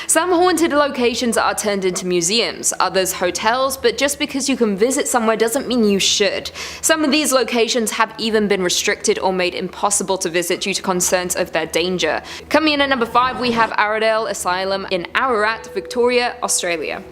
Some haunted locations are turned into museums, others hotels, but just because you can visit somewhere doesn't mean you should. Some of these locations have even been restricted or made impossible to visit due to concerns of their danger. Coming in at number 5, we have Aradale Asylum in Ararat, Victoria, Australia.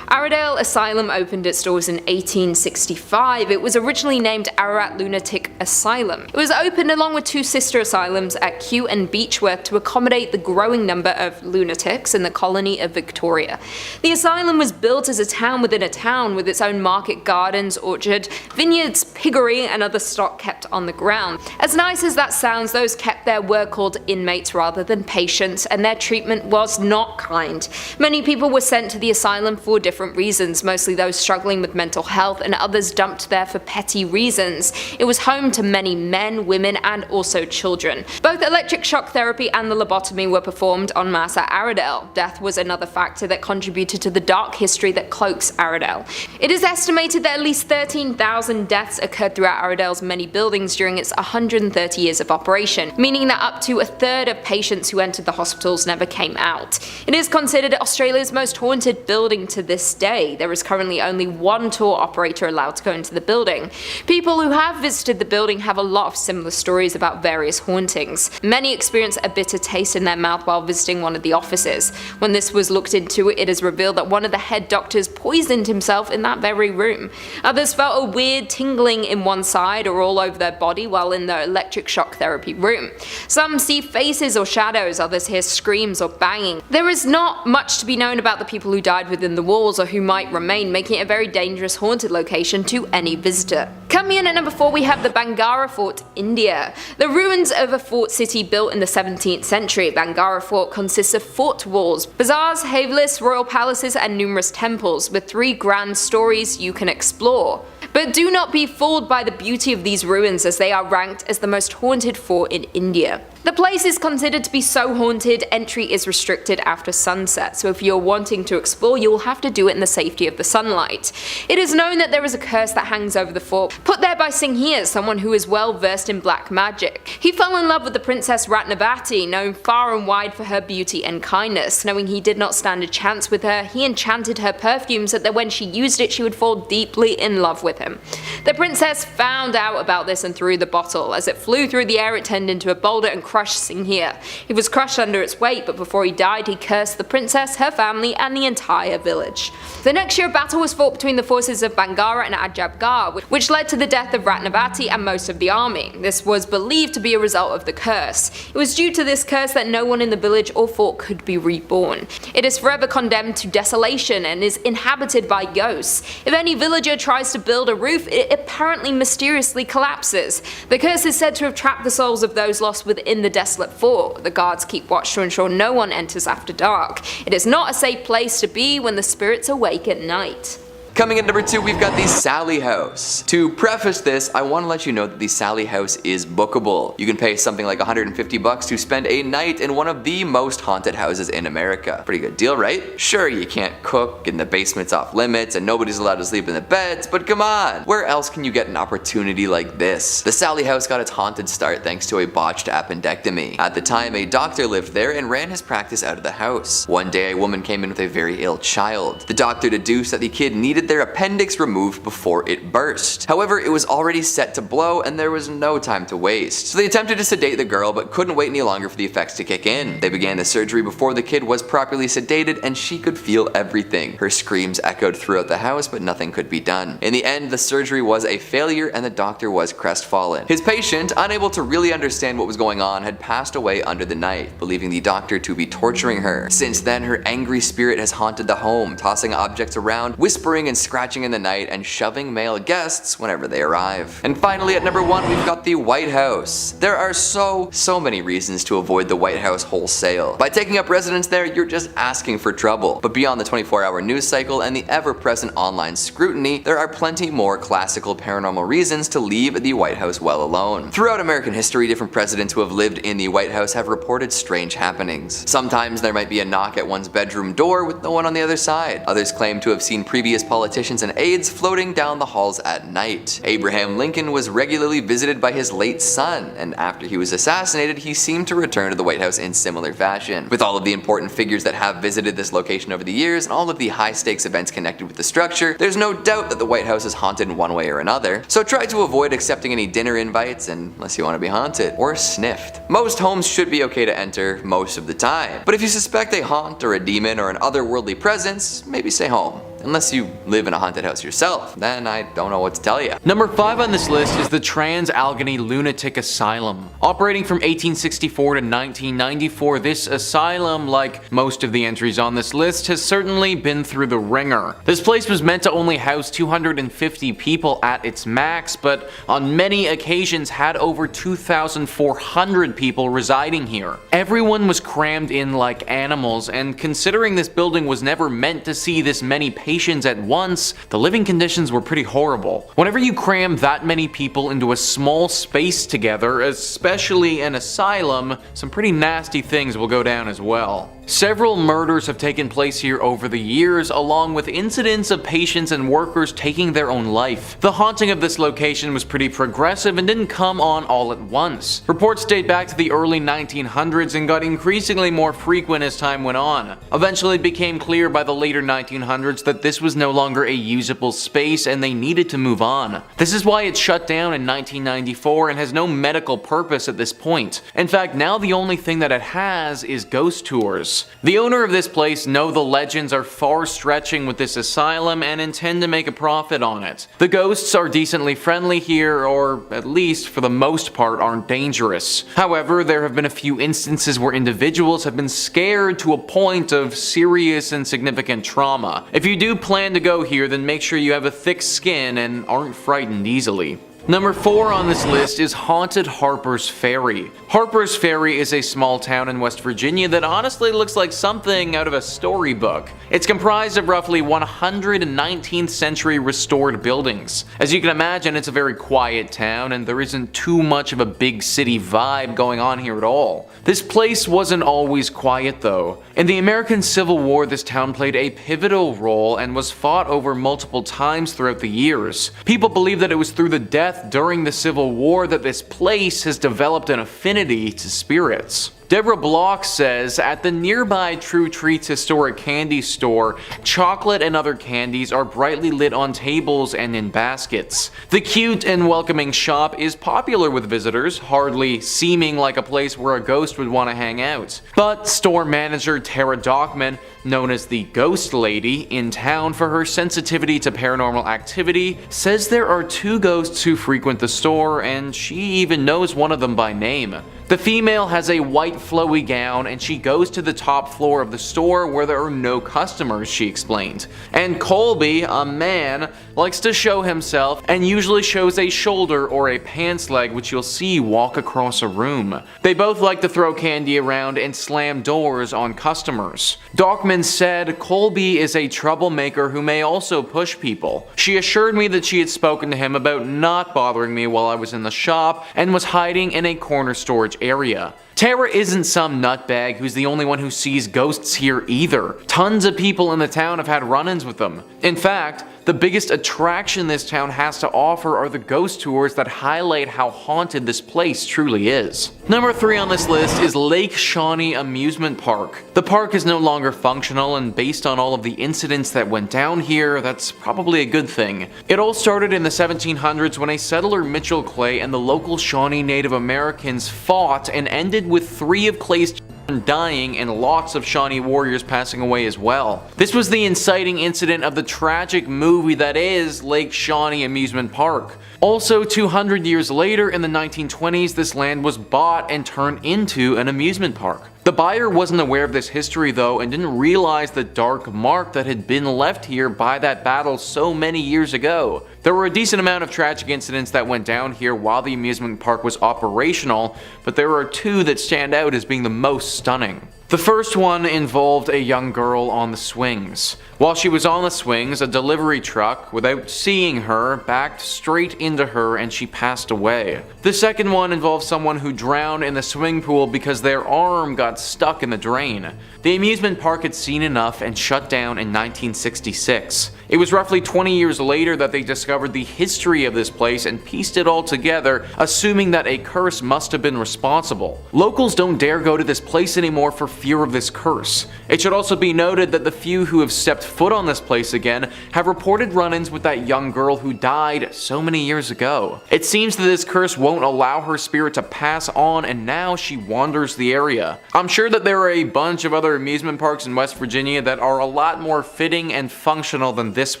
Aradale Asylum opened its doors in 1865. It was originally named Ararat Lunatic Asylum. It was opened along with 2 sister asylums at Kew and Beechworth to accommodate the growing number of lunatics in the colony of Victoria. The asylum was built as a town within a town, with its own market, gardens, orchard, vineyards, piggery, and other stock kept on the ground. As nice as that sounds, those kept there were called inmates rather than patients, and their treatment was not kind. Many people were sent to the asylum for different reasons, mostly those struggling with mental health and others dumped there for petty reasons. It was home to many men, women, and also children. Both electric shock therapy and the lobotomy were performed en masse at Aradale. Death was another factor that contributed to the dark history that cloaks Aradale. It is estimated that at least 13,000 deaths occurred throughout Aradale's many buildings during its 130 years of operation, meaning that up to a third of patients who entered the hospitals never came out. It is considered Australia's most haunted building to this day. There is currently only one tour operator allowed to go into the building. People who have visited the building have a lot of similar stories about various hauntings. Many experience a bitter taste in their mouth while visiting one of the offices. When this was looked into, it is revealed that one of the head doctors poisoned himself in that very room. Others felt a weird tingling in one side or all over their body while in the electric shock therapy room. Some see faces or shadows, others hear screams or banging. There is not much to be known about the people who died within the walls or who might remain, making it a very dangerous haunted location to any visitor. Coming in at number 4, we have the Bhangarh Fort, India. The ruins of a fort city built in the 17th century. Bhangarh Fort consists of fort walls, bazaars, havelis, royal palaces, and numerous temples, with 3 grand stories you can explore. But do not be fooled by the beauty of these ruins, as they are ranked as the most haunted fort in India. The place is considered to be so haunted, entry is restricted after sunset, so if you're wanting to explore, you will have to do it in the safety of the sunlight. It is known that there is a curse that hangs over the fort, put there by Singhir, someone who is well versed in black magic. He fell in love with the Princess Ratnavati, known far and wide for her beauty and kindness. Knowing he did not stand a chance with her, he enchanted her perfume so that when she used it, she would fall deeply in love with him. The princess found out about this and threw the bottle. As it flew through the air, it turned into a boulder and crushed Singhir. He was crushed under its weight, but before he died, he cursed the princess, her family, and the entire village. The next year, a battle was fought between the forces of Bhangarh and Ajabgarh, which led to the death of Ratnavati and most of the army. This was believed to be a result of the curse. It was due to this curse that no one in the village or fort could be reborn. It is forever condemned to desolation and is inhabited by ghosts. If any villager tries to build a roof, it apparently mysteriously collapses. The curse is said to have trapped the souls of those lost within the desolate fort. The guards keep watch to ensure no one enters after dark. It is not a safe place to be when the spirits awake at night. Coming in number 2, we've got the Sallie House. To preface this, I want to let you know that the Sallie House is bookable. You can pay something like $150 to spend a night in one of the most haunted houses in America. Pretty good deal, right? Sure, you can't cook, and the basement's off limits, and nobody's allowed to sleep in the beds, but come on! Where else can you get an opportunity like this? The Sallie House got its haunted start thanks to a botched appendectomy. At the time, a doctor lived there and ran his practice out of the house. One day, a woman came in with a very ill child. The doctor deduced that the kid needed their appendix removed before it burst. However, it was already set to blow and there was no time to waste. So they attempted to sedate the girl but couldn't wait any longer for the effects to kick in. They began the surgery before the kid was properly sedated and she could feel everything. Her screams echoed throughout the house but nothing could be done. In the end, the surgery was a failure and the doctor was crestfallen. His patient, unable to really understand what was going on, had passed away under the knife, believing the doctor to be torturing her. Since then, her angry spirit has haunted the home, tossing objects around, whispering and scratching in the night, and shoving male guests whenever they arrive. And finally, at number 1, we've got the White House. There are so many reasons to avoid the White House wholesale. By taking up residence there, you're just asking for trouble. But beyond the 24-hour news cycle and the ever-present online scrutiny, there are plenty more classical paranormal reasons to leave the White House well alone. Throughout American history, different presidents who have lived in the White House have reported strange happenings. Sometimes there might be a knock at one's bedroom door with no one on the other side. Others claim to have seen previous politicians politicians and aides floating down the halls at night. Abraham Lincoln was regularly visited by his late son, and after he was assassinated, he seemed to return to the White House in similar fashion. With all of the important figures that have visited this location over the years and all of the high-stakes events connected with the structure, there's no doubt that the White House is haunted in one way or another, so try to avoid accepting any dinner invites unless you want to be haunted or sniffed. Most homes should be okay to enter most of the time, but if you suspect a haunt or a demon or an otherworldly presence, maybe stay home. Unless you live in a haunted house yourself, then I don't know what to tell you. Number 5 on this list is the Trans-Allegheny Lunatic Asylum. Operating from 1864 to 1994, this asylum, like most of the entries on this list, has certainly been through the ringer. This place was meant to only house 250 people at its max, but on many occasions had over 2,400 people residing here. Everyone was crammed in like animals, and considering this building was never meant to see this many patients at once, the living conditions were pretty horrible. Whenever you cram that many people into a small space together, especially an asylum, some pretty nasty things will go down as well. Several murders have taken place here over the years, along with incidents of patients and workers taking their own life. The haunting of this location was pretty progressive and didn't come on all at once. Reports date back to the early 1900s and got increasingly more frequent as time went on. Eventually it became clear by the later 1900s that this was no longer a usable space and they needed to move on. This is why it shut down in 1994 and has no medical purpose at this point. In fact, now the only thing that it has is ghost tours. The owner of this place know the legends are far stretching with this asylum and intend to make a profit on it. The ghosts are decently friendly here, or at least for the most part aren't dangerous. However, there have been a few instances where individuals have been scared to a point of serious and significant trauma. If you do plan to go here, then make sure you have a thick skin and aren't frightened easily. Number 4 on this list is Haunted Harper's Ferry. Harper's Ferry is a small town in West Virginia that honestly looks like something out of a storybook. It's comprised of roughly 100 19th century restored buildings. As you can imagine, it's a very quiet town and there isn't too much of a big city vibe going on here at all. This place wasn't always quiet though. In the American Civil War, this town played a pivotal role and was fought over multiple times throughout the years. People believe that it was through the death during the Civil War that this place has developed an affinity to spirits. Deborah Block says, at the nearby True Treats historic candy store, chocolate and other candies are brightly lit on tables and in baskets. The cute and welcoming shop is popular with visitors, hardly seeming like a place where a ghost would want to hang out. But store manager Tara Dockman, known as the Ghost Lady, in town for her sensitivity to paranormal activity, says there are 2 ghosts who frequent the store, and she even knows one of them by name. The female has a white flowy gown and she goes to the top floor of the store where there are no customers, she explained. And Colby, a man, likes to show himself and usually shows a shoulder or a pants leg which you'll see walk across a room. They both like to throw candy around and slam doors on customers. Dockman said Colby is a troublemaker who may also push people. She assured me that she had spoken to him about not bothering me while I was in the shop and was hiding in a corner storage area. Tara isn't some nutbag who's the only one who sees ghosts here either. Tons of people in the town have had run-ins with them. In fact, the biggest attraction this town has to offer are the ghost tours that highlight how haunted this place truly is. Number 3 on this list is Lake Shawnee Amusement Park. The park is no longer functional, and based on all of the incidents that went down here, that's probably a good thing. It all started in the 1700s when a settler, Mitchell Clay, and the local Shawnee Native Americans fought and ended with 3 of Clay's dying and lots of Shawnee warriors passing away as well. This was the inciting incident of the tragic movie that is Lake Shawnee Amusement Park. Also, 200 years later in the 1920s, this land was bought and turned into an amusement park. The buyer wasn't aware of this history though and didn't realize the dark mark that had been left here by that battle so many years ago. There were a decent amount of tragic incidents that went down here while the amusement park was operational, but there are 2 that stand out as being the most stunning. The first one involved a young girl on the swings. While she was on the swings, a delivery truck, without seeing her, backed straight into her and she passed away. The second one involved someone who drowned in the swimming pool because their arm got stuck in the drain. The amusement park had seen enough and shut down in 1966. It was roughly 20 years later that they discovered the history of this place and pieced it all together, assuming that a curse must have been responsible. Locals don't dare go to this place anymore for fear of this curse. It should also be noted that the few who have stepped foot on this place again have reported run-ins with that young girl who died so many years ago. It seems that this curse won't allow her spirit to pass on, and now she wanders the area. I'm sure that there are a bunch of other amusement parks in West Virginia that are a lot more fitting and functional than this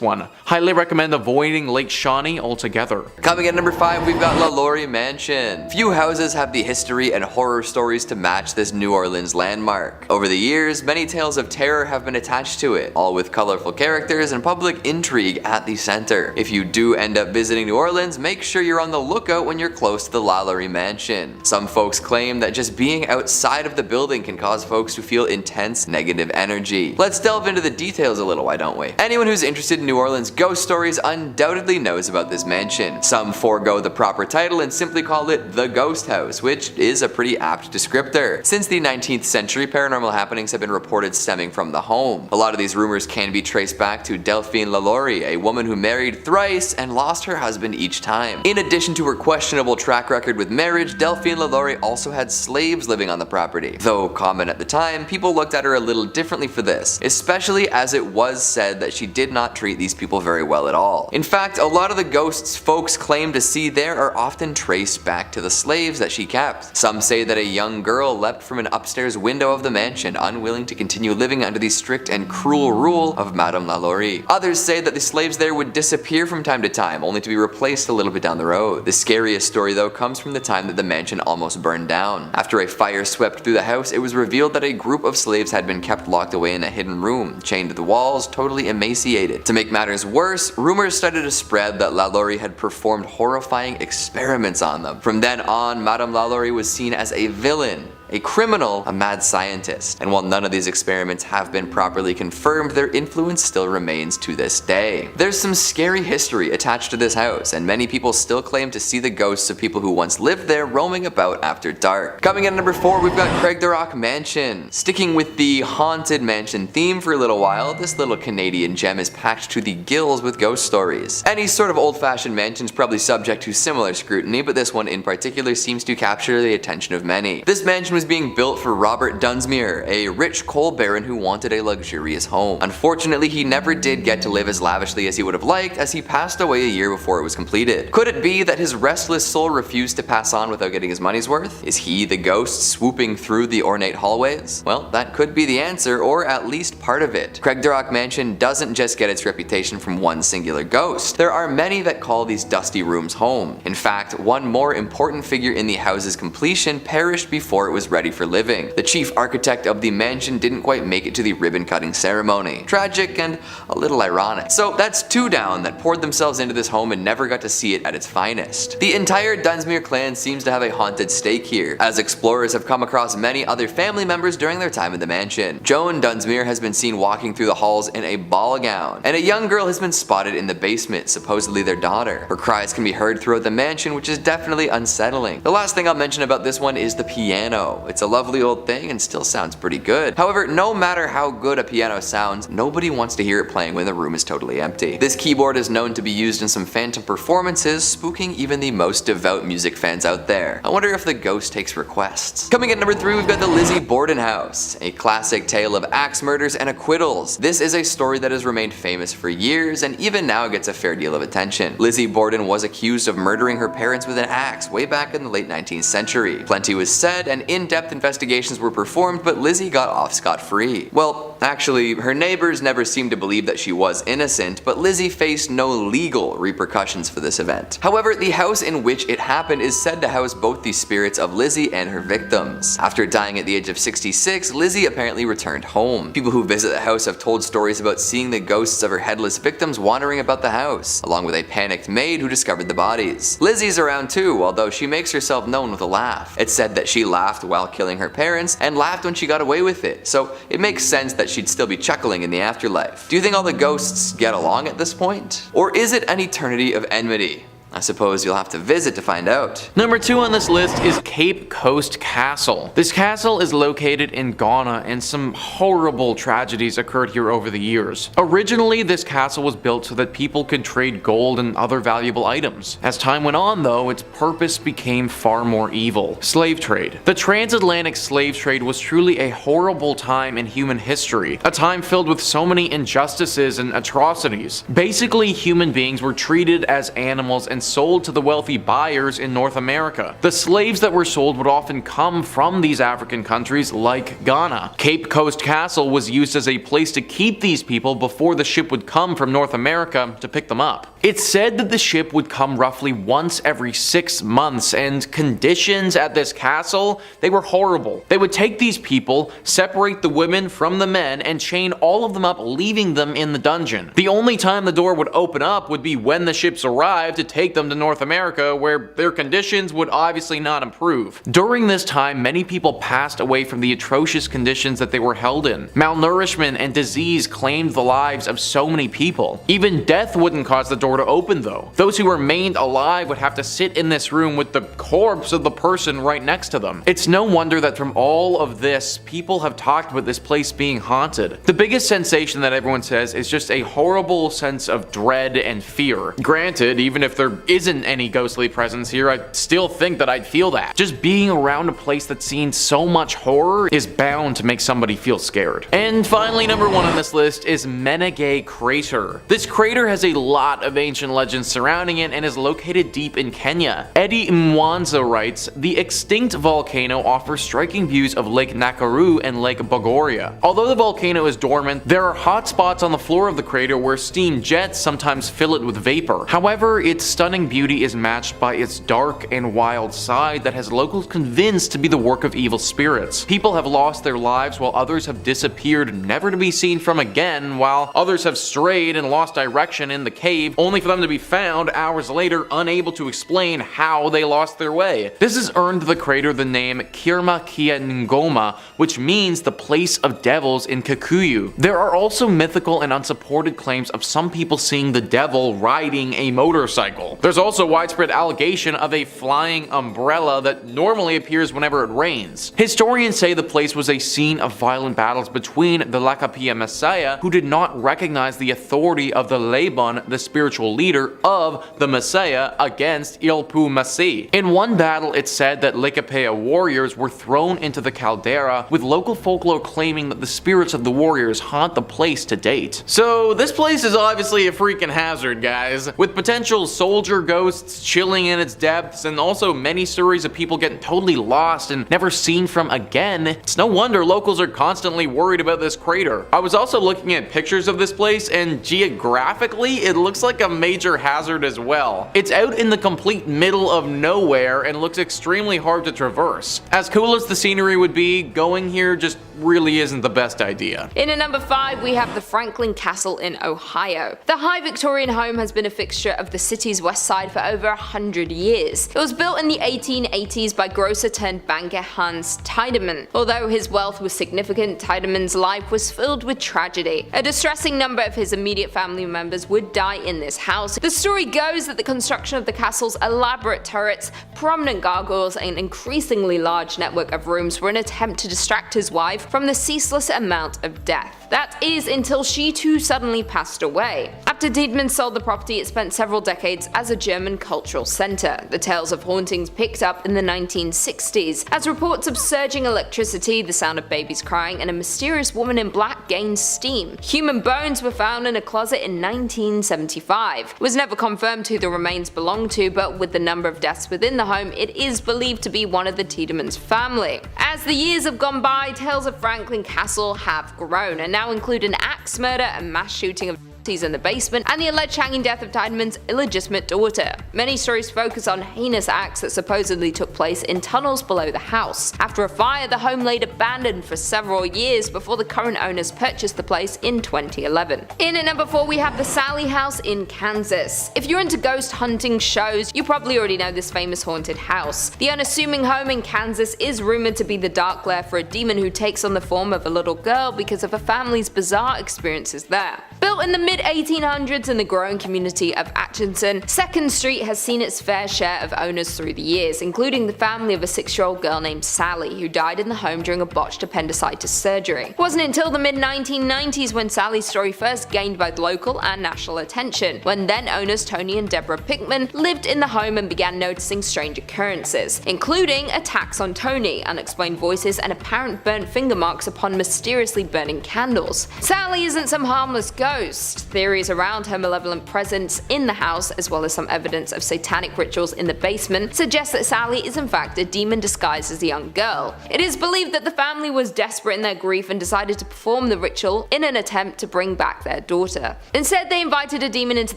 one. Highly recommend avoiding Lake Shawnee altogether. Coming at number 5, we've got Lalaury Mansion. Few houses have the history and horror stories to match this New Orleans landmark. Over the years, many tales of terror have been attached to it, all with colorful characters and public intrigue at the center. If you do end up visiting New Orleans, make sure you're on the lookout when you're close to the Lalaury Mansion. Some folks claim that just being outside of the building can cause folks to feel intense negative energy. Let's delve into the details a little, why don't we? Anyone who's interested in New Orleans ghost stories undoubtedly knows about this mansion. Some forego the proper title and simply call it the Ghost House, which is a pretty apt descriptor. Since the 19th century, paranormal happenings have been reported stemming from the home. A lot of these rumors can be traced back to Delphine Lalaury, a woman who married thrice and lost her husband each time. In addition to her questionable track record with marriage, Delphine Lalaury also had slaves living on the property. Though common at the time, people looked at her a little differently for this, especially as it was said that she did not treat these people very well at all. In fact, a lot of the ghosts folks claim to see there are often traced back to the slaves that she kept. Some say that a young girl leapt from an upstairs window of the mansion, unwilling to continue living under the strict and cruel rule of Madame Lalaury. Others say that the slaves there would disappear from time to time, only to be replaced a little bit down the road. The scariest story though comes from the time that the mansion almost burned down. After a fire swept through the house, it was revealed that a group of slaves had been kept locked away in a hidden room, chained to the walls, totally emaciated. To make matters worse, rumors started to spread that Lalaury had performed horrifying experiments on them. From then on, Madame Lalaury was seen as a villain, a criminal, a mad scientist. And while none of these experiments have been properly confirmed, their influence still remains to this day. There's some scary history attached to this house, and many people still claim to see the ghosts of people who once lived there roaming about after dark. Coming in at number 4, we've got Craigdarroch Mansion. Sticking with the haunted mansion theme for a little while, this little Canadian gem is packed to the gills with ghost stories. Any sort of old-fashioned mansion is probably subject to similar scrutiny, but this one in particular seems to capture the attention of many. This mansion was being built for Robert Dunsmuir, a rich coal baron who wanted a luxurious home. Unfortunately, he never did get to live as lavishly as he would have liked, as he passed away a year before it was completed. Could it be that his restless soul refused to pass on without getting his money's worth? Is he the ghost swooping through the ornate hallways? Well, that could be the answer, or at least part of it. Craigdarroch Mansion doesn't just get its reputation from one singular ghost. There are many that call these dusty rooms home. In fact, one more important figure in the house's completion perished before it was ready for living. The chief architect of the mansion didn't quite make it to the ribbon cutting ceremony. Tragic and a little ironic. So that's 2 down that poured themselves into this home and never got to see it at its finest. The entire Dunsmuir clan seems to have a haunted stake here, as explorers have come across many other family members during their time in the mansion. Joan Dunsmuir has been seen walking through the halls in a ball gown, and a young girl has been spotted in the basement, supposedly their daughter. Her cries can be heard throughout the mansion, which is definitely unsettling. The last thing I'll mention about this one is the piano. It's a lovely old thing and still sounds pretty good. However, no matter how good a piano sounds, nobody wants to hear it playing when the room is totally empty. This keyboard is known to be used in some phantom performances, spooking even the most devout music fans out there. I wonder if the ghost takes requests. Coming at number 3, we've got the Lizzie Borden house, a classic tale of axe murders and acquittals. This is a story that has remained famous for years and even now gets a fair deal of attention. Lizzie Borden was accused of murdering her parents with an axe way back in the late 19th century. Plenty was said and in-depth investigations were performed, but Lizzie got off scot-free. Well, actually, her neighbors never seemed to believe that she was innocent, but Lizzie faced no legal repercussions for this event. However, the house in which it happened is said to house both the spirits of Lizzie and her victims. After dying at the age of 66, Lizzie apparently returned home. People who visit the house have told stories about seeing the ghosts of her headless victims wandering about the house, along with a panicked maid who discovered the bodies. Lizzie's around too, although she makes herself known with a laugh. It's said that she laughed while while killing her parents and laughed when she got away with it, so it makes sense that she'd still be chuckling in the afterlife. Do you think all the ghosts get along at this point? Or is it an eternity of enmity? I suppose you'll have to visit to find out. Number 2 on this list is Cape Coast Castle. This castle is located in Ghana, and some horrible tragedies occurred here over the years. Originally, this castle was built so that people could trade gold and other valuable items. As time went on though, its purpose became far more evil. Slave trade. The transatlantic slave trade was truly a horrible time in human history, a time filled with so many injustices and atrocities. Basically, human beings were treated as animals and sold to the wealthy buyers in North America. The slaves that were sold would often come from these African countries like Ghana. Cape Coast Castle was used as a place to keep these people before the ship would come from North America to pick them up. It's said that the ship would come roughly once every 6 months, and conditions at this castle, they were horrible. They would take these people, separate the women from the men, and chain all of them up, leaving them in the dungeon. The only time the door would open up would be when the ships arrived to take them to North America, where their conditions would obviously not improve. During this time, many people passed away from the atrocious conditions that they were held in. Malnourishment and disease claimed the lives of so many people. Even death wouldn't cause the door to open though. Those who remained alive would have to sit in this room with the corpse of the person right next to them. It's no wonder that from all of this, people have talked about this place being haunted. The biggest sensation that everyone says is just a horrible sense of dread and fear. Granted, even if there isn't any ghostly presence here, I still think that I'd feel that. Just being around a place that's seen so much horror is bound to make somebody feel scared. And finally, number 1 on this list is Menengai Crater. This crater has a lot of ancient legends surrounding it and is located deep in Kenya. Eddie Mwanza writes, "The extinct volcano offers striking views of Lake Nakuru and Lake Bogoria. Although the volcano is dormant, there are hot spots on the floor of the crater where steam jets sometimes fill it with vapor. However, its stunning beauty is matched by its dark and wild side that has locals convinced to be the work of evil spirits. People have lost their lives while others have disappeared, never to be seen from again, while others have strayed and lost direction in the cave, only for them to be found hours later unable to explain how they lost their way. This has earned the crater the name Kirma Kia Ngoma, which means the place of devils in Kikuyu. There are also mythical and unsupported claims of some people seeing the devil riding a motorcycle. There's also widespread allegation of a flying umbrella that normally appears whenever it rains. Historians say the place was a scene of violent battles between the Lakapia Messiah, who did not recognize the authority of the Laban, the spiritual leader of the Messiah, against Ilpu Masih. In one battle, it's said that Lakapia warriors were thrown into the caldera, with local folklore claiming that the spirits of the warriors haunt the place to date. So this place is obviously a freaking hazard, guys, with potential soldier ghosts chilling in its depths, and also many stories of people getting totally lost and never seen from again. It's no wonder locals are constantly worried about this crater. I was also looking at pictures of this place, and geographically it looks like a major hazard as well. It's out in the complete middle of nowhere and looks extremely hard to traverse. As cool as the scenery would be, going here just really isn't the best idea. In at number 5, we have the Franklin Castle in Ohio. The high Victorian home has been a fixture of the city's west side for over 100 years. It was built in the 1880s by grocer turned banker Hans Tiedemann. Although his wealth was significant, Tiedemann's life was filled with tragedy. A distressing number of his immediate family members would die in this house. The story goes that the construction of the castle's elaborate turrets, prominent gargoyles, and increasingly large network of rooms were an attempt to distract his wife from the ceaseless amount of death. That is, until she too suddenly passed away. After Tiedemann sold the property, it spent several decades as a German cultural center. The tales of hauntings picked up in the 1960s, as reports of surging electricity, the sound of babies crying, and a mysterious woman in black gained steam. Human bones were found in a closet in 1975. It was never confirmed who the remains belonged to, but with the number of deaths within the home, it is believed to be one of the Tiedemann's family. As the years have gone by, tales of Franklin Castle have grown, and now include an axe murder, a mass shooting of properties in the basement, and the alleged hanging death of Tiedemann's illegitimate daughter. Many stories focus on heinous acts that supposedly took place in tunnels below the house. After a fire, the home laid abandoned for several years before the current owners purchased the place in 2011. In at number 4 we have the Sallie House in Kansas. If you're into ghost hunting shows, you probably already know this famous haunted house. The unassuming home in Kansas is rumored to be the dark lair for a demon who takes on the form of a little girl because of a family's bizarre experiences there. Built in the mid-1800s in the growing community of Atchison, 2nd Street has seen its fair share of owners through the years, including the family of a 6-year-old girl named Sally who died in the home during a botched appendicitis surgery. It wasn't until the mid-1990s when Sally's story first gained both local and national attention, when then owners Tony and Deborah Pickman lived in the home and began noticing strange occurrences, including attacks on Tony, unexplained voices, and apparent burnt finger marks upon mysteriously burning candles. Sally isn't some harmless ghost. Theories around her malevolent presence in the house, as well as some evidence of satanic rituals in the basement, suggest that Sally is in fact a demon disguised as a young girl. It is believed that the family was desperate in their grief and decided to perform the ritual in an attempt to bring back their daughter. Instead, they invited a demon into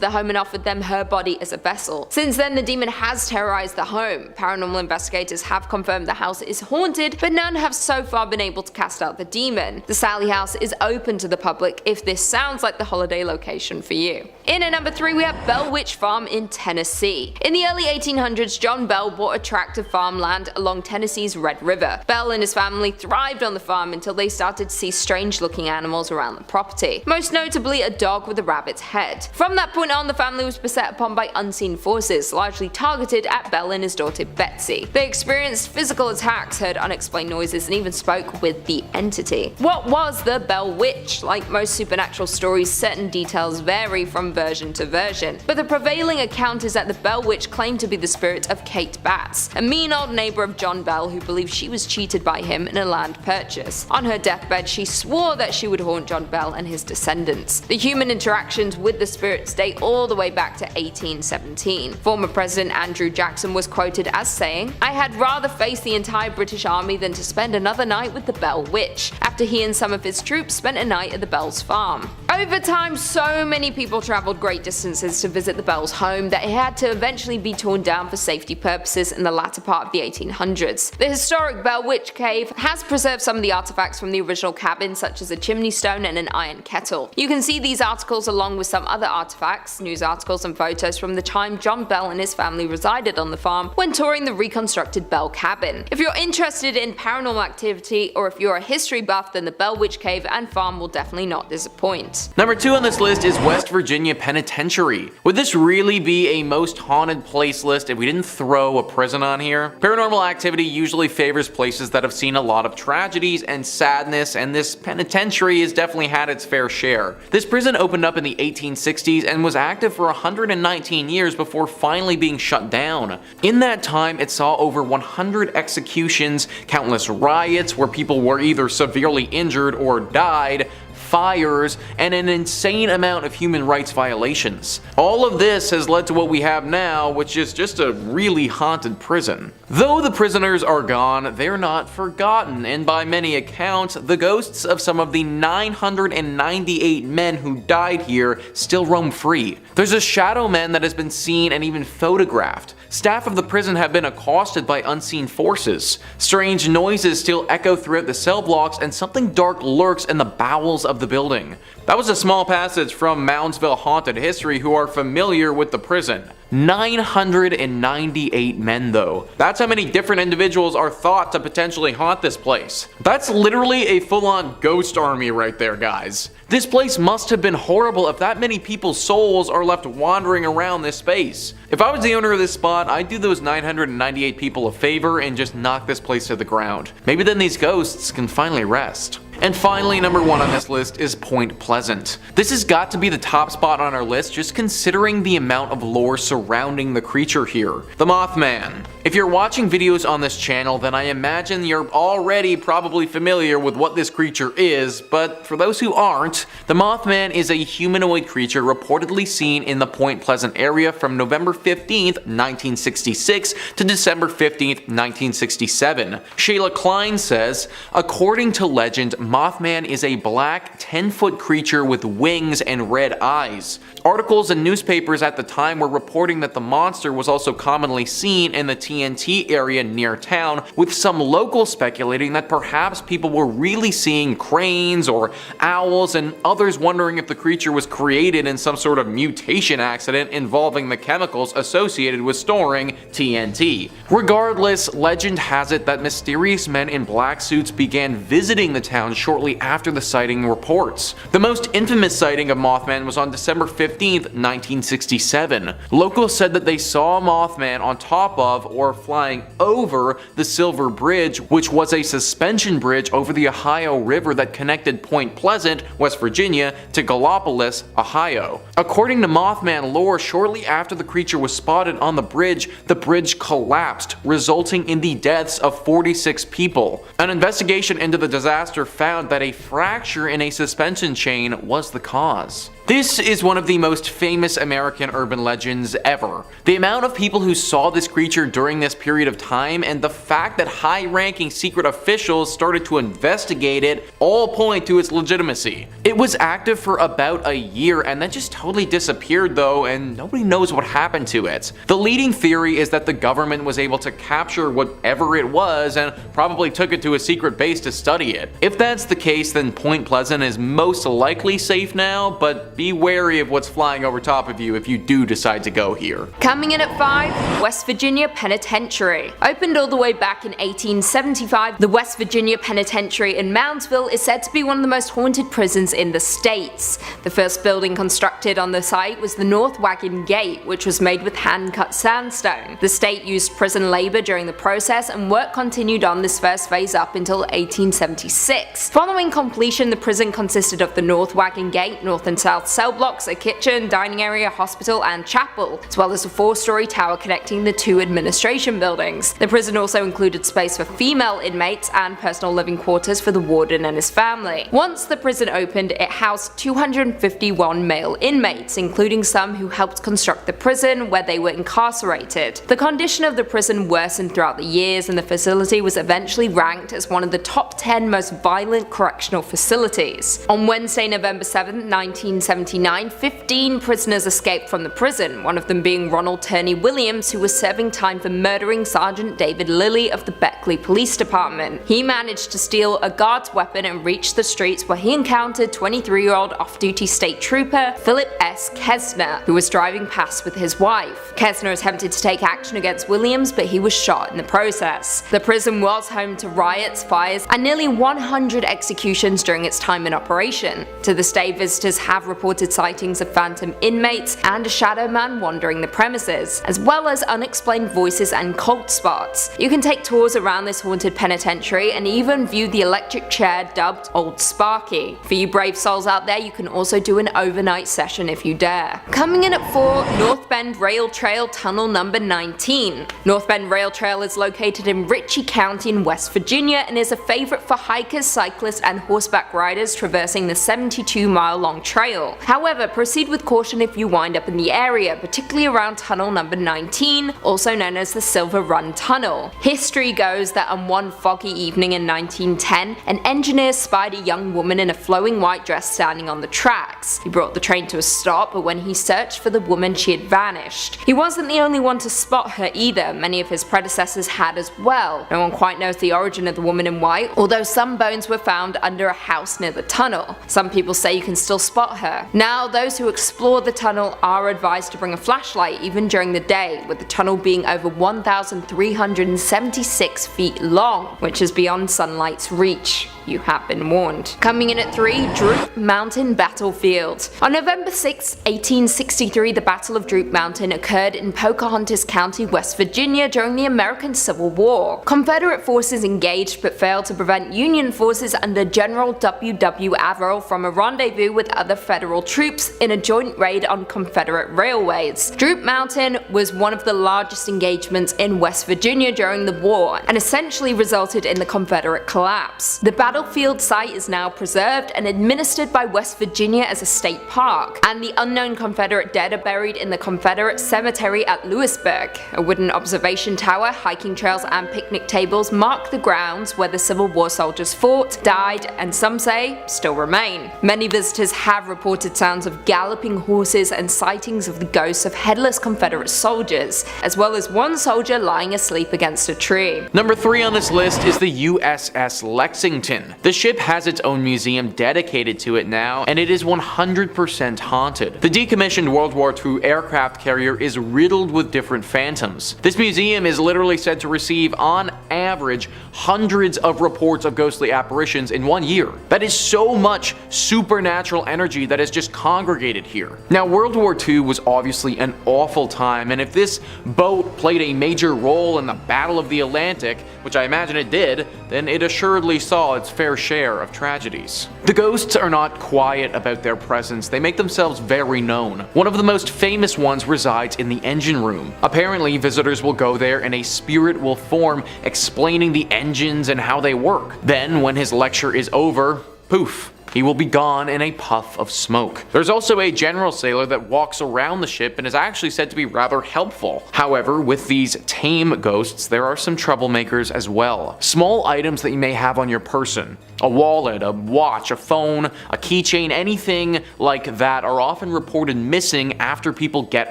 the home and offered them her body as a vessel. Since then, the demon has terrorized the home. Paranormal investigators have confirmed the house is haunted, but none have so far been able to cast out the demon. The Sallie House is open to the public if this sounds like the holiday location for you. In at number 3 we have Bell Witch Farm in Tennessee. In the early 1800s, John Bell bought a tract of farmland along Tennessee's Red River. Bell and his family thrived on the farm until they started to see strange looking animals around the property, most notably a dog with a rabbit's head. From that point on, the family was beset upon by unseen forces, largely targeted at Bell and his daughter Betsy. They experienced physical attacks, heard unexplained noises, and even spoke with the entity. What was the Bell Witch? Like most supernatural stories, certain details vary from version to version, but the prevailing account is that the Bell Witch claimed to be the spirit of Kate Batts, a mean old neighbor of John Bell who believed she was cheated by him in a land purchase. On her deathbed, she swore that she would haunt John Bell and his descendants. The human interactions with the spirits date all the way back to 1817. Former President Andrew Jackson was quoted as saying, "I had rather face the entire British army than to spend another night with the Bell Witch," after he and some of his troops spent a night at the Bell's farm. Over time, so many people travelled great distances to visit the Bell's home that it had to eventually be torn down for safety purposes in the latter part of the 1800s. The historic Bell Witch Cave has preserved some of the artifacts from the original cabin, such as a chimney stone and an iron kettle. You can see these articles along with some other artifacts, news articles and photos from the time John Bell and his family resided on the farm when touring the reconstructed Bell cabin. If you're interested in paranormal activity, or if you're a history buff, then the Bell Witch Cave and farm will definitely not disappoint. Number 2 on this list is West Virginia Penitentiary. Would this really be a most haunted place list if we didn't throw a prison on here? Paranormal activity usually favors places that have seen a lot of tragedies and sadness, and this penitentiary has definitely had its fair share. This prison opened up in the 1860s and was active for 119 years before finally being shut down. In that time, it saw over 100 executions, countless riots where people were either severely injured or died, fires, and an insane amount of human rights violations. All of this has led to what we have now, which is just a really haunted prison. Though the prisoners are gone, they're not forgotten, and by many accounts, the ghosts of some of the 998 men who died here still roam free. There's a shadow man that has been seen and even photographed. Staff of the prison have been accosted by unseen forces. Strange noises still echo throughout the cell blocks, and something dark lurks in the bowels of the building. That was a small passage from Moundsville Haunted History, who are familiar with the prison. 998 men though. That's how many different individuals are thought to potentially haunt this place. That's literally a full-on ghost army right there, guys. This place must have been horrible if that many people's souls are left wandering around this space. If I was the owner of this spot, I'd do those 998 people a favor and just knock this place to the ground. Maybe then these ghosts can finally rest. And finally, number 1 on this list is Point Pleasant. This has got to be the top spot on our list just considering the amount of lore surrounding the creature here. The Mothman. If you're watching videos on this channel, then I imagine you're already probably familiar with what this creature is, but for those who aren't, the Mothman is a humanoid creature reportedly seen in the Point Pleasant area from November 15th, 1966 to December 15th, 1967. Shayla Klein says, according to legend, Mothman is a black 10-foot creature with wings and red eyes. Articles and newspapers at the time were reporting that the monster was also commonly seen in the TNT area near town, with some locals speculating that perhaps people were really seeing cranes or owls, and others wondering if the creature was created in some sort of mutation accident involving the chemicals associated with storing TNT. Regardless, legend has it that mysterious men in black suits began visiting the town shortly after the sighting reports. The most infamous sighting of Mothman was on December 15th, 1967. Locals said that they saw Mothman on top of or flying over the Silver Bridge, which was a suspension bridge over the Ohio River that connected Point Pleasant, West Virginia, to Gallipolis, Ohio. According to Mothman lore, shortly after the creature was spotted on the bridge collapsed, resulting in the deaths of 46 people. An investigation into the disaster found that a fracture in a suspension chain was the cause. This is one of the most famous American urban legends ever. The amount of people who saw this creature during this period of time and the fact that high-ranking secret officials started to investigate it all point to its legitimacy. It was active for about a year and then just totally disappeared though, and nobody knows what happened to it. The leading theory is that the government was able to capture whatever it was and probably took it to a secret base to study it. If that's the case, then Point Pleasant is most likely safe now, but be wary of what's flying over top of you if you do decide to go here. Coming in at 5, West Virginia Penitentiary. Opened all the way back in 1875, the West Virginia Penitentiary in Moundsville is said to be one of the most haunted prisons in the states. The first building constructed on the site was the North Wagon Gate, which was made with hand-cut sandstone. The state used prison labor during the process, and work continued on this first phase up until 1876. Following completion, the prison consisted of the North Wagon Gate, north and south cell blocks, a kitchen, dining area, hospital, and chapel, as well as a 4-story tower connecting the 2 administration buildings. The prison also included space for female inmates and personal living quarters for the warden and his family. Once the prison opened, it housed 251 male inmates, including some who helped construct the prison where they were incarcerated. The condition of the prison worsened throughout the years, and the facility was eventually ranked as one of the top 10 most violent correctional facilities. On Wednesday, November 7, 1979, 15 prisoners escaped from the prison, one of them being Ronald Turney Williams, who was serving time for murdering Sergeant David Lilly of the Beckley Police Department. He managed to steal a guard's weapon and reach the streets, where he encountered 23-year-old off-duty state trooper Philip S. Kesner, who was driving past with his wife. Kesner attempted to take action against Williams, but he was shot in the process. The prison was home to riots, fires, and nearly 100 executions during its time in operation. To this day, visitors have reported sightings of phantom inmates and a shadow man wandering the premises, as well as unexplained voices and cold spots. You can take tours around this haunted penitentiary and even view the electric chair dubbed Old Sparky. For you brave souls out there, you can also do an overnight session if you dare. Coming in at 4, North Bend Rail Trail Tunnel number 19. North Bend Rail Trail is located in Ritchie County in West Virginia and is a favorite for hikers, cyclists, and horseback riders traversing the 72-mile-long trail. However, proceed with caution if you wind up in the area, particularly around tunnel number 19, also known as the Silver Run Tunnel. History goes that on one foggy evening in 1910, an engineer spied a young woman in a flowing white dress standing on the tracks. He brought the train to a stop, but when he searched for the woman, she had vanished. He wasn't the only one to spot her either, many of his predecessors had as well. No one quite knows the origin of the woman in white, although some bones were found under a house near the tunnel. Some people say you can still spot her. Now, those who explore the tunnel are advised to bring a flashlight even during the day, with the tunnel being over 1,376 feet long, which is beyond sunlight's reach. You have been warned. Coming in at 3, Droop Mountain Battlefield. On November 6, 1863, the Battle of Droop Mountain occurred in Pocahontas County, West Virginia during the American Civil War. Confederate forces engaged but failed to prevent Union forces under General W. W. Averill from a rendezvous with other Federal troops in a joint raid on Confederate railways. Droop Mountain was one of the largest engagements in West Virginia during the war and essentially resulted in the Confederate collapse. The battle battlefield site is now preserved and administered by West Virginia as a state park, and the unknown Confederate dead are buried in the Confederate Cemetery at Lewisburg. A wooden observation tower, hiking trails, and picnic tables mark the grounds where the Civil War soldiers fought, died, and some say still remain. Many visitors have reported sounds of galloping horses and sightings of the ghosts of headless Confederate soldiers, as well as one soldier lying asleep against a tree. Number 3 on this list is the USS Lexington. The ship has its own museum dedicated to it now, and it is 100% haunted. The decommissioned World War II aircraft carrier is riddled with different phantoms. This museum is literally said to receive, on average, hundreds of reports of ghostly apparitions in 1 year. That is so much supernatural energy that is just congregated here. Now, World War II was obviously an awful time, and if this boat played a major role in the Battle of the Atlantic, which I imagine it did, then it assuredly saw its fair share of tragedies. The ghosts are not quiet about their presence, they make themselves very known. One of the most famous ones resides in the engine room. Apparently, visitors will go there and a spirit will form explaining the engines and how they work. Then, when his lecture is over, poof, he will be gone in a puff of smoke. There's also a general sailor that walks around the ship and is actually said to be rather helpful. However, with these tame ghosts, there are some troublemakers as well. Small items that you may have on your person, a wallet, a watch, a phone, a keychain, anything like that are often reported missing after people get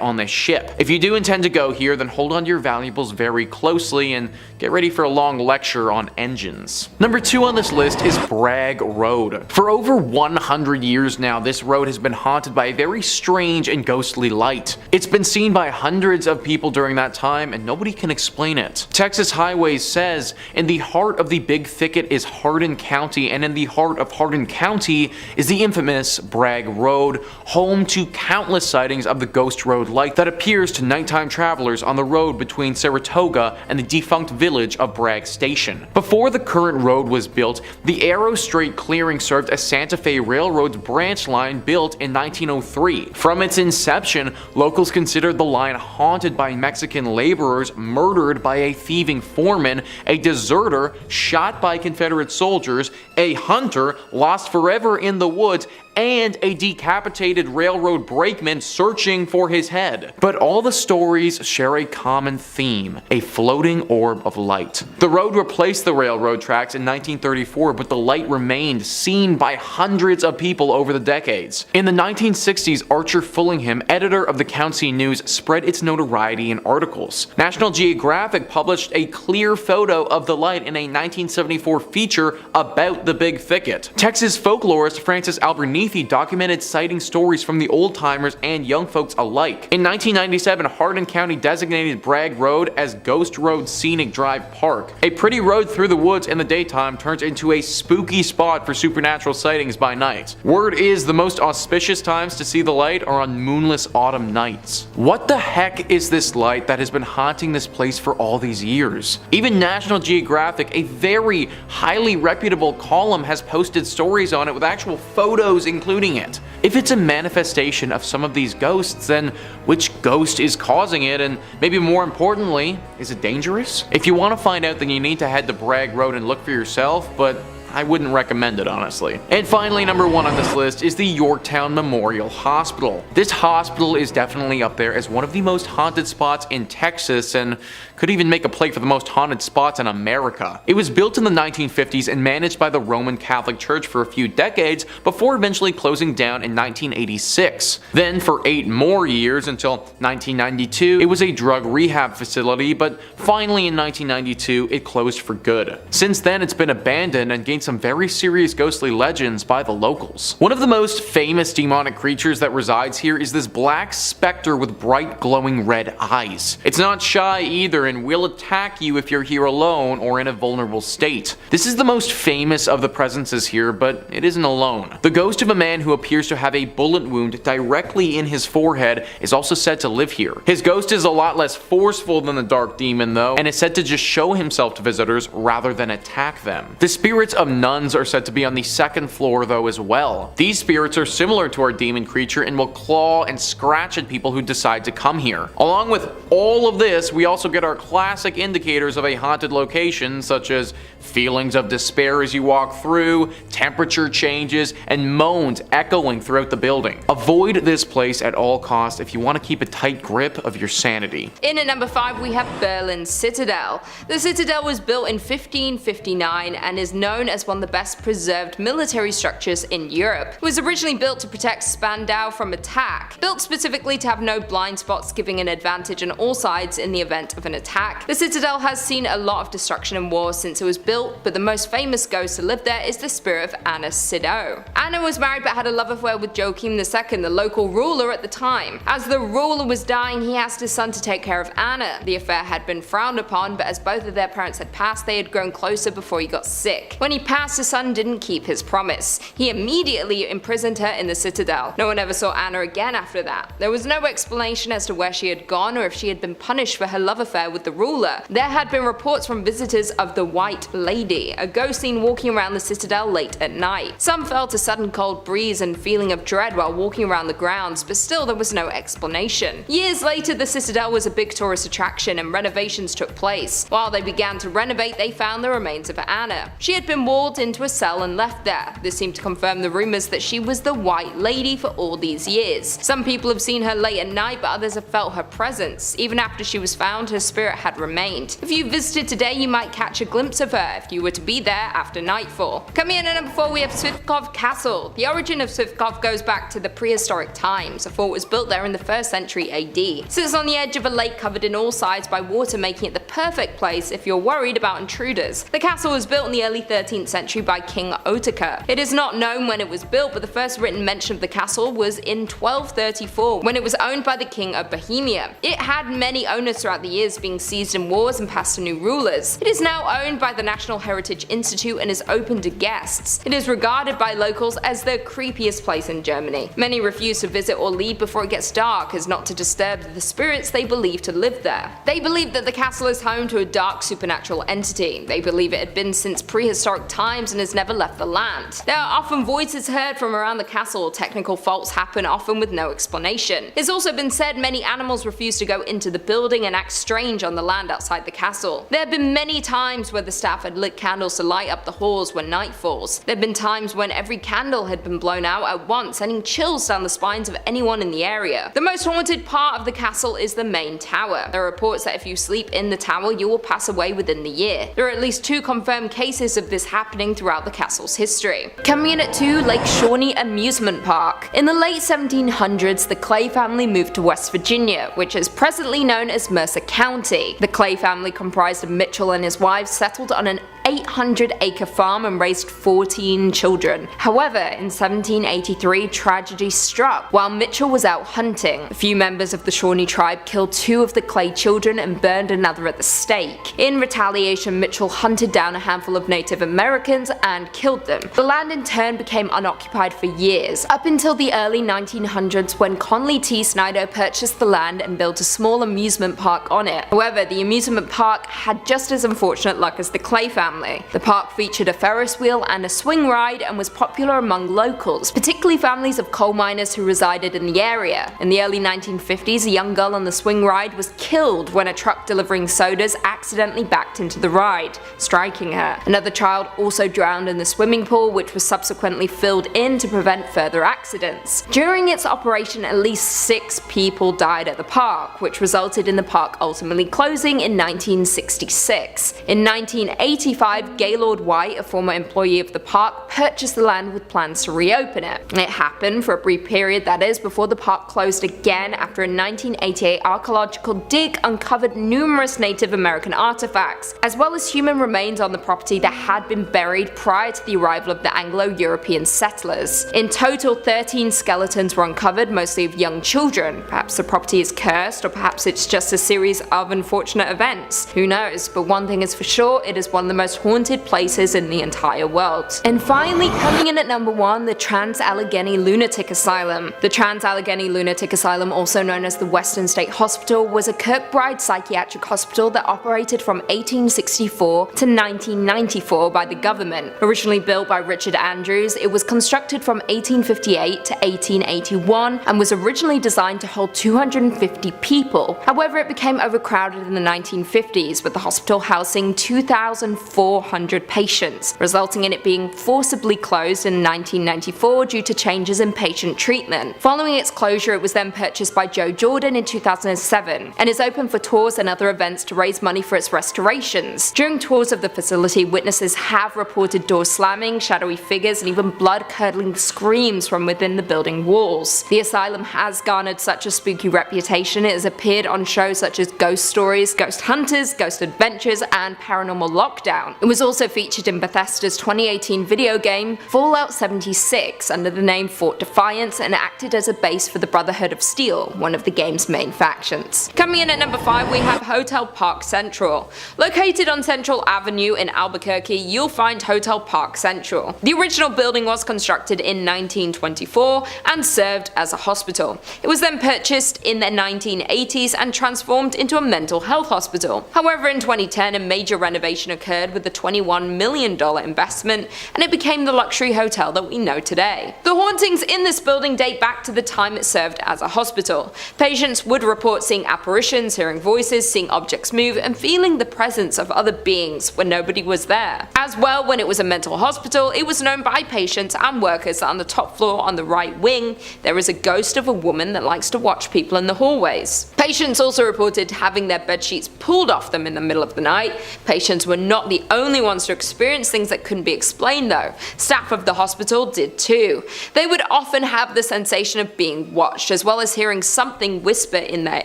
on the ship. If you do intend to go here, then hold on to your valuables very closely and get ready for a long lecture on engines. Number 2 on this list is Bragg Road. For over 100 years now, this road has been haunted by a very strange and ghostly light. It's been seen by hundreds of people during that time, and nobody can explain it. Texas Highways says, in the heart of the big thicket is Hardin County, and in the heart of Hardin County is the infamous Bragg Road, home to countless sightings of the ghost road light that appears to nighttime travelers on the road between Saratoga and the defunct village of Bragg Station. Before the current road was built, the Arrow Strait clearing served as Santa Fe Railroad's branch line built in 1903. From its inception, locals considered the line haunted by Mexican laborers murdered by a thieving foreman, a deserter shot by Confederate soldiers, a hunter lost forever in the woods, and a decapitated railroad brakeman searching for his head. But all the stories share a common theme, a floating orb of light. The road replaced the railroad tracks in 1934, but the light remained, seen by hundreds of people over the decades. In the 1960s, Archer Fullingham, editor of the County News, spread its notoriety in articles. National Geographic published a clear photo of the light in a 1974 feature about the Big Thicket. Texas folklorist Francis Albernithi documented sighting stories from the old-timers and young folks alike. In 1997, Hardin County designated Bragg Road as Ghost Road Scenic Drive Park. A pretty road through the woods in the daytime turns into a spooky spot for supernatural sightings by night. Word is the most auspicious times to see the light are on moonless autumn nights. What the heck is this light that has been haunting this place for all these years? Even National Geographic, a very highly reputable column, has posted stories on it with actual photos including it. If it's a manifestation of some of these ghosts, then which ghost is causing it, and maybe more importantly, is it dangerous? If you want to find out, then you need to head to Bragg Road and look for yourself, but I wouldn't recommend it, honestly. And finally, number 1 on this list is the Yorktown Memorial Hospital. This hospital is definitely up there as one of the most haunted spots in Texas, and could even make a play for the most haunted spots in America. It was built in the 1950s and managed by the Roman Catholic Church for a few decades before eventually closing down in 1986. Then for 8 more years until 1992, it was a drug rehab facility, but finally in 1992, it closed for good. Since then, it's been abandoned and gained some very serious ghostly legends by the locals. One of the most famous demonic creatures that resides here is this black specter with bright glowing red eyes. It's not shy either and will attack you if you're here alone or in a vulnerable state. This is the most famous of the presences here, but it isn't alone. The ghost of a man who appears to have a bullet wound directly in his forehead is also said to live here. His ghost is a lot less forceful than the dark demon though, and is said to just show himself to visitors rather than attack them. The spirits of nuns are said to be on the second floor though as well. These spirits are similar to our demon creature and will claw and scratch at people who decide to come here. Along with all of this, we also get our classic indicators of a haunted location, such as feelings of despair as you walk through, temperature changes, and moans echoing throughout the building. Avoid this place at all costs if you want to keep a tight grip of your sanity. In at number 5 we have Berlin Citadel. The Citadel was built in 1559 and is known as one of the best preserved military structures in Europe. It was originally built to protect Spandau from attack, built specifically to have no blind spots, giving an advantage on all sides in the event of an attack. The Citadel has seen a lot of destruction and war since it was built, but the most famous ghost to live there is the spirit of Anna Sido. Anna was married but had a love affair with Joachim II, the local ruler at the time. As the ruler was dying, he asked his son to take care of Anna. The affair had been frowned upon, but as both of their parents had passed, they had grown closer before he got sick. When he passed, his son didn't keep his promise. He immediately imprisoned her in the Citadel. No one ever saw Anna again after that. There was no explanation as to where she had gone or if she had been punished for her love affair with the ruler. There had been reports from visitors of the White Lady, a ghost seen walking around the Citadel late at night. Some felt a sudden cold breeze and feeling of dread while walking around the grounds, but still there was no explanation. Years later, the Citadel was a big tourist attraction and renovations took place. While they began to renovate, they found the remains of Anna. She had been walled into a cell and left there. This seemed to confirm the rumors that she was the White Lady for all these years. Some people have seen her late at night, but others have felt her presence. Even after she was found, her spirit had remained. If you visited today, you might catch a glimpse of her if you were to be there after nightfall. Coming in at number 4 we have Svichkov Castle. The origin of Svichkov goes back to the prehistoric times. A fort was built there in the 1st century AD. It sits on the edge of a lake covered in all sides by water, making it the perfect place if you're worried about intruders. The castle was built in the early 13th century by King Otakar. It is not known when it was built, but the first written mention of the castle was in 1234 when it was owned by the King of Bohemia. It had many owners throughout the years, being seized in wars and passed to new rulers. It is now owned by the National Heritage Institute and is open to guests. It is regarded by locals as the creepiest place in Germany. Many refuse to visit or leave before it gets dark, as not to disturb the spirits they believe to live there. They believe that the castle is home to a dark supernatural entity. They believe it had been since prehistoric times and has never left the land. There are often voices heard from around the castle. Technical faults happen, often with no explanation. It's also been said many animals refuse to go into the building and act strange on the land outside the castle. There have been many times where the staff had lit candles to light up the halls when night falls. There have been times when every candle had been blown out at once, sending chills down the spines of anyone in the area. The most haunted part of the castle is the main tower. There are reports that if you sleep in the tower, you will pass away within the year. There are at least 2 confirmed cases of this happening throughout the castle's history. Coming in at 2, Lake Shawnee Amusement Park. In the late 1700s, the Clay family moved to West Virginia, which is presently known as Mercer County. The Clay family, comprised of Mitchell and his wife, settled on an 800-acre farm and raised 14 children. However, in 1783, tragedy struck while Mitchell was out hunting. A few members of the Shawnee tribe killed 2 of the Clay children and burned another at the stake. In retaliation, Mitchell hunted down a handful of Native Americans and killed them. The land in turn became unoccupied for years, up until the early 1900s when Conley T. Snyder purchased the land and built a small amusement park on it. However, the amusement park had just as unfortunate luck as the Clay family. The park featured a Ferris wheel and a swing ride and was popular among locals, particularly families of coal miners who resided in the area. In the early 1950s, a young girl on the swing ride was killed when a truck delivering sodas accidentally backed into the ride, striking her. Another child also drowned in the swimming pool, which was subsequently filled in to prevent further accidents. During its operation, at least 6 people died at the park, which resulted in the park ultimately closing in 1966. In 1985, Gaylord White, a former employee of the park, purchased the land with plans to reopen it. It happened for a brief period, that is, before the park closed again after a 1988 archaeological dig uncovered numerous Native American artifacts, as well as human remains on the property that had been buried prior to the arrival of the Anglo-European settlers. In total, 13 skeletons were uncovered, mostly of young children. Perhaps the property is cursed, or perhaps it's just a series of unfortunate events. Who knows? But one thing is for sure, it is one of the most haunted places in the entire world. And finally, coming in at number 1, the Trans-Allegheny Lunatic Asylum. The Trans-Allegheny Lunatic Asylum, also known as the Western State Hospital, was a Kirkbride psychiatric hospital that operated from 1864 to 1994 by the government. Originally built by Richard Andrews, it was constructed from 1858 to 1881 and was originally designed to hold 250 people. However, it became overcrowded in the 1950s, with the hospital housing 2,400 patients, resulting in it being forcibly closed in 1994 due to changes in patient treatment. Following its closure, it was then purchased by Joe Jordan in 2007 and is open for tours and other events to raise money for its restorations. During tours of the facility, witnesses have reported doors slamming, shadowy figures, and even blood-curdling screams from within the building walls. The asylum has garnered such a spooky reputation. It has appeared on shows such as Ghost Stories, Ghost Hunters, Ghost Adventures, and Paranormal Lockdown. It was also featured in Bethesda's 2018 video game Fallout 76 under the name Fort Defiance and acted as a base for the Brotherhood of Steel, one of the game's main factions. Coming in at number 5, we have Hotel Park Central. Located on Central Avenue in Albuquerque, you'll find Hotel Park Central. The original building was constructed in 1924 and served as a hospital. It was then purchased in the 1980s and transformed into a mental health hospital. However, in 2010, a major renovation occurred with a $21 million investment, and it became the luxury hotel that we know today. The hauntings in this building date back to the time it served as a hospital. Patients would report seeing apparitions, hearing voices, seeing objects move, and feeling the presence of other beings when nobody was there. As well, when it was a mental hospital, it was known by patients and workers that on the top floor on the right wing, there is a ghost of a woman that likes to watch people in the hallways. Patients also reported having their bedsheets pulled off them in the middle of the night. Patients were not the only ones to experience things that couldn't be explained though. Staff of the hospital did too. They would often have the sensation of being watched, as well as hearing something whisper in their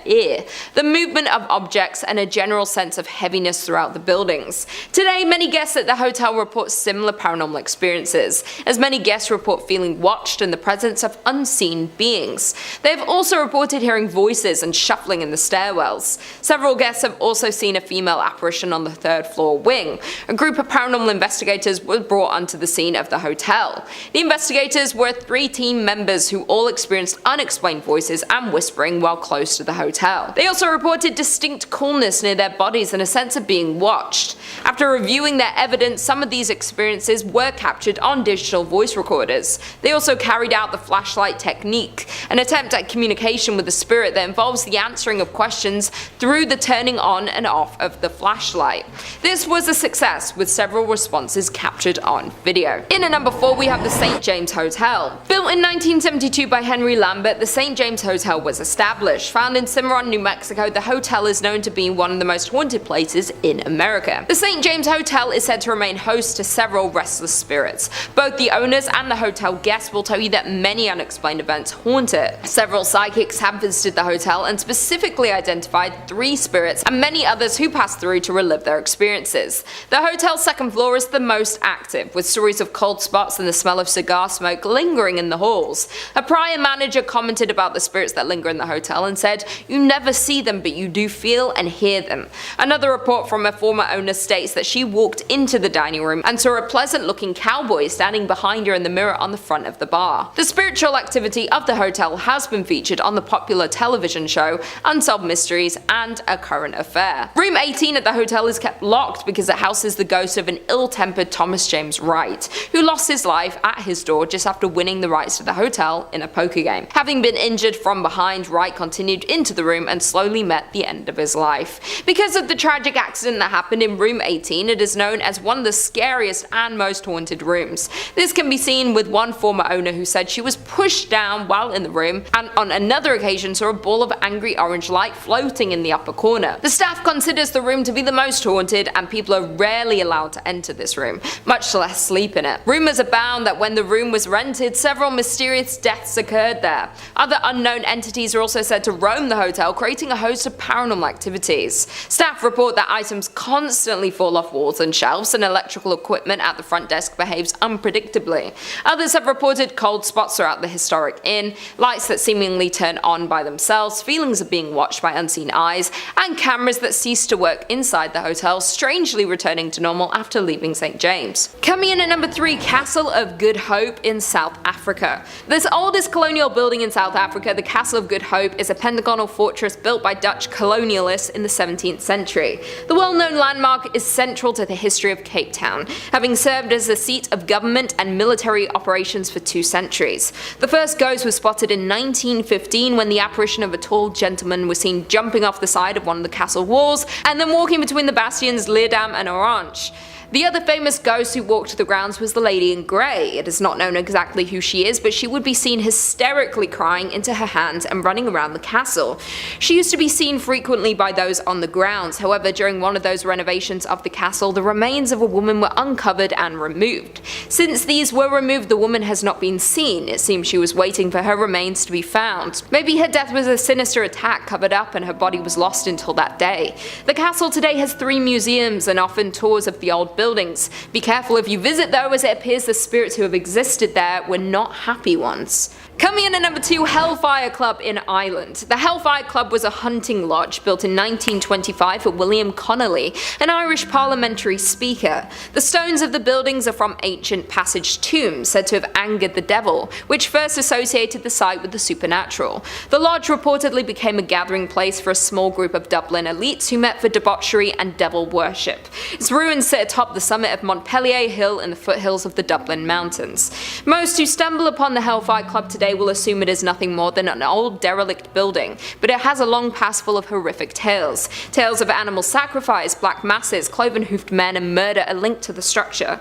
ear, the movement of objects, and a general sense of heaviness throughout the buildings. Today, many guests at the hotel report similar paranormal experiences, as many guests report feeling watched and the presence of unseen beings. They have also reported hearing voices and shuffling in the stairwells. Several guests have also seen a female apparition on the 3rd floor wing. A group of paranormal investigators were brought onto the scene of the hotel. The investigators were 3 team members who all experienced unexplained voices and whispering while close to the hotel. They also reported distinct coolness near their bodies and a sense of being watched. After reviewing their evidence, some of these experiences were captured on digital voice recorders. They also carried out the flashlight technique, an attempt at communication with the spirit that involves the answering of questions through the turning on and off of the flashlight. This was a success, with several responses captured on video. In at number 4, we have the St. James Hotel. Built in 1972 by Henry Lambert, the St. James Hotel was established. Found in Cimarron, New Mexico, the hotel is known to be one of the most haunted places in America. The St. James Hotel is said to remain host to several restless spirits. Both the owners and the hotel guests will tell you that many unexplained events haunt it. Several psychics have visited the hotel and specifically identified 3 spirits and many others who passed through to relive their experiences. The hotel's 2nd floor is the most active, with stories of cold spots and the smell of cigar smoke lingering in the halls. A prior manager commented about the spirits that linger in the hotel and said, "You never see them, but you do feel and hear them." Another report from a former owner states that she walked into the dining room and saw a pleasant-looking cowboy standing behind her in the mirror on the front of the bar. The spiritual activity of the hotel has been featured on the popular television show Unsolved Mysteries and A Current Affair. Room 18 at the hotel is kept locked because it houses the ghost of an ill-tempered Thomas James Wright, who lost his life at his door just after winning the rights to the hotel in a poker game. Having been injured from behind, Wright continued into the room and slowly met the end of his life. Because of the tragic accident that happened in room 18, it is known as one of the scariest and most haunted rooms. This can be seen with one former owner who said she was pushed down while in the room, and on another occasion saw a ball of angry orange light floating in the upper corner. The staff considers the room to be the most haunted, and people are rarely allowed to enter this room, much less sleep in it. Rumours abound that when the room was rented, several mysterious deaths occurred there. Other unknown entities are also said to roam the hotel, creating a host of paranormal activities. Staff report that items constantly fall off walls and shelves, and electrical equipment at the front desk behaves unpredictably. Others have reported cold spots throughout the historic inn, lights that seemingly turn on by themselves, feelings of being being watched by unseen eyes, and cameras that ceased to work inside the hotel strangely returning to normal after leaving St. James. Coming in at number 3, Castle of Good Hope in South Africa. This oldest colonial building in South Africa, the Castle of Good Hope is a pentagonal fortress built by Dutch colonialists in the 17th century. The well-known landmark is central to the history of Cape Town, having served as the seat of government and military operations for 2 centuries. The first ghost was spotted in 1915 when the apparition of a tall gentleman was seen jumping off the side of one of the castle walls and then walking between the bastions Leerdam and Orange. The other famous ghost who walked the grounds was the Lady in Grey. It is not known exactly who she is, but she would be seen hysterically crying into her hands and running around the castle. She used to be seen frequently by those on the grounds. However, during one of those renovations of the castle, the remains of a woman were uncovered and removed. Since these were removed, the woman has not been seen. It seems she was waiting for her remains to be found. Maybe her death was a sinister attack covered up and her body was lost until that day. The castle today has 3 museums and often tours of the old buildings. Be careful if you visit though, as it appears the spirits who have existed there were not happy ones. Coming in at number 2, Hellfire Club in Ireland. The Hellfire Club was a hunting lodge built in 1925 for William Connolly, an Irish parliamentary speaker. The stones of the buildings are from ancient passage tombs said to have angered the devil, which first associated the site with the supernatural. The lodge reportedly became a gathering place for a small group of Dublin elites who met for debauchery and devil worship. Its ruins sit atop the summit of Montpellier Hill in the foothills of the Dublin Mountains. Most who stumble upon the Hellfire Club today will assume it is nothing more than an old derelict building, but it has a long past full of horrific tales. Tales of animal sacrifice, black masses, cloven-hoofed men and murder are linked to the structure.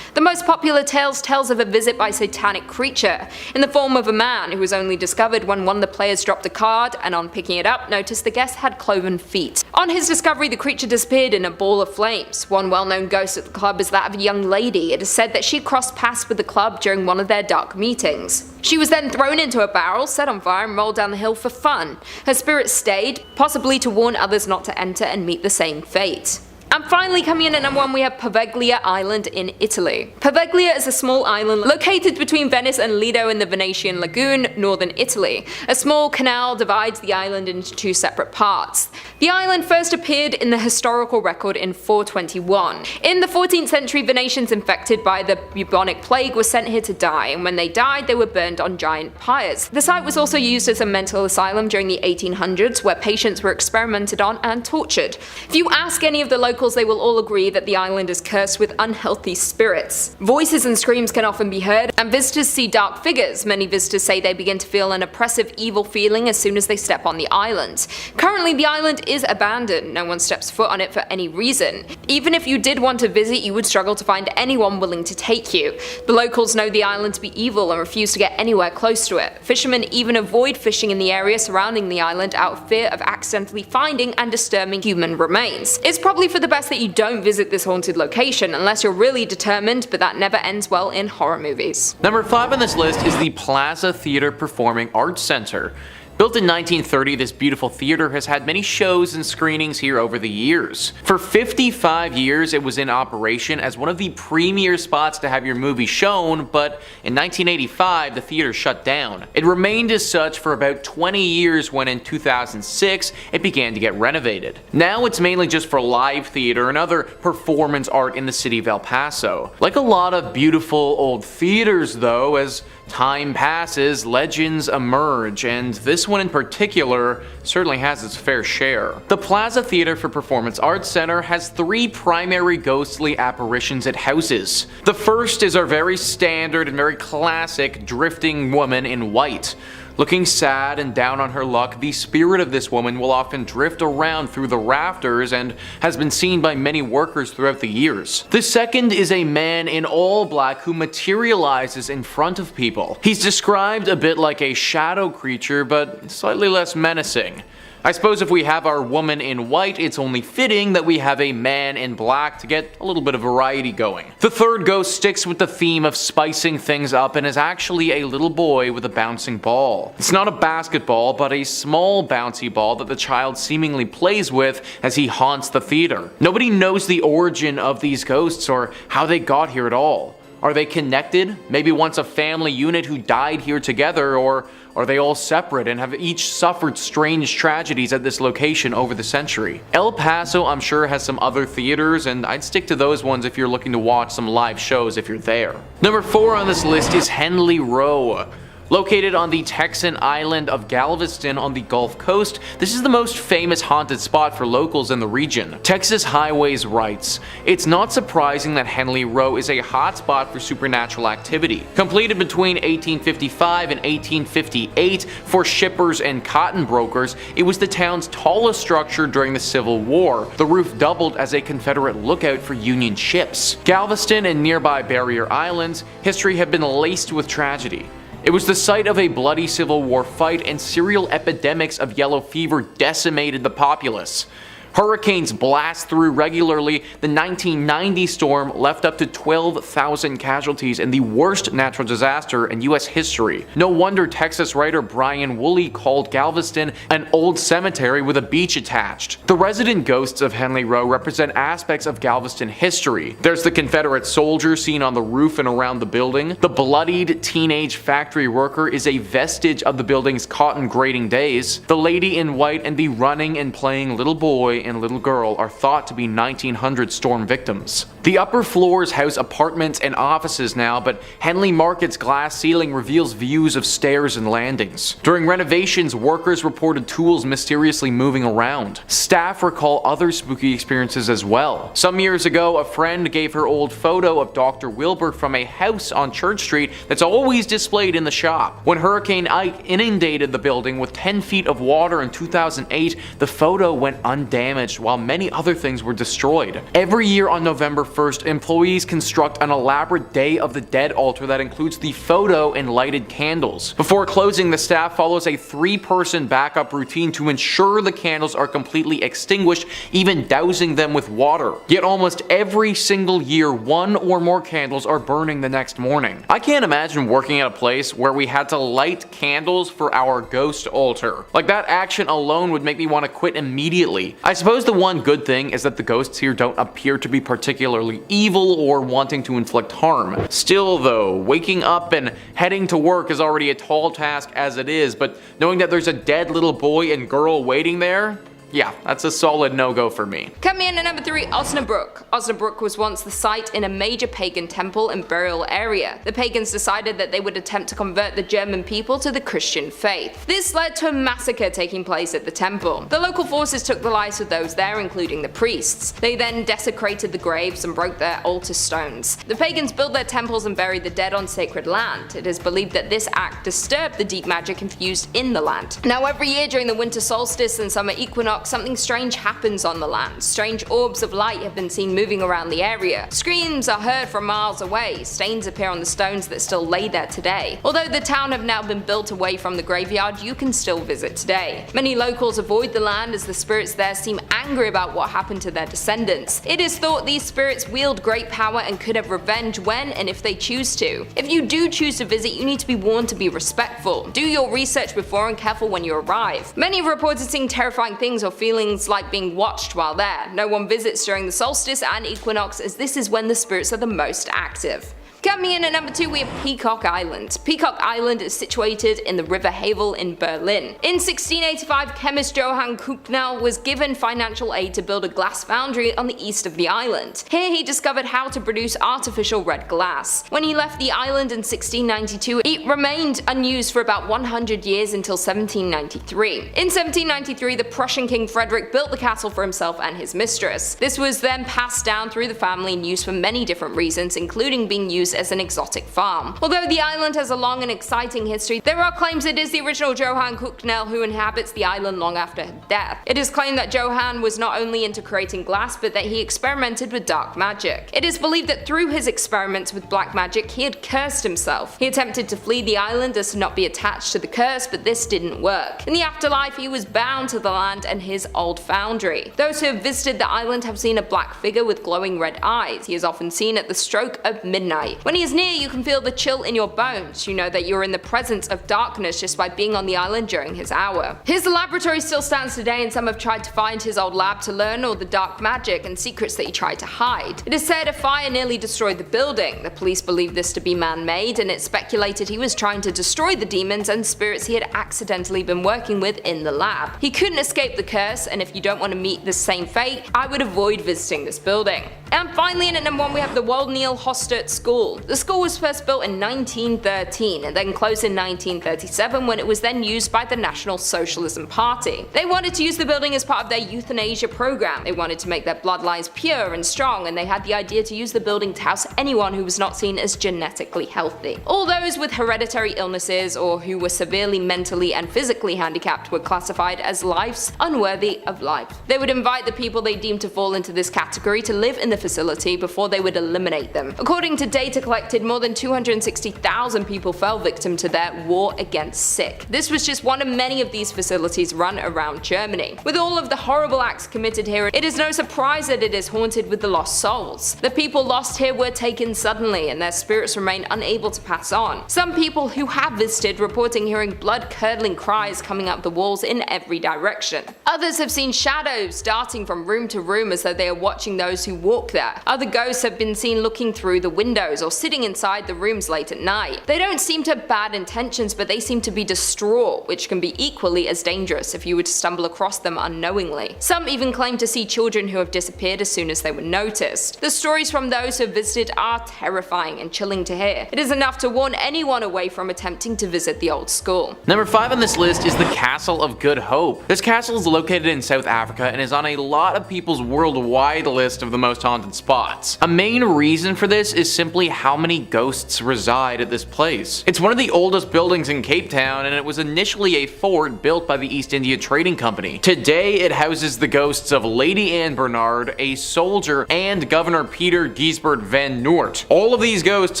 The most popular tales tells of a visit by a satanic creature, in the form of a man who was only discovered when one of the players dropped a card and on picking it up noticed the guest had cloven feet. On his discovery, the creature disappeared in a ball of flames. One well-known ghost at the club is that of a young lady. It is said that she crossed paths with the club during one of their dark meetings. She was then thrown into a barrel, set on fire and rolled down the hill for fun. Her spirit stayed, possibly to warn others not to enter and meet the same fate. And finally, coming in at number 1, we have Poveglia Island in Italy. Poveglia is a small island located between Venice and Lido in the Venetian lagoon, northern Italy. A small canal divides the island into 2 separate parts. The island first appeared in the historical record in 421. In the 14th century, Venetians infected by the bubonic plague were sent here to die, and when they died, they were burned on giant pyres. The site was also used as a mental asylum during the 1800s, where patients were experimented on and tortured. If you ask any of the locals, they will all agree that the island is cursed with unhealthy spirits. Voices and screams can often be heard, and visitors see dark figures. Many visitors say they begin to feel an oppressive, evil feeling as soon as they step on the island. Currently, the island is abandoned. No one steps foot on it for any reason. Even if you did want to visit, you would struggle to find anyone willing to take you. The locals know the island to be evil and refuse to get anywhere close to it. Fishermen even avoid fishing in the area surrounding the island out of fear of accidentally finding and disturbing human remains. It's probably for the best that you don't visit this haunted location unless you're really determined, but that never ends well in horror movies. Number 5 on this list is the Plaza Theater Performing Arts Center. Built in 1930, this beautiful theater has had many shows and screenings here over the years. For 55 years, it was in operation as one of the premier spots to have your movie shown, but in 1985, the theater shut down. It remained as such for about 20 years when in 2006, it began to get renovated. Now it's mainly just for live theater and other performance art in the city of El Paso. Like a lot of beautiful old theaters though, as time passes, legends emerge, and this one in particular certainly has its fair share. The Plaza Theater for Performance Arts Center has 3 primary ghostly apparitions it houses. The first is our very standard and very classic drifting woman in white. Looking sad and down on her luck, the spirit of this woman will often drift around through the rafters and has been seen by many workers throughout the years. The second is a man in all black who materializes in front of people. He's described a bit like a shadow creature, but slightly less menacing. I suppose if we have our woman in white, it's only fitting that we have a man in black to get a little bit of variety going. The third ghost sticks with the theme of spicing things up and is actually a little boy with a bouncing ball. It's not a basketball, but a small bouncy ball that the child seemingly plays with as he haunts the theater. Nobody knows the origin of these ghosts or how they got here at all. Are they connected? Maybe once a family unit who died here together, or Are they all separate and have each suffered strange tragedies at this location over the century? El Paso, I'm sure, has some other theaters, and I'd stick to those ones if you're looking to watch some live shows if you're there. Number 4 on this list is Hendley Row. Located on the Texan island of Galveston on the Gulf Coast, this is the most famous haunted spot for locals in the region. Texas Highways writes, "It's not surprising that Hendley Row is a hotspot for supernatural activity. Completed between 1855 and 1858 for shippers and cotton brokers, it was the town's tallest structure during the Civil War. The roof doubled as a Confederate lookout for Union ships. Galveston and nearby Barrier Islands, history have been laced with tragedy. It was the site of a bloody Civil War fight, and serial epidemics of yellow fever decimated the populace. Hurricanes blast through regularly. The 1990 storm left up to 12,000 casualties in the worst natural disaster in US history. No wonder Texas writer Brian Woolley called Galveston an old cemetery with a beach attached. The resident ghosts of Hendley Row represent aspects of Galveston history. There's the Confederate soldier seen on the roof and around the building. The bloodied teenage factory worker is a vestige of the building's cotton grading days. The lady in white and the running and playing little boy and little girl are thought to be 1900 storm victims. The upper floors house apartments and offices now, but Henley Market's glass ceiling reveals views of stairs and landings. During renovations, workers reported tools mysteriously moving around. Staff recall other spooky experiences as well. Some years ago, a friend gave her old photo of Dr. Wilbur from a house on Church Street that's always displayed in the shop. When Hurricane Ike inundated the building with 10 feet of water in 2008, the photo went undamaged while many other things were destroyed. Every year on November 1st, employees construct an elaborate Day of the Dead altar that includes the photo and lighted candles. Before closing, the staff follows a 3-person backup routine to ensure the candles are completely extinguished, even dousing them with water. Yet almost every single year, 1 or more candles are burning the next morning. I can't imagine working at a place where we had to light candles for our ghost altar. Like, that action alone would make me want to quit immediately. I suppose the one good thing is that the ghosts here don't appear to be particularly evil or wanting to inflict harm. Still though, waking up and heading to work is already a tall task as it is, but knowing that there's a dead little boy and girl waiting there, yeah, that's a solid no-go for me. Coming in at number 3, Osnabrück. Osnabrück was once the site in a major pagan temple and burial area. The pagans decided that they would attempt to convert the German people to the Christian faith. This led to a massacre taking place at the temple. The local forces took the lives of those there, including the priests. They then desecrated the graves and broke their altar stones. The pagans built their temples and buried the dead on sacred land. It is believed that this act disturbed the deep magic infused in the land. Now, every year during the winter solstice and summer equinox, something strange happens on the land. Strange orbs of light have been seen moving around the area. Screams are heard from miles away. Stains appear on the stones that still lay there today. Although the town have now been built away from the graveyard, you can still visit today. Many locals avoid the land as the spirits there seem angry about what happened to their descendants. It is thought these spirits wield great power and could have revenge when and if they choose to. If you do choose to visit, you need to be warned to be respectful. Do your research before and careful when you arrive. Many have reported seeing terrifying things or feelings like being watched while there. No one visits during the solstice and equinox, as this is when the spirits are the most active. Coming in at number 2, we have Peacock Island. Peacock Island is situated in the River Havel in Berlin. In 1685, chemist Johann Kuhnel was given financial aid to build a glass foundry on the east of the island. Here he discovered how to produce artificial red glass. When he left the island in 1692, it remained unused for about 100 years until 1793. In 1793, the Prussian King Frederick built the castle for himself and his mistress. This was then passed down through the family and used for many different reasons, including being used as an exotic farm. Although the island has a long and exciting history, there are claims it is the original Johann Kuhnel who inhabits the island long after her death. It is claimed that Johann was not only into creating glass, but that he experimented with dark magic. It is believed that through his experiments with black magic, he had cursed himself. He attempted to flee the island as to not be attached to the curse, but this didn't work. In the afterlife, he was bound to the land and his old foundry. Those who have visited the island have seen a black figure with glowing red eyes. He is often seen at the stroke of midnight. When he is near, you can feel the chill in your bones. You know that you're in the presence of darkness just by being on the island during his hour. His laboratory still stands today, and some have tried to find his old lab to learn all the dark magic and secrets that he tried to hide. It is said a fire nearly destroyed the building. The police believe this to be man-made, and it's speculated he was trying to destroy the demons and spirits he had accidentally been working with in the lab. He couldn't escape the curse, and if you don't want to meet the same fate, I would avoid visiting this building. And finally, in at number 1, we have the Woldneil Hostert School. The school was first built in 1913 and then closed in 1937 when it was then used by the National Socialism Party. They wanted to use the building as part of their euthanasia program. They wanted to make their bloodlines pure and strong, and they had the idea to use the building to house anyone who was not seen as genetically healthy. All those with hereditary illnesses or who were severely mentally and physically handicapped were classified as lives unworthy of life. They would invite the people they deemed to fall into this category to live in the facility before they would eliminate them. According to data collected, more than 260,000 people fell victim to their war against sick. This was just one of many of these facilities run around Germany. With all of the horrible acts committed here, it is no surprise that it is haunted with the lost souls. The people lost here were taken suddenly, and their spirits remain unable to pass on. Some people who have visited reporting hearing blood-curdling cries coming up the walls in every direction. Others have seen shadows darting from room to room as though they are watching those who walk there. Other ghosts have been seen looking through the windows or sitting inside the rooms late at night. They don't seem to have bad intentions, but they seem to be distraught, which can be equally as dangerous if you were to stumble across them unknowingly. Some even claim to see children who have disappeared as soon as they were noticed. The stories from those who have visited are terrifying and chilling to hear. It is enough to warn anyone away from attempting to visit the old school. Number 5 on this list is the Castle of Good Hope. This castle is located in South Africa and is on a lot of people's worldwide list of the most haunted spots. A main reason for this is simply how many ghosts reside at this place. It's one of the oldest buildings in Cape Town, and it was initially a fort built by the East India Trading Company. Today it houses the ghosts of Lady Anne Bernard, a soldier, and Governor Peter Gisbert van Noort. All of these ghosts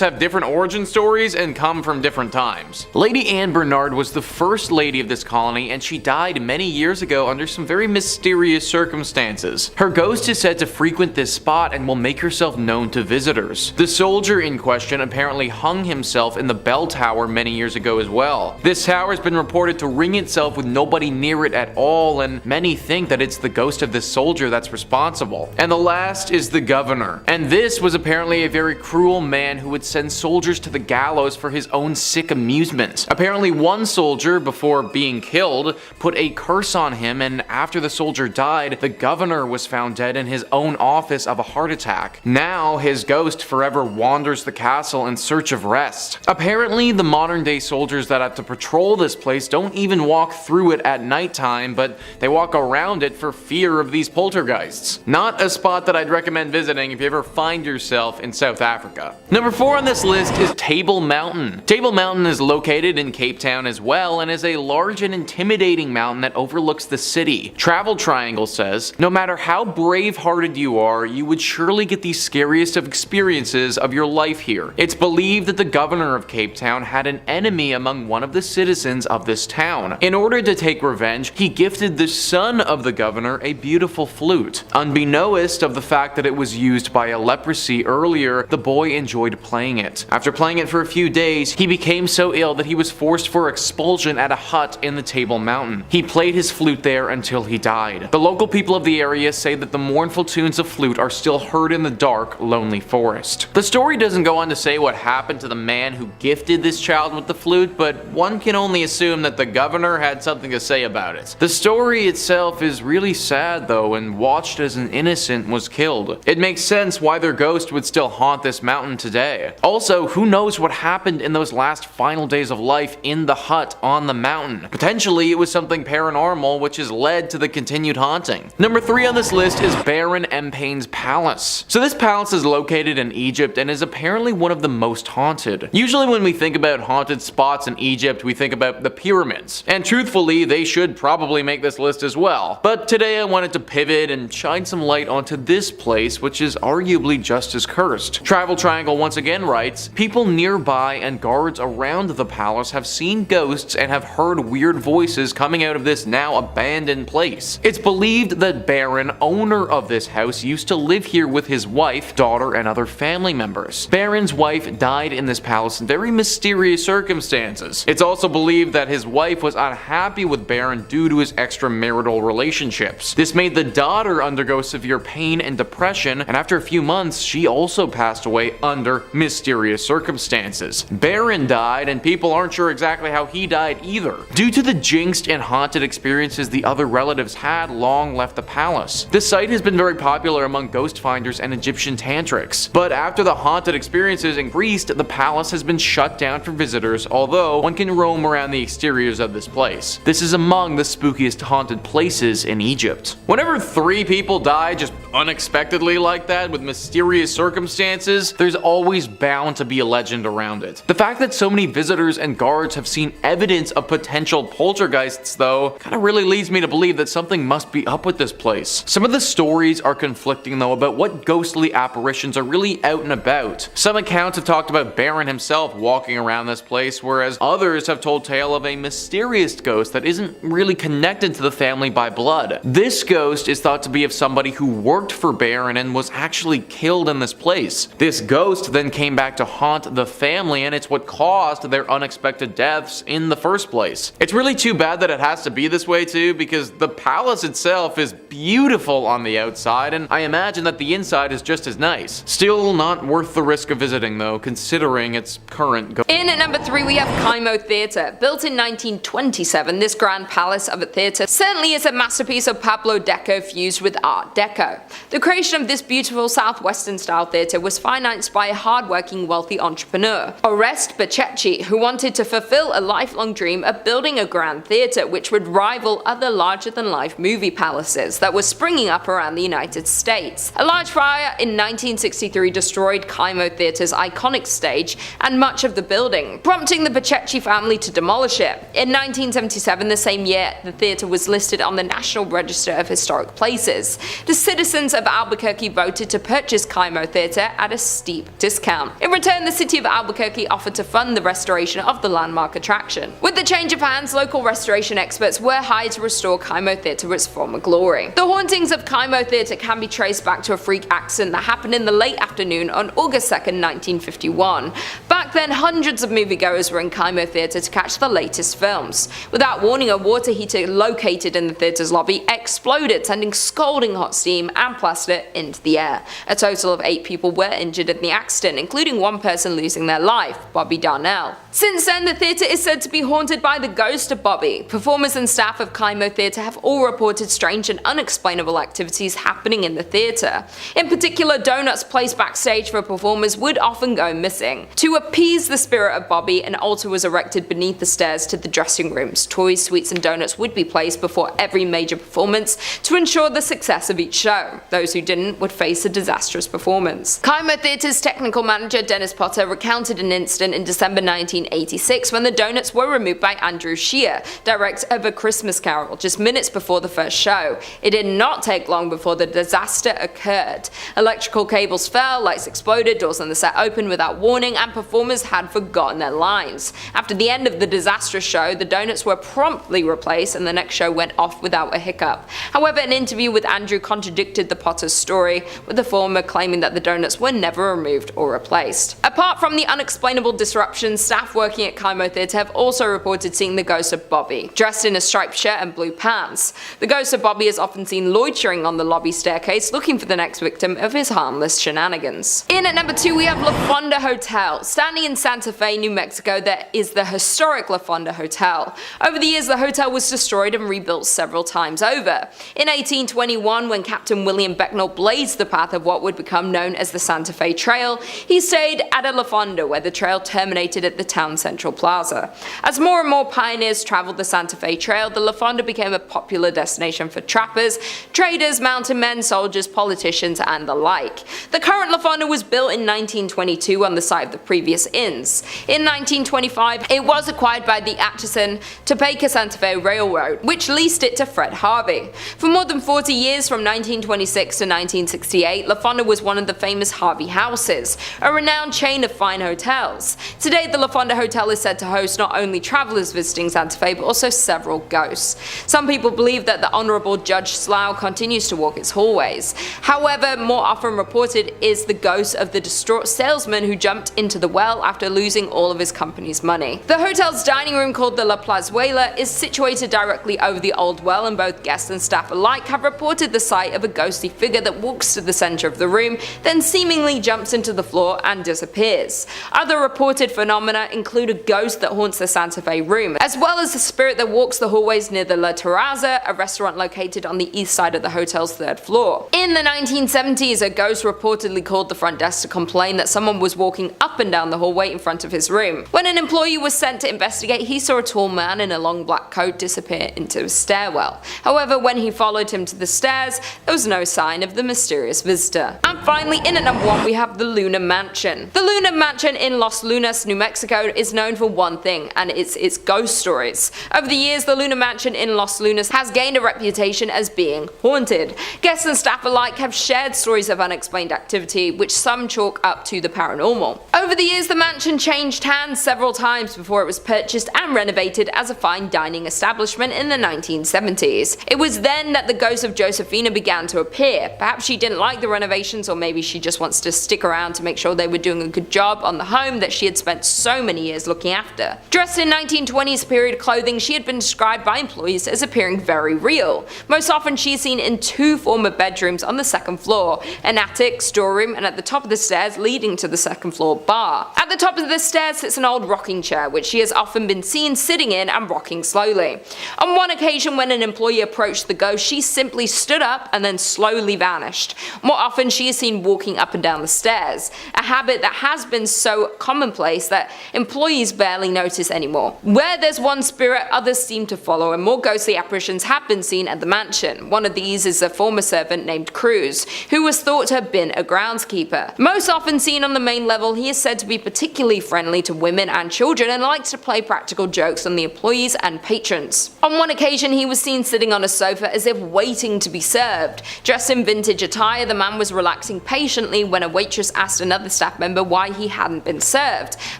have different origin stories and come from different times. Lady Anne Bernard was the first lady of this colony, and she died many years ago under some very mysterious circumstances. Her ghost is said to frequent this spot and will make herself known to visitors. The soldier in question apparently hung himself in the bell tower many years ago as well. This tower has been reported to ring itself with nobody near it at all, and many think that it's the ghost of this soldier that's responsible. And the last is the governor. And this was apparently a very cruel man who would send soldiers to the gallows for his own sick amusement. Apparently one soldier, before being killed, put a curse on him, and after the soldier died, the governor was found dead in his own office of a heart attack. Now his ghost forever wanders the castle in search of rest. Apparently the modern day soldiers that have to patrol this place don't even walk through it at nighttime, but they walk around it for fear of these poltergeists. Not a spot that I'd recommend visiting if you ever find yourself in South Africa. Number 4 on this list is Table Mountain. Table Mountain is located in Cape Town as well, and is a large and intimidating mountain that overlooks the city. Travel Triangle says, no matter how brave-hearted you are, you would surely get the scariest of experiences of your life here. It's believed that the governor of Cape Town had an enemy among one of the citizens of this town. In order to take revenge, he gifted the son of the governor a beautiful flute. Unbeknownst of the fact that it was used by a leprosy earlier, the boy enjoyed playing it. After playing it for a few days, he became so ill that he was forced for expulsion at a hut in the Table Mountain. He played his flute there until he died. The local people of the area say that the mournful tunes of flute are still heard in the dark, lonely forest. The story doesn't go on to say what happened to the man who gifted this child with the flute, but one can only assume that the governor had something to say about it. The story itself is really sad though, and watched as an innocent was killed. It makes sense why their ghost would still haunt this mountain today. Also, who knows what happened in those last final days of life in the hut on the mountain. Potentially it was something paranormal which has led to the continued haunting. Number 3 on this list is Baron Empain's Palace. So this palace is located in Egypt and is apparently one of the most haunted. Usually when we think about haunted spots in Egypt, we think about the pyramids. And truthfully, they should probably make this list as well. But today I wanted to pivot and shine some light onto this place, which is arguably just as cursed. Travel Triangle once again writes, people nearby and guards around the palace have seen ghosts and have heard weird voices coming out of this now abandoned place. It's believed that Baron, owner of this house, used to live here with his wife, daughter, and other family members. Baron's wife died in this palace in very mysterious circumstances. It's also believed that his wife was unhappy with Baron due to his extramarital relationships. This made the daughter undergo severe pain and depression, and after a few months, she also passed away under mysterious circumstances. Baron died, and people aren't sure exactly how he died either. Due to the jinxed and haunted experiences the other relatives had long left the palace. The site has been very popular among ghost finders and Egyptian tantrics, but after the haunted experiences increased, the palace has been shut down for visitors, although one can roam around the exteriors of this place. This is among the spookiest haunted places in Egypt. Whenever 3 people die just unexpectedly like that with mysterious circumstances, there's always bound to be a legend around it. The fact that so many visitors and guards have seen evidence of potential poltergeists though, kinda really leads me to believe that something must be up with this place. Some of the stories are conflicting though about what ghostly apparitions are really out and about. Some accounts have talked about Baron himself walking around this place, whereas others have told tale of a mysterious ghost that isn't really connected to the family by blood. This ghost is thought to be of somebody who worked for Baron and was actually killed in this place. This ghost then came back to haunt the family, and it's what caused their unexpected deaths in the first place. It's really too bad that it has to be this way too, because the palace itself is beautiful on the outside, and I imagine that the inside is just as nice. Still not worth the risk of visiting though, considering its current In at number 3 we have Kimo Theater. Built in 1927, this grand palace of a theater certainly is a masterpiece of Pablo Deco fused with Art Deco. The creation of this beautiful southwestern style theater was financed by a hardworking wealthy entrepreneur, Oreste Bacecchi, who wanted to fulfill a lifelong dream of building a grand theater which would rival other larger-than-life movie palaces that were springing up around the United States. A large fire in 1963 destroyed Kimo Theater's iconic stage and much of the building, prompting the Bacecchi family to demolish it. In 1977, the same year, the theater was listed on the National Register of Historic Places. The citizens of Albuquerque voted to purchase Kimo Theater at a steep discount. In return, the city of Albuquerque offered to fund the restoration of the landmark attraction. With the change of hands, local restoration experts were hired to restore Kimo Theater to its former glory. The hauntings of Kimo Theater can be traced back to a freak accident that happened in the late afternoon on August 2nd, 1951. Back then, hundreds of moviegoers were in Kimo Theater to catch the latest films. Without warning, a water heater located in the theater's lobby exploded, sending scalding hot steam and plaster into the air. A total of 8 people were injured in the accident, including one person losing their life, Bobby Darnell. Since then, the theater is said to be haunted by the ghost of Bobby. Performers and staff of Kimo Theater have all reported strange and unexplainable activities happening in the theater. In particular, donuts placed backstage for performers would often go missing. To appease the spirit of Bobby, an altar was erected beneath the stairs to the dressing rooms. Toys, sweets, and donuts would be placed before every major performance to ensure the success of each show. Those who didn't would face a disastrous performance. Kimo Theater's technical manager Dennis Potter recounted an incident in December 1986 when the donuts were removed by Andrew Shear, director of A Christmas Carol, just minutes before the first show. It did not take long before the disaster occurred. Electrical cables fell, lights exploded, doors on the set opened without warning, and performers had forgotten their lines. After the end of the disastrous show, the donuts were promptly replaced and the next show went off without a hiccup. However, an interview with Andrew contradicted the Potter's story, with the former claiming that the donuts were never removed or replaced. Apart from the unexplainable disruptions, staff working at Kimo Theater have also reported seeing the ghost of Bobby, dressed in a striped shirt and blue pants. The ghost of Bobby is often seen loitering on the lobby staircase looking for the next victim of his harmless shenanigans. In at number 2 we have La Fonda Hotel. Standing in Santa Fe, New Mexico, there is the historic La Fonda Hotel. Over the years, the hotel was destroyed and rebuilt several times over. In 1821, when Captain William Becknell blazed the path of what would become known as the Santa Fe Trail, he stayed at a La Fonda where the trail terminated at the town central plaza. As more and more pioneers traveled the Santa Fe Trail, the La Fonda became a popular destination for trappers, traders, mountain men, soldiers, politicians, and the like. The current La Fonda was built in 1922 on the site of the previous inns. In 1925, it was acquired by the Atchison, Topeka Santa Fe Railroad, which leased it to Fred Harvey. For more than 40 years, from 1922 1926 to 1968, La Fonda was one of the famous Harvey houses, a renowned chain of fine hotels. Today, the La Fonda Hotel is said to host not only travelers visiting Santa Fe, but also several ghosts. Some people believe that the Honorable Judge Slough continues to walk its hallways. However, more often reported is the ghost of the distraught salesman who jumped into the well after losing all of his company's money. The hotel's dining room, called the La Plazuela, is situated directly over the old well, and both guests and staff alike have reported the sight of a ghostly figure that walks to the center of the room, then seemingly jumps into the floor and disappears. Other reported phenomena include a ghost that haunts the Santa Fe room, as well as the spirit that walks the hallways near the La Terraza, a restaurant located on the east side of the hotel's third floor. In the 1970s, a ghost reportedly called the front desk to complain that someone was walking up and down the hallway in front of his room. When an employee was sent to investigate, he saw a tall man in a long black coat disappear into a stairwell. However, when he followed him to the stairs, there was no sign of the mysterious visitor. And finally, in at number 1, we have the Luna Mansion. The Luna Mansion in Los Lunas, New Mexico is known for one thing, and it's its ghost stories. Over the years, the Luna Mansion in Los Lunas has gained a reputation as being haunted. Guests and staff alike have shared stories of unexplained activity, which some chalk up to the paranormal. Over the years, the mansion changed hands several times before it was purchased and renovated as a fine dining establishment in the 1970s. It was then that the ghost of Josephina began to appear. Perhaps she didn't like the renovations, or maybe she just wants to stick around to make sure they were doing a good job on the home that she had spent so many years looking after. Dressed in 1920s period clothing, she had been described by employees as appearing very real. Most often she is seen in 2 former bedrooms on the second floor, an attic, storeroom, and at the top of the stairs leading to the second floor bar. At the top of the stairs sits an old rocking chair, which she has often been seen sitting in and rocking slowly. On one occasion, when an employee approached the ghost, she simply stood up and then slowly vanished. More often she is seen walking up and down the stairs, a habit that has been so commonplace that employees barely notice anymore. Where there's one spirit, others seem to follow, and more ghostly apparitions have been seen at the mansion. One of these is a former servant named Cruz, who was thought to have been a groundskeeper. Most often seen on the main level, he is said to be particularly friendly to women and children and likes to play practical jokes on the employees and patrons. On one occasion, he was seen sitting on a sofa as if waiting to be served. Dressed in vintage attire, the man was relaxing patiently when a waitress asked another staff member why he hadn't been served.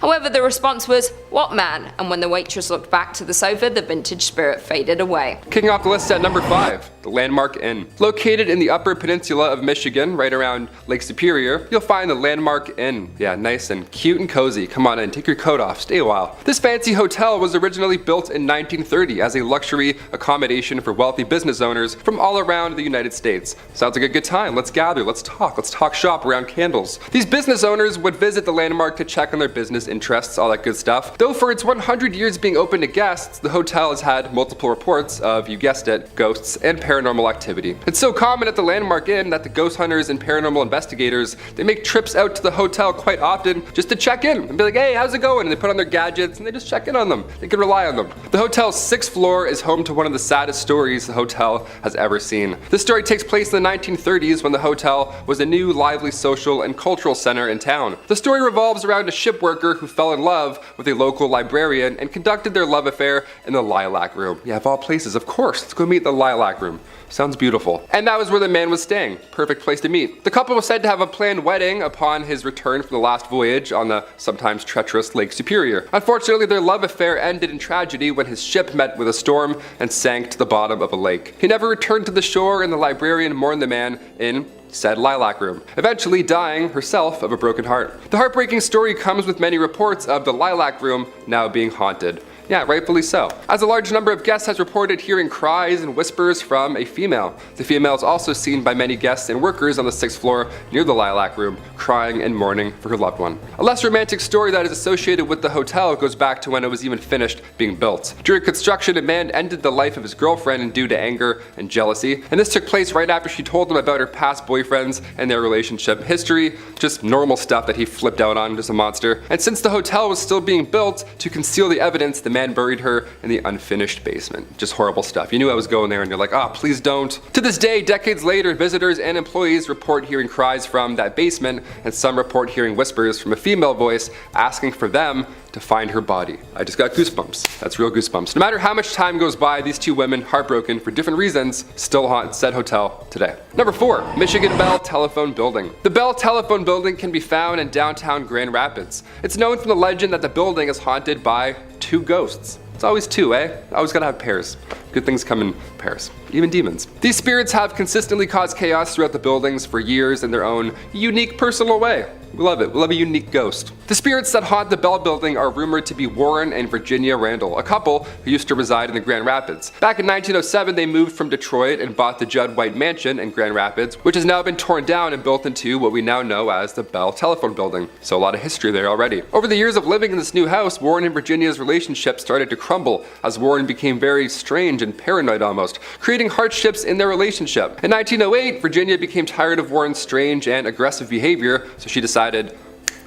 However, the response was, "What man?" And when the waitress looked back to the sofa, the vintage spirit faded away. Kicking off the list at number 5, the Landmark Inn. Located in the upper peninsula of Michigan, right around Lake Superior, you'll find the Landmark Inn. Yeah, nice and cute and cozy. Come on in, take your coat off, stay a while. This fancy hotel was originally built in 1930 as a luxury accommodation for wealthy business owners from all around the United States. Sounds like a good time. Let's gather, let's talk shop around candles. These business owners would visit the Landmark to check on their business interests, all that good stuff. Though for its 100 years being open to guests, the hotel has had multiple reports of, you guessed it, ghosts and paranormal activity. It's so common at the Landmark Inn that the ghost hunters and paranormal investigators, they make trips out to the hotel quite often just to check in and be like, hey, how's it going? And they put on their gadgets and they just check in on them. They can rely on them. The hotel's 6th floor is home to one of the saddest stories the hotel has ever seen. This story takes place in the 1930s when the hotel was a new, lively social and cultural center in town. The story revolves around a ship worker who fell in love with a local librarian and conducted their love affair in the Lilac Room. Yeah, of all places, of course, let's go meet the Lilac Room. Sounds beautiful. And that was where the man was staying. Perfect place to meet. The couple was said to have a planned wedding upon his return from the last voyage on the sometimes treacherous Lake Superior. Unfortunately, their love affair ended in tragedy when his ship met with a storm and sank to the bottom of a lake. He never returned to the shore, and the librarian mourned the man in said Lilac Room, eventually dying herself of a broken heart. The heartbreaking story comes with many reports of the Lilac Room now being haunted. Yeah, rightfully so. As a large number of guests has reported hearing cries and whispers from a female. The female is also seen by many guests and workers on the 6th floor near the Lilac Room, crying and mourning for her loved one. A less romantic story that is associated with the hotel goes back to when it was even finished being built. During construction, a man ended the life of his girlfriend due to anger and jealousy, and this took place right after she told him about her past boyfriends and their relationship history. Just normal stuff that he flipped out on, just a monster. And since the hotel was still being built, to conceal the evidence, the man buried her in the unfinished basement. Just horrible stuff. You knew I was going there and you're like, please don't. To this day, decades later, visitors and employees report hearing cries from that basement, and some report hearing whispers from a female voice asking for them to find her body. I just got goosebumps. That's real goosebumps. No matter how much time goes by, these two women, heartbroken for different reasons, still haunt said hotel today. Number 4, Michigan Bell Telephone Building. The Bell Telephone Building can be found in downtown Grand Rapids. It's known from the legend that the building is haunted by 2 ghosts. It's always 2, eh? Always gotta have pairs. Good things come in pairs. Even demons. These spirits have consistently caused chaos throughout the buildings for years in their own unique personal way. We love it. We love a unique ghost. The spirits that haunt the Bell Building are rumored to be Warren and Virginia Randall, a couple who used to reside in the Grand Rapids. Back in 1907, they moved from Detroit and bought the Judd-White Mansion in Grand Rapids, which has now been torn down and built into what we now know as the Bell Telephone Building. So a lot of history there already. Over the years of living in this new house, Warren and Virginia's relationship started to crumble as Warren became very strange and paranoid almost, creating hardships in their relationship. In 1908, Virginia became tired of Warren's strange and aggressive behavior, so she decided,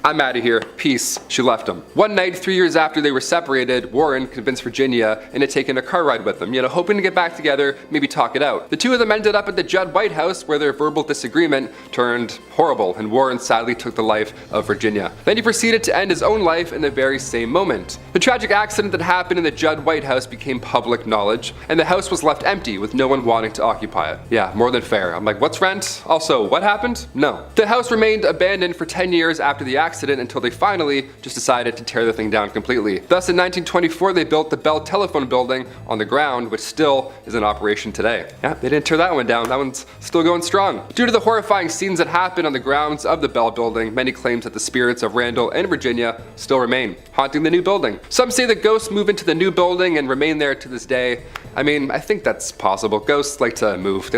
I'm out of here, peace. She left him. One night, 3 years after they were separated, Warren convinced Virginia into taking a car ride with them, hoping to get back together, maybe talk it out. The two of them ended up at the Judd White House where their verbal disagreement turned horrible, and Warren sadly took the life of Virginia. Then he proceeded to end his own life in the very same moment. The tragic accident that happened in the Judd White House became public knowledge, and the house was left empty with no one wanting to occupy it. Yeah, more than fair. I'm like, what's rent? Also, what happened? No. The house remained abandoned for 10 years after the accident until they finally just decided to tear the thing down completely. Thus, in 1924, they built the Bell Telephone Building on the ground, which still is in operation today. Yeah, they didn't tear that one down. That one's still going strong. Due to the horrifying scenes that happened on the grounds of the Bell Building, many claim that the spirits of Randall and Virginia still remain, haunting the new building. Some say that ghosts move into the new building and remain there to this day. I mean, I think that's possible. Ghosts like to move.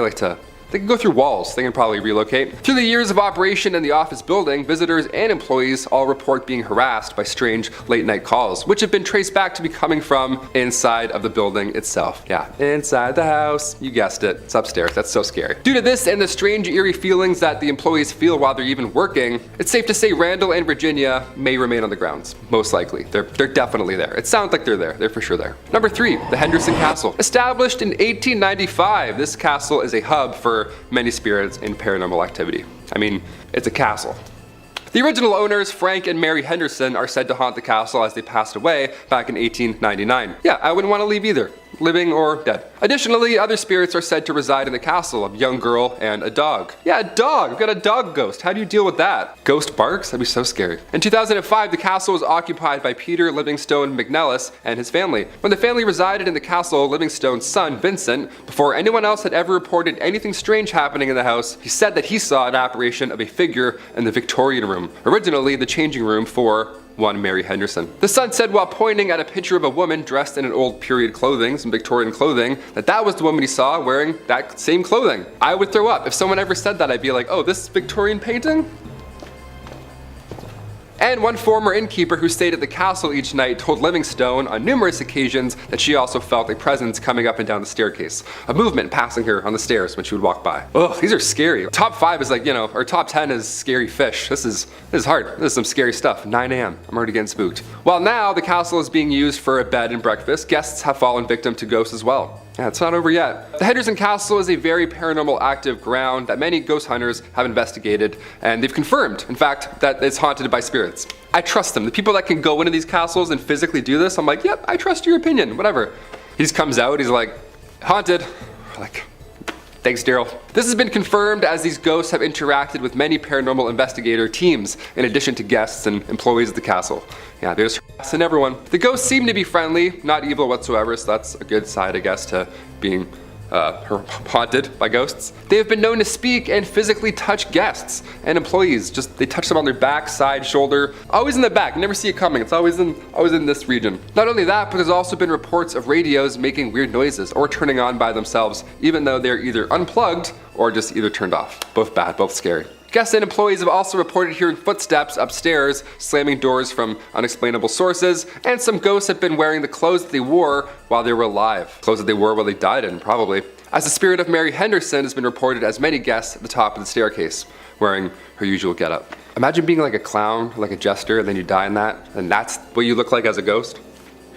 They can go through walls. They can probably relocate. Through the years of operation in the office building, visitors and employees all report being harassed by strange late-night calls, which have been traced back to be coming from inside of the building itself. Yeah, inside the house. You guessed it. It's upstairs. That's so scary. Due to this and the strange, eerie feelings that the employees feel while they're even working, it's safe to say Randall and Virginia may remain on the grounds. Most likely. They're definitely there. It sounds like they're there. They're for sure there. Number 3, the Henderson Castle. Established in 1895, this castle is a hub for many spirits and paranormal activity. I mean, it's a castle. The original owners, Frank and Mary Henderson, are said to haunt the castle as they passed away back in 1899. Yeah, I wouldn't want to leave either, living or dead. Additionally, other spirits are said to reside in the castle, a young girl and a dog. Yeah, a dog! We've got a dog ghost. How do you deal with that? Ghost barks? That'd be so scary. In 2005, the castle was occupied by Peter Livingstone McNellis and his family. When the family resided in the castle, Livingstone's son, Vincent, before anyone else had ever reported anything strange happening in the house, he said that he saw an apparition of a figure in the Victorian room, originally the changing room for one Mary Henderson. The son said while pointing at a picture of a woman dressed in an old period clothing, some Victorian clothing, that was the woman he saw wearing that same clothing. I would throw up. If someone ever said that, I'd be like, oh, this Victorian painting? And one former innkeeper who stayed at the castle each night told Livingstone on numerous occasions that she also felt a presence coming up and down the staircase, a movement passing her on the stairs when she would walk by. Ugh, these are scary. Top 5 is like, or top 10 is scary fish. This is hard. This is some scary stuff. 9 a.m. I'm already getting spooked. While now the castle is being used for a bed and breakfast, guests have fallen victim to ghosts as well. Yeah, it's not over yet. The Henderson Castle is a very paranormal active ground that many ghost hunters have investigated, and they've confirmed, in fact, that it's haunted by spirits. I trust them. The people that can go into these castles and physically do this, I'm like, yep, I trust your opinion, whatever. He just comes out, he's like, haunted. Like, thanks, Daryl. This has been confirmed as these ghosts have interacted with many paranormal investigator teams, in addition to guests and employees of the castle. Yeah, they're just harassing everyone. The ghosts seem to be friendly, not evil whatsoever, so that's a good side, I guess, to being haunted by ghosts. They have been known to speak and physically touch guests and employees. Just they touch them on their back, side, shoulder, always in the back. You never see it coming. It's always in this region. Not only that, but there's also been reports of radios making weird noises or turning on by themselves, even though they're either unplugged or just either turned off. Both bad, both scary. Guests and employees have also reported hearing footsteps upstairs, slamming doors from unexplainable sources, and some ghosts have been wearing the clothes that they wore while they were alive. Clothes that they wore while they died in, probably. As the spirit of Mary Henderson has been reported as many guests at the top of the staircase, wearing her usual getup. Imagine being like a clown, like a jester, and then you die in that, and that's what you look like as a ghost.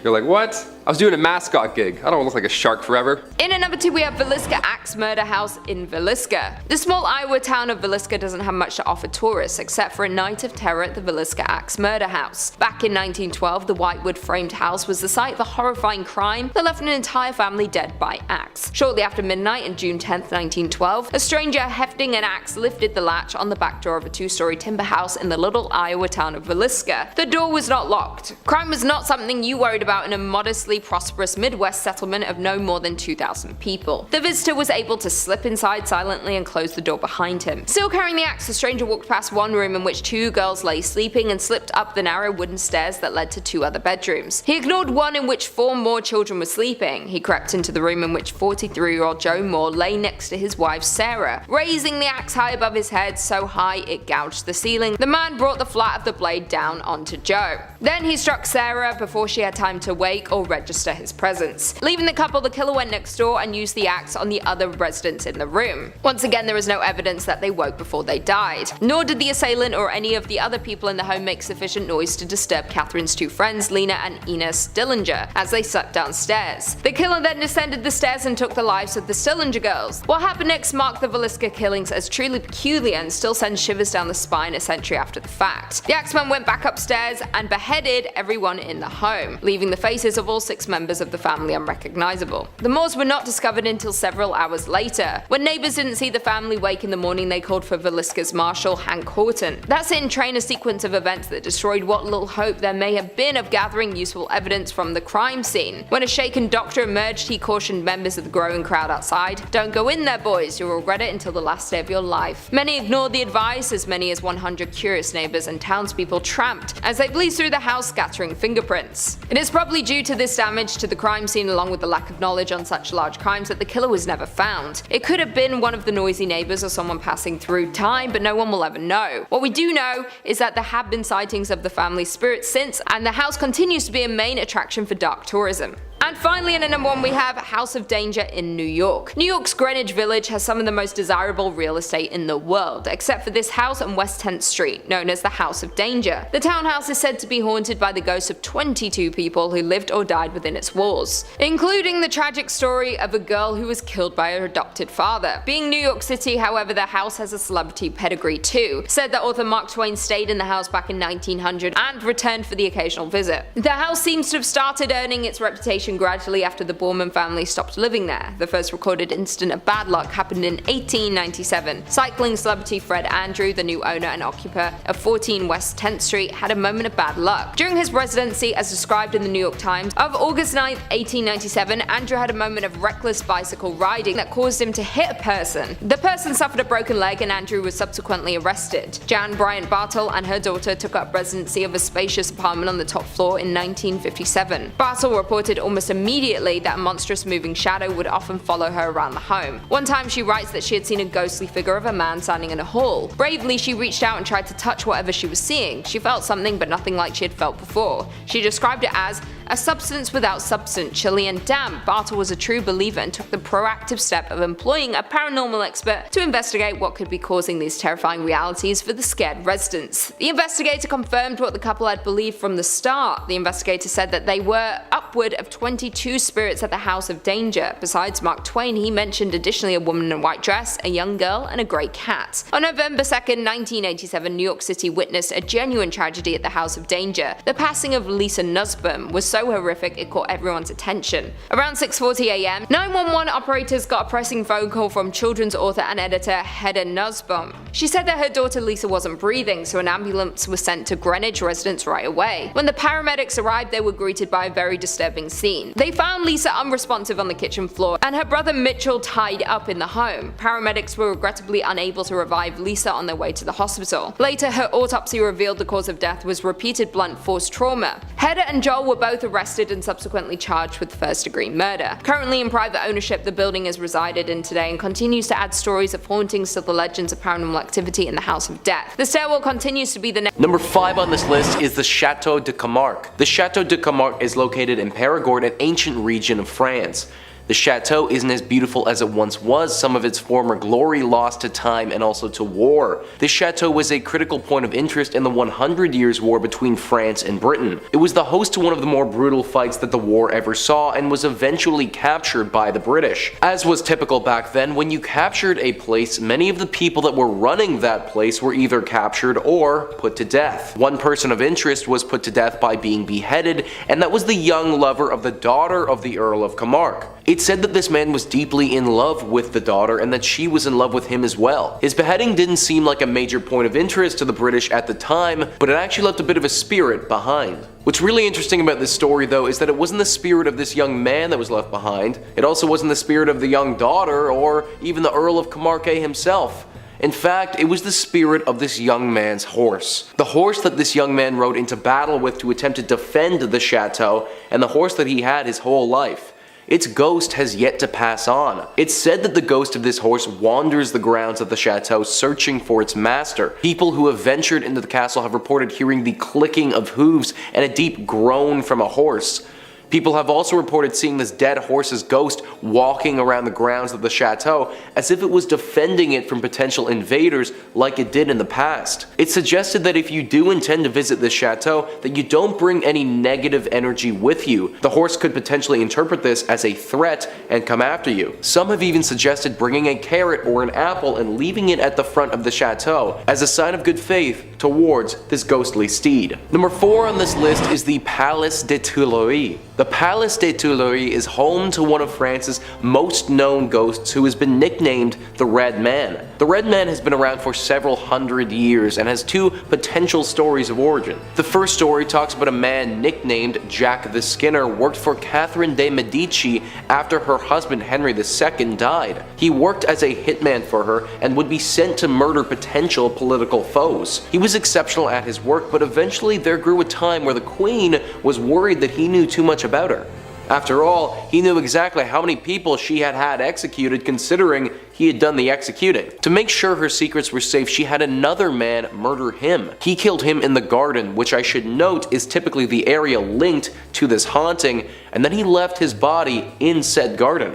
You're like, what? I was doing a mascot gig. I don't look like a shark forever. In at number 2 we have Villisca Axe Murder House in Villisca. The small Iowa town of Villisca doesn't have much to offer tourists except for a night of terror at the Villisca Axe Murder House. Back in 1912, the whitewood framed house was the site of a horrifying crime that left an entire family dead by axe. Shortly after midnight on June 10, 1912, a stranger hefting an axe lifted the latch on the back door of a 2-story timber house in the little Iowa town of Villisca. The door was not locked. Crime was not something you worried about in a modestly prosperous Midwest settlement of no more than 2,000 people. The visitor was able to slip inside silently and close the door behind him. Still carrying the axe, the stranger walked past one room in which 2 girls lay sleeping and slipped up the narrow wooden stairs that led to 2 other bedrooms. He ignored one in which 4 more children were sleeping. He crept into the room in which 43-year-old Joe Moore lay next to his wife Sarah, raising the axe high above his head so high it gouged the ceiling. The man brought the flat of the blade down onto Joe. Then he struck Sarah before she had time to wake or register his presence. Leaving the couple, the killer went next door and used the axe on the other residents in the room. Once again, there is no evidence that they woke before they died. Nor did the assailant or any of the other people in the home make sufficient noise to disturb Catherine's 2 friends, Lena and Ina Stillinger, as they slept downstairs. The killer then descended the stairs and took the lives of the Stillinger girls. What happened next marked the Villisca killings as truly peculiar and still sends shivers down the spine a century after the fact. The axeman went back upstairs and beheaded everyone in the home, leaving the faces of all 6 members of the family unrecognizable. The Moores were not discovered until several hours later. When neighbors didn't see the family wake in the morning, they called for Villisca's marshal, Hank Horton. That set in train a sequence of events that destroyed what little hope there may have been of gathering useful evidence from the crime scene. When a shaken doctor emerged, he cautioned members of the growing crowd outside, "Don't go in there, boys, you'll regret it until the last day of your life." Many ignored the advice, as many as 100 curious neighbors and townspeople tramped as they blazed through the house scattering fingerprints. It is probably due to this damage to the crime scene along with the lack of knowledge on such large crimes that the killer was never found. It could have been one of the noisy neighbors or someone passing through time, but no one will ever know. What we do know is that there have been sightings of the family's spirits since, and the house continues to be a main attraction for dark tourism. And finally, in at number 1 we have House of Danger in New York. New York's Greenwich Village has some of the most desirable real estate in the world, except for this house on West 10th Street, known as the House of Danger. The townhouse is said to be haunted by the ghosts of 22 people who lived or died within its walls, including the tragic story of a girl who was killed by her adopted father. Being New York City, however, the house has a celebrity pedigree too. Said that author Mark Twain stayed in the house back in 1900 and returned for the occasional visit. The house seems to have started earning its reputation gradually after the Borman family stopped living there. The first recorded incident of bad luck happened in 1897. Cycling celebrity Fred Andrew, the new owner and occupier of 14 West 10th Street, had a moment of bad luck. During his residency, as described in the New York Times, of August 9, 1897, Andrew had a moment of reckless bicycle riding that caused him to hit a person. The person suffered a broken leg and Andrew was subsequently arrested. Jan Bryant Bartle and her daughter took up residency of a spacious apartment on the top floor in 1957. Bartle reported almost immediately that a monstrous moving shadow would often follow her around the home. One time she writes that she had seen a ghostly figure of a man standing in a hall. Bravely, she reached out and tried to touch whatever she was seeing. She felt something, but nothing like she had felt before. She described it as a substance without substance, chilly and damp. Bartle was a true believer and took the proactive step of employing a paranormal expert to investigate what could be causing these terrifying realities for the scared residents. The investigator confirmed what the couple had believed from the start. The investigator said that they were upward of 22 spirits at the House of Danger. Besides Mark Twain, he mentioned additionally a woman in a white dress, a young girl, and a grey cat. On November 2nd, 1987, New York City witnessed a genuine tragedy at the House of Danger. The passing of Lisa Nussbaum was so horrific it caught everyone's attention. Around 6:40 a.m., 911 operators got a pressing phone call from children's author and editor Hedda Nussbaum. She said that her daughter Lisa wasn't breathing, so an ambulance was sent to Greenwich residents right away. When the paramedics arrived, they were greeted by a very disturbing scene. They found Lisa unresponsive on the kitchen floor and her brother Mitchell tied up in the home. Paramedics were regrettably unable to revive Lisa on their way to the hospital. Later, her autopsy revealed the cause of death was repeated blunt force trauma. Hedda and Joel were both arrested and subsequently charged with first-degree murder. Currently in private ownership, the building is resided in today and continues to add stories of hauntings to the legends of paranormal activity in the House of Death. The stairwell continues to be the Number 5 on this list is the Chateau de Commarque. The Chateau de Commarque is located in Périgord, an ancient region of France. The chateau isn't as beautiful as it once was, some of its former glory lost to time and also to war. This chateau was a critical point of interest in the 100 Years' War between France and Britain. It was the host to one of the more brutal fights that the war ever saw and was eventually captured by the British. As was typical back then, when you captured a place, many of the people that were running that place were either captured or put to death. One person of interest was put to death by being beheaded, and that was the young lover of the daughter of the Earl of Commarque. It's said that this man was deeply in love with the daughter and that she was in love with him as well. His beheading didn't seem like a major point of interest to the British at the time, but it actually left a bit of a spirit behind. What's really interesting about this story though is that it wasn't the spirit of this young man that was left behind, it also wasn't the spirit of the young daughter or even the Earl of Commarque himself. In fact, it was the spirit of this young man's horse. The horse that this young man rode into battle with to attempt to defend the chateau, and the horse that he had his whole life. Its ghost has yet to pass on. It's said that the ghost of this horse wanders the grounds of the chateau searching for its master. People who have ventured into the castle have reported hearing the clicking of hooves and a deep groan from a horse. People have also reported seeing this dead horse's ghost walking around the grounds of the chateau as if it was defending it from potential invaders like it did in the past. It's suggested that if you do intend to visit this chateau, that you don't bring any negative energy with you. The horse could potentially interpret this as a threat and come after you. Some have even suggested bringing a carrot or an apple and leaving it at the front of the chateau as a sign of good faith towards this ghostly steed. Number 4 on this list is the Palace des Tuileries. The Palace des Tuileries is home to one of France's most known ghosts who has been nicknamed the Red Man. The Red Man has been around for several hundred years and has 2 potential stories of origin. The first story talks about a man nicknamed Jack the Skinner worked for Catherine de Medici after her husband Henry II died. He worked as a hitman for her and would be sent to murder potential political foes. He was exceptional at his work, but eventually there grew a time where the Queen was worried that he knew too much about her. After all, he knew exactly how many people she had had executed considering he had done the executing. To make sure her secrets were safe, she had another man murder him. He killed him in the garden, which I should note is typically the area linked to this haunting, and then he left his body in said garden.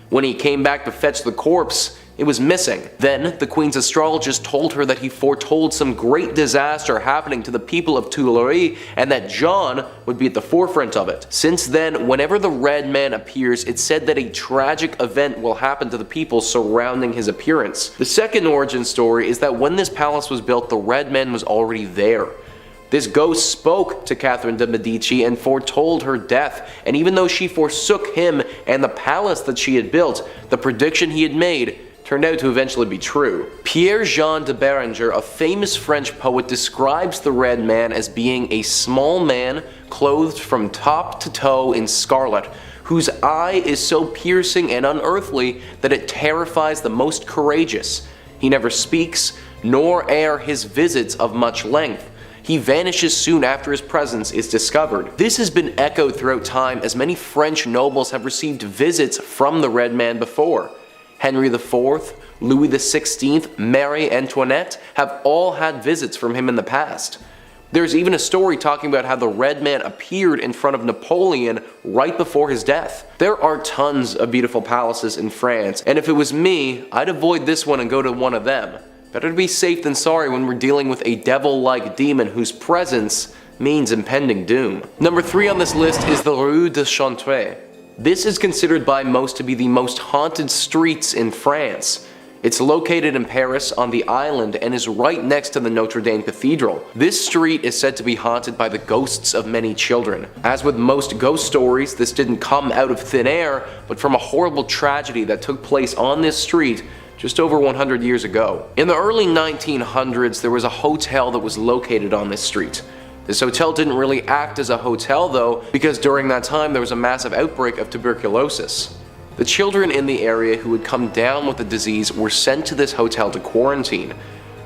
When he came back to fetch the corpse, it was missing. Then, the Queen's astrologist told her that he foretold some great disaster happening to the people of Tuileries and that John would be at the forefront of it. Since then, whenever the Red Man appears, it's said that a tragic event will happen to the people surrounding his appearance. The second origin story is that when this palace was built, the Red Man was already there. This ghost spoke to Catherine de Medici and foretold her death, and even though she forsook him and the palace that she had built, the prediction he had made turned out to eventually be true. Pierre-Jean de Béranger, a famous French poet, describes the Red Man as being a small man clothed from top to toe in scarlet, whose eye is so piercing and unearthly that it terrifies the most courageous. He never speaks, nor are his visits of much length. He vanishes soon after his presence is discovered. This has been echoed throughout time as many French nobles have received visits from the Red Man before. Henry IV, Louis XVI, Marie Antoinette have all had visits from him in the past. There's even a story talking about how the Red Man appeared in front of Napoleon right before his death. There are tons of beautiful palaces in France, and if it was me, I'd avoid this one and go to one of them. Better to be safe than sorry when we're dealing with a devil-like demon whose presence means impending doom. Number 3 on this list is the Rue de Chantree. This is considered by most to be the most haunted streets in France. It's located in Paris on the island and is right next to the Notre Dame Cathedral. This street is said to be haunted by the ghosts of many children. As with most ghost stories, this didn't come out of thin air, but from a horrible tragedy that took place on this street just over 100 years ago. In the early 1900s, there was a hotel that was located on this street. This hotel didn't really act as a hotel though, because during that time there was a massive outbreak of tuberculosis. The children in the area who had come down with the disease were sent to this hotel to quarantine.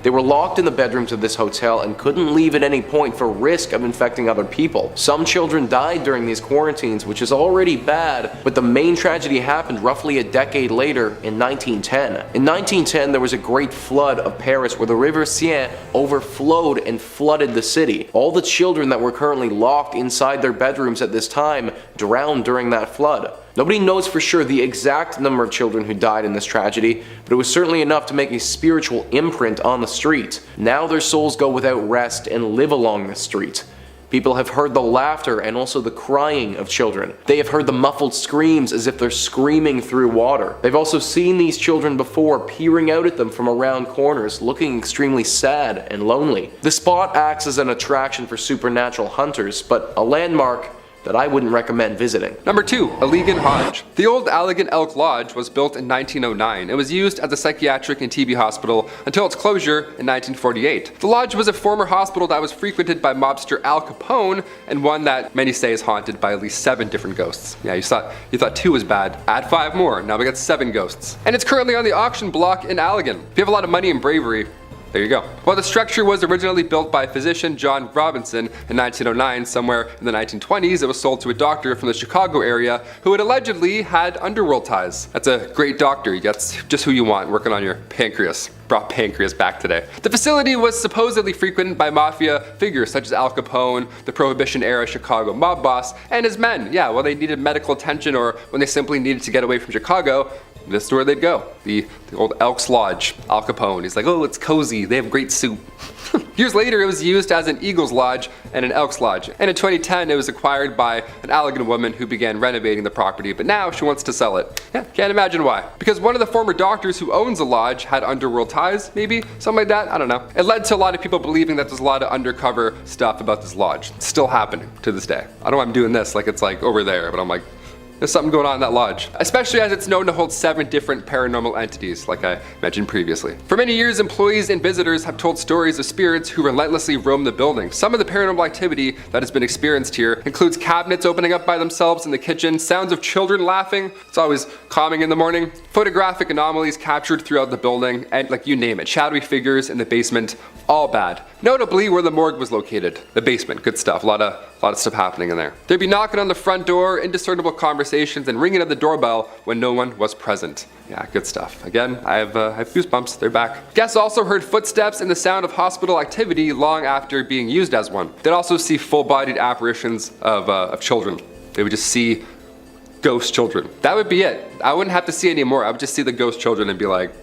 They were locked in the bedrooms of this hotel and couldn't leave at any point for risk of infecting other people. Some children died during these quarantines, which is already bad, but the main tragedy happened roughly a decade later in 1910. In 1910, there was a great flood of Paris where the River Seine overflowed and flooded the city. All the children that were currently locked inside their bedrooms at this time drowned during that flood. Nobody knows for sure the exact number of children who died in this tragedy, but it was certainly enough to make a spiritual imprint on the street. Now their souls go without rest and live along the street. People have heard the laughter and also the crying of children. They have heard the muffled screams as if they're screaming through water. They've also seen these children before, peering out at them from around corners, looking extremely sad and lonely. The spot acts as an attraction for supernatural hunters, but a landmark that I wouldn't recommend visiting. Number 2, Allegan Lodge. The old Allegan Elk Lodge was built in 1909 and was used as a psychiatric and TB hospital until its closure in 1948. The lodge was a former hospital that was frequented by mobster Al Capone, and one that many say is haunted by at least 7 different ghosts. Yeah, you thought 2 was bad. Add 5 more. Now we got 7 ghosts. And it's currently on the auction block in Allegan. If you have a lot of money and bravery, there you go. While the structure was originally built by physician John Robinson in 1909, somewhere in the 1920s, it was sold to a doctor from the Chicago area who had allegedly had underworld ties. That's a great doctor. That's just who you want working on your pancreas. Brought pancreas back today. The facility was supposedly frequented by mafia figures such as Al Capone, the Prohibition-era Chicago mob boss, and his men. Yeah, well, they needed medical attention or when they simply needed to get away from Chicago, this is where they'd go. The old Elks Lodge, Al Capone. He's like, oh, it's cozy, they have great soup. Years later, it was used as an Eagles Lodge and an Elks Lodge. And in 2010, it was acquired by an Allegan woman who began renovating the property, but now she wants to sell it. Yeah, can't imagine why. Because one of the former doctors who owns the lodge had underworld ties, maybe? Something like that? I don't know. It led to a lot of people believing that there's a lot of undercover stuff about this lodge. It's still happening to this day. I don't know why I'm doing this like it's like over there, but I'm like, there's something going on in that lodge, especially as it's known to hold 7 different paranormal entities, like I mentioned previously. For many years, employees and visitors have told stories of spirits who relentlessly roam the building. Some of the paranormal activity that has been experienced here includes cabinets opening up by themselves in the kitchen, sounds of children laughing, it's always calming in the morning, photographic anomalies captured throughout the building, and like you name it, shadowy figures in the basement, all bad. Notably where the morgue was located, the basement, good stuff, a lot of stuff happening in there. They'd be knocking on the front door, indiscernible conversations, and ringing of the doorbell when no one was present. Yeah, good stuff. Again, I have goosebumps, they're back. Guests also heard footsteps and the sound of hospital activity long after being used as one. They'd also see full-bodied apparitions of children. They would just see ghost children. That would be it. I wouldn't have to see any more. I would just see the ghost children and be like,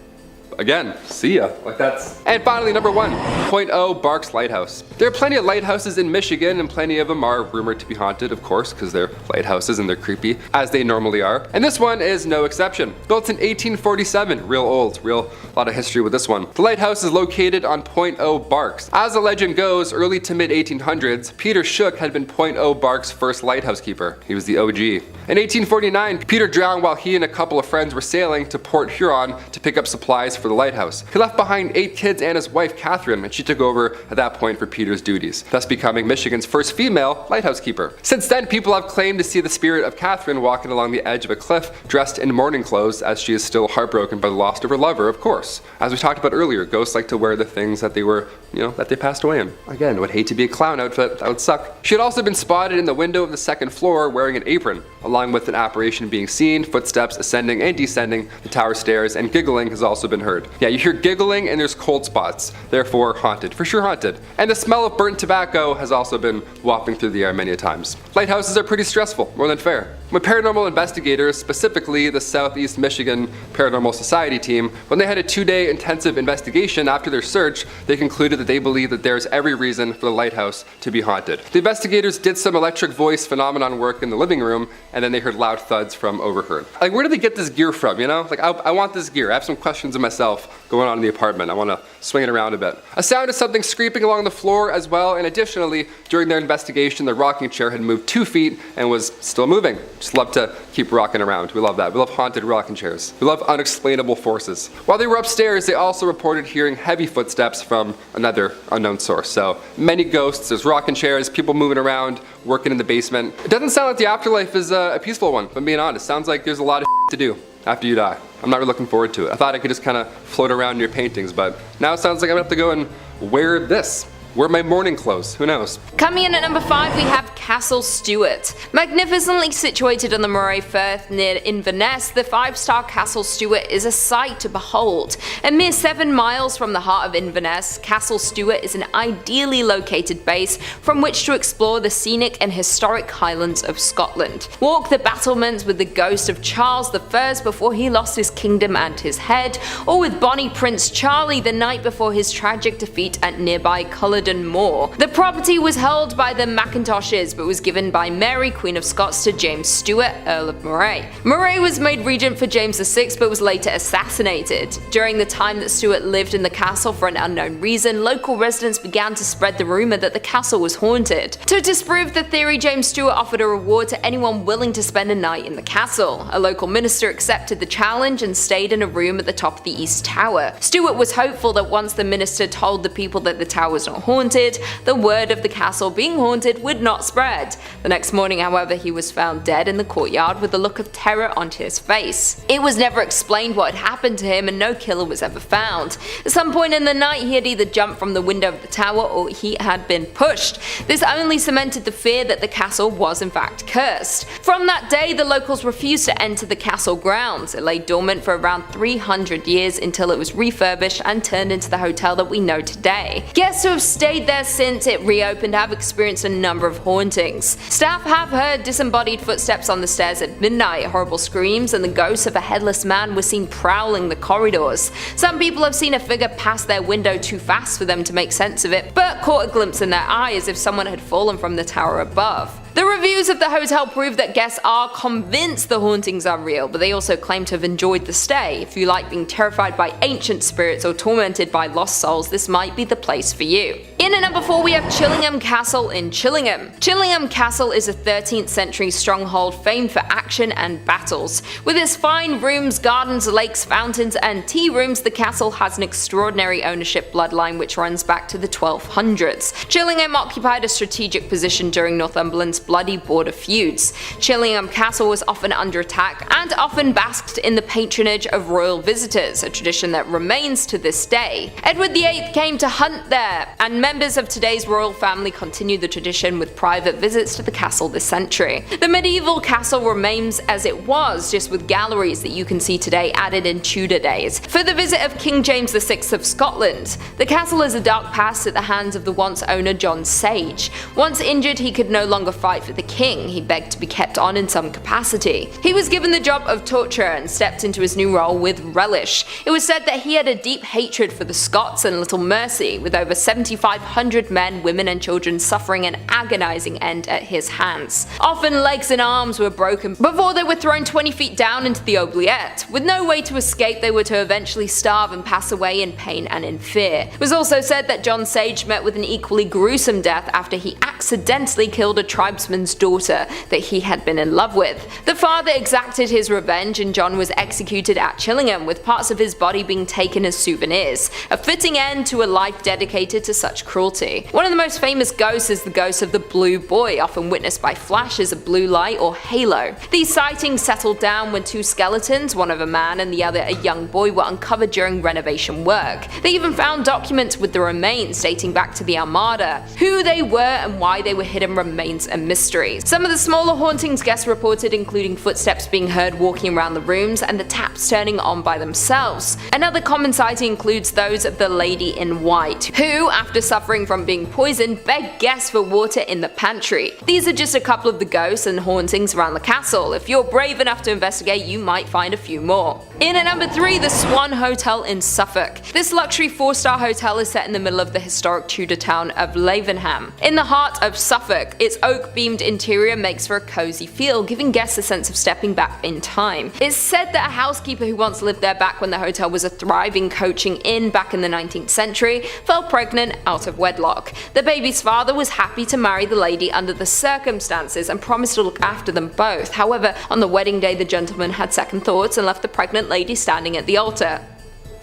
again, see ya. Like that's. And finally, number 1, Point O Barks Lighthouse. There are plenty of lighthouses in Michigan, and plenty of them are rumored to be haunted, of course, because they're lighthouses and they're creepy, as they normally are. And this one is no exception. Built in 1847, real old, a lot of history with this one. The lighthouse is located on Point O Barks. As the legend goes, early to mid 1800s, Peter Shook had been Point O Barks' first lighthouse keeper. He was the OG. In 1849, Peter drowned while he and a couple of friends were sailing to Port Huron to pick up supplies for the lighthouse. He left behind 8 kids and his wife Catherine, and she took over at that point for Peter's duties, thus becoming Michigan's first female lighthouse keeper. Since then, people have claimed to see the spirit of Catherine walking along the edge of a cliff dressed in mourning clothes, as she is still heartbroken by the loss of her lover, of course. As we talked about earlier, ghosts like to wear the things that they were, that they passed away in. Again, would hate to be a clown outfit, that would suck. She had also been spotted in the window of the 2nd floor wearing an apron, along with an apparition being seen, footsteps ascending and descending the tower stairs, and giggling has also been heard. Yeah, you hear giggling and there's cold spots, therefore haunted, for sure haunted. And the smell of burnt tobacco has also been wafting through the air many times. Lighthouses are pretty stressful, more than fair. When paranormal investigators, specifically the Southeast Michigan Paranormal Society team, when they had a 2-day intensive investigation after their search, they concluded that they believe that there is every reason for the lighthouse to be haunted. The investigators did some electric voice phenomenon work in the living room, and then they heard loud thuds from overheard. Like, where did they get this gear from, Like, I want this gear. I have some questions of myself going on in the apartment. I want to swing it around a bit. A sound of something scraping along the floor as well, and additionally, during their investigation, the rocking chair had moved 2 feet and was still moving. Just love to keep rocking around. We love that. We love haunted rocking chairs. We love unexplainable forces. While they were upstairs, they also reported hearing heavy footsteps from another unknown source. So many ghosts, there's rocking chairs, people moving around, working in the basement. It doesn't sound like the afterlife is a peaceful one, if I'm being honest. Sounds like there's a lot of to do after you die. I'm not really looking forward to it. I thought I could just kind of float around in your paintings, but now it sounds like I'm gonna have to go and wear this. wear my morning clothes, who knows? Coming in at number 5 we have Castle Stuart. Magnificently situated on the Moray Firth near Inverness, the 5-star Castle Stuart is a sight to behold. A mere 7 miles from the heart of Inverness, Castle Stuart is an ideally located base from which to explore the scenic and historic Highlands of Scotland. Walk the battlements with the ghost of Charles I before he lost his kingdom and his head, or with bonny Prince Charlie the night before his tragic defeat at nearby Culloden Moor. The property was held by the Macintoshes but was given by Mary, Queen of Scots, to James Stuart, Earl of Moray. Moray was made regent for James VI but was later assassinated. During the time that Stuart lived in the castle for an unknown reason, local residents began to spread the rumour that the castle was haunted. To disprove the theory, James Stuart offered a reward to anyone willing to spend a night in the castle. A local minister accepted the challenge and stayed in a room at the top of the East Tower. Stuart was hopeful that once the minister told the people that the tower was not haunted, the word of the castle being haunted would not spread. The next morning, however, he was found dead in the courtyard with a look of terror on his face. It was never explained what had happened to him and no killer was ever found. At some point in the night he had either jumped from the window of the tower or he had been pushed. This only cemented the fear that the castle was in fact cursed. From that day the locals refused to enter the castle grounds. It lay dormant for around 300 years until it was refurbished and turned into the hotel that we know today. Guests who have stayed there since it reopened have experienced a number of hauntings. Staff have heard disembodied footsteps on the stairs at midnight, horrible screams, and the ghost of a headless man was seen prowling the corridors. Some people have seen a figure pass their window too fast for them to make sense of it, but caught a glimpse in their eye as if someone had fallen from the tower above. The reviews of the hotel prove that guests are convinced the hauntings are real, but they also claim to have enjoyed the stay. If you like being terrified by ancient spirits or tormented by lost souls, this might be the place for you. In at number 4 we have Chillingham Castle in Chillingham. Chillingham Castle is a 13th century stronghold famed for action and battles. With its fine rooms, gardens, lakes, fountains and tea rooms, the castle has an extraordinary ownership bloodline which runs back to the 1200s. Chillingham occupied a strategic position during Northumberland's bloody border feuds. Chillingham Castle was often under attack and often basked in the patronage of royal visitors, a tradition that remains to this day. Edward VIII came to hunt there, and members of today's royal family continue the tradition with private visits to the castle this century. The medieval castle remains as it was, just with galleries that you can see today added in Tudor days. For the visit of King James VI of Scotland, the castle is a dark past at the hands of the once owner John Sage. Once injured, he could no longer fight for the king. He begged to be kept on in some capacity. He was given the job of torturer and stepped into his new role with relish. It was said that he had a deep hatred for the Scots and little mercy, with over 7,500 men, women and children suffering an agonizing end at his hands. Often legs and arms were broken before they were thrown 20 feet down into the oubliette. With no way to escape, they were to eventually starve and pass away in pain and in fear. It was also said that John Sage met with an equally gruesome death after he accidentally killed a tribesman's daughter that he had been in love with. The father exacted his revenge and John was executed at Chillingham, with parts of his body being taken as souvenirs, a fitting end to a life dedicated to such cruelty. One of the most famous ghosts is the ghost of the Blue Boy, often witnessed by flashes of blue light or halo. These sightings settled down when 2 skeletons, one of a man and the other a young boy, were uncovered during renovation work. They even found documents with the remains dating back to the Armada. Who they were and why they were hidden remains a mystery. Some of the smaller hauntings guests reported including footsteps being heard walking around the rooms and the taps turning on by themselves. Another common sighting includes those of the Lady in White, who, after suffering from being poisoned, begged guests for water in the pantry. These are just a couple of the ghosts and hauntings around the castle. If you're brave enough to investigate, you might find a few more. In at number 3, the Swan Hotel in Suffolk. This luxury 4-star hotel is set in the middle of the historic Tudor town of Lavenham. In the heart of Suffolk, its oak-beamed interior makes for a cozy feel, giving guests a sense of stepping back in time. It's said that a housekeeper who once lived there back when the hotel was a thriving coaching inn back in the 19th century fell pregnant out of wedlock. The baby's father was happy to marry the lady under the circumstances and promised to look after them both. However, on the wedding day the gentleman had second thoughts and left the pregnant lady standing at the altar.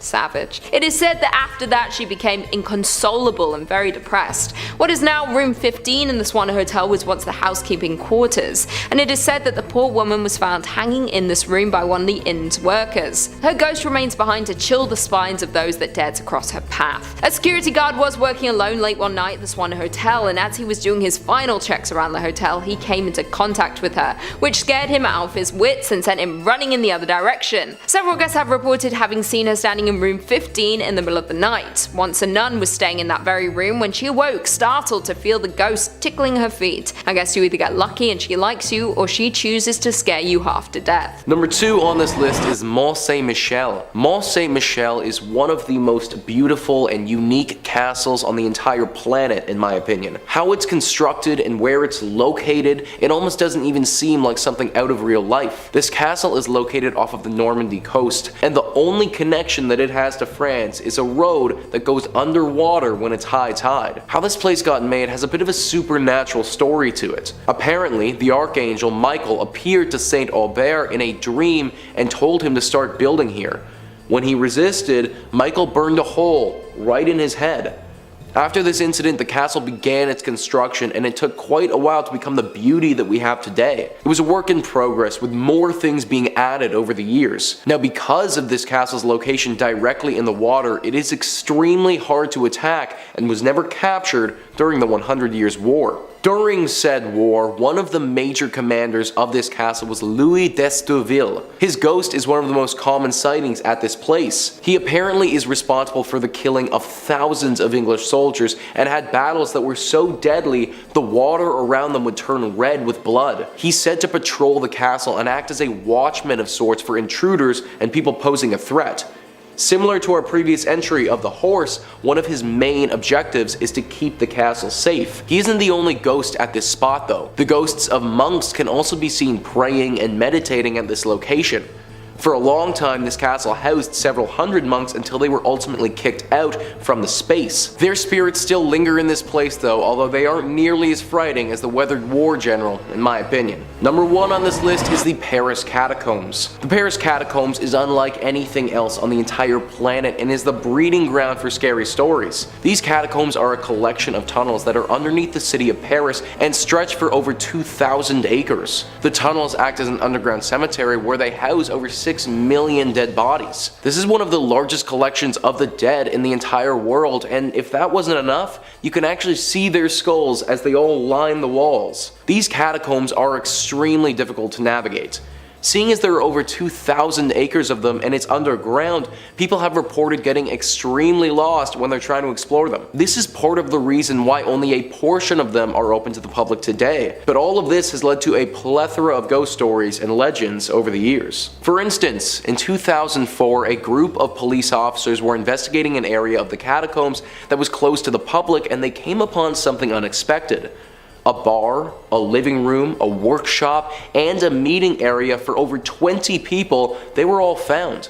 Savage. It is said that after that she became inconsolable and very depressed. What is now room 15 in the Swan Hotel was once the housekeeping quarters, and it is said that the poor woman was found hanging in this room by one of the inn's workers. Her ghost remains behind to chill the spines of those that dared to cross her path. A security guard was working alone late one night at the Swan Hotel, and as he was doing his final checks around the hotel, he came into contact with her, which scared him out of his wits and sent him running in the other direction. Several guests have reported having seen her standing in room 15 in the middle of the night. Once a nun was staying in that very room when she awoke, startled to feel the ghost tickling her feet. I guess you either get lucky and she likes you, or she chooses to scare you half to death. Number 2 on this list is Mont Saint-Michel. Mont Saint-Michel is one of the most beautiful and unique castles on the entire planet, in my opinion. How it's constructed and where it's located, it almost doesn't even seem like something out of real life. This castle is located off of the Normandy coast, and the only connection that it has to France is a road that goes underwater when it's high tide. How this place got made has a bit of a supernatural story to it. Apparently, the archangel Michael appeared to Saint Aubert in a dream and told him to start building here. When he resisted, Michael burned a hole right in his head. After this incident, the castle began its construction, and it took quite a while to become the beauty that we have today. It was a work in progress, with more things being added over the years. Now, because of this castle's location directly in the water, it is extremely hard to attack and was never captured during the 100 Years' War. During said war, one of the major commanders of this castle was Louis d'Estourville. His ghost is one of the most common sightings at this place. He apparently is responsible for the killing of thousands of English soldiers and had battles that were so deadly the water around them would turn red with blood. He's said to patrol the castle and act as a watchman of sorts for intruders and people posing a threat. Similar to our previous entry of the horse, one of his main objectives is to keep the castle safe. He isn't the only ghost at this spot though. The ghosts of monks can also be seen praying and meditating at this location. For a long time, this castle housed several hundred monks until they were ultimately kicked out from the space. Their spirits still linger in this place though, although they aren't nearly as frightening as the weathered war general, in my opinion. Number 1 on this list is the Paris Catacombs. The Paris Catacombs is unlike anything else on the entire planet and is the breeding ground for scary stories. These catacombs are a collection of tunnels that are underneath the city of Paris and stretch for over 2,000 acres. The tunnels act as an underground cemetery where they house over 6 million dead bodies. This is one of the largest collections of the dead in the entire world, and if that wasn't enough, you can actually see their skulls as they all line the walls. These catacombs are extremely difficult to navigate. Seeing as there are over 2,000 acres of them and it's underground, people have reported getting extremely lost when they're trying to explore them. This is part of the reason why only a portion of them are open to the public today. But all of this has led to a plethora of ghost stories and legends over the years. For instance, in 2004, a group of police officers were investigating an area of the catacombs that was closed to the public, and they came upon something unexpected. A bar, a living room, a workshop, and a meeting area for over 20 people, they were all found.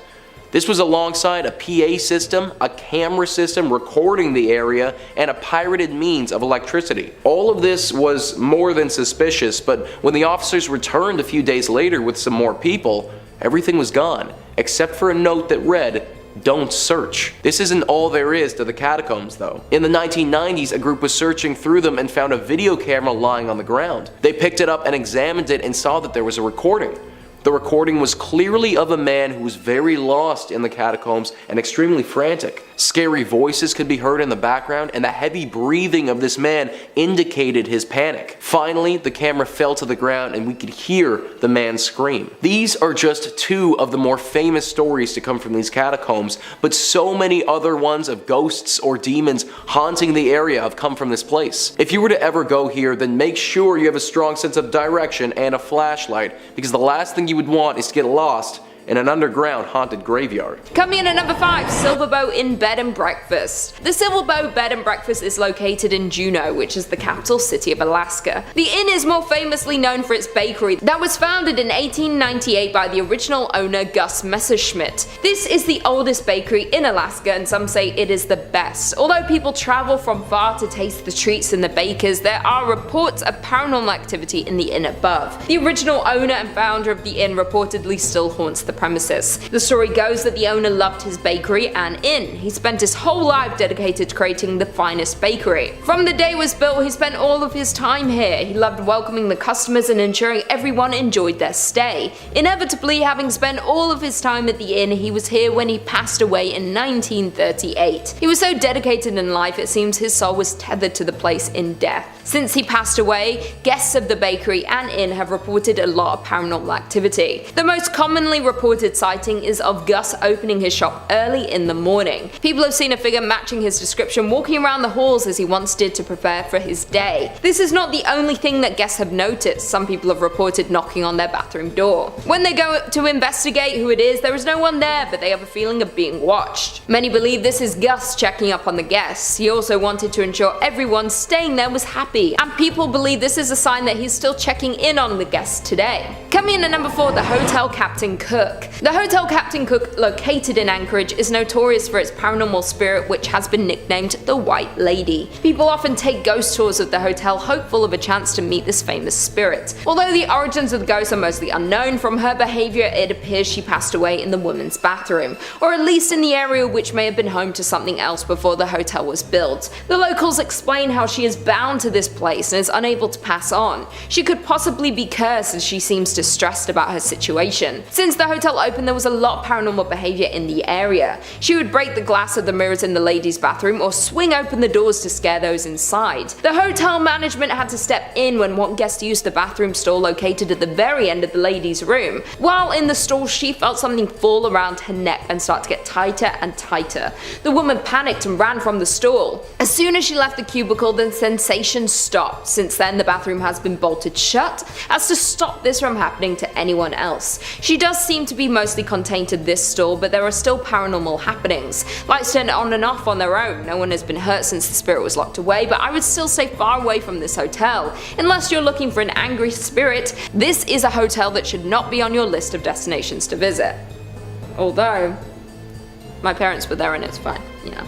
This was alongside a PA system, a camera system recording the area, and a pirated means of electricity. All of this was more than suspicious, but when the officers returned a few days later with some more people, everything was gone, except for a note that read, "Don't search." This isn't all there is to the catacombs though. In the 1990s, a group was searching through them and found a video camera lying on the ground. They picked it up and examined it and saw that there was a recording. The recording was clearly of a man who was very lost in the catacombs and extremely frantic. Scary voices could be heard in the background, and the heavy breathing of this man indicated his panic. Finally, the camera fell to the ground and we could hear the man scream. These are just 2 of the more famous stories to come from these catacombs, but so many other ones of ghosts or demons haunting the area have come from this place. If you were to ever go here, then make sure you have a strong sense of direction and a flashlight, because the last thing you would want is to get lost in an underground haunted graveyard. Coming in at number 5, Silverbow Inn Bed and Breakfast. The Silverbow Bed and Breakfast is located in Juneau, which is the capital city of Alaska. The inn is more famously known for its bakery that was founded in 1898 by the original owner Gus Messerschmitt. This is the oldest bakery in Alaska, and some say it is the best. Although people travel from far to taste the treats and the bakers, there are reports of paranormal activity in the inn above. The original owner and founder of the inn reportedly still haunts the the premises. The story goes that the owner loved his bakery and inn. He spent his whole life dedicated to creating the finest bakery. From the day it was built, he spent all of his time here. He loved welcoming the customers and ensuring everyone enjoyed their stay. Inevitably, having spent all of his time at the inn, he was here when he passed away in 1938. He was so dedicated in life, it seems his soul was tethered to the place in death. Since he passed away, guests of the bakery and inn have reported a lot of paranormal activity. The most commonly reported sighting is of Gus opening his shop early in the morning. People have seen a figure matching his description walking around the halls as he once did to prepare for his day. This is not the only thing that guests have noticed. Some people have reported knocking on their bathroom door. When they go to investigate who it is, there is no one there, but they have a feeling of being watched. Many believe this is Gus checking up on the guests. He also wanted to ensure everyone staying there was happy, and people believe this is a sign that he's still checking in on the guests today. Coming in at number 4, the Hotel Captain Cook. The Hotel Captain Cook, located in Anchorage, is notorious for its paranormal spirit, which has been nicknamed the White Lady. People often take ghost tours of the hotel, hopeful of a chance to meet this famous spirit. Although the origins of the ghost are mostly unknown, from her behavior it appears she passed away in the women's bathroom, or at least in the area which may have been home to something else before the hotel was built. The locals explain how she is bound to this place and is unable to pass on. She could possibly be cursed, as she seems distressed about her situation. Since the hotel opened, there was a lot of paranormal behavior in the area. She would break the glass of the mirrors in the ladies' bathroom or swing open the doors to scare those inside. The hotel management had to step in when one guest used the bathroom stall located at the very end of the ladies' room. While in the stall, she felt something fall around her neck and start to get tighter and tighter. The woman panicked and ran from the stall. As soon as she left the cubicle, the sensation stopped. Since then, the bathroom has been bolted shut as to stop this from happening to anyone else. She does seem to be mostly contained to this stall, but there are still paranormal happenings. Lights turn on and off on their own. No one has been hurt since the spirit was locked away, but I would still stay far away from this hotel. Unless you're looking for an angry spirit, this is a hotel that should not be on your list of destinations to visit. Although, my parents were there and it's fine, you know.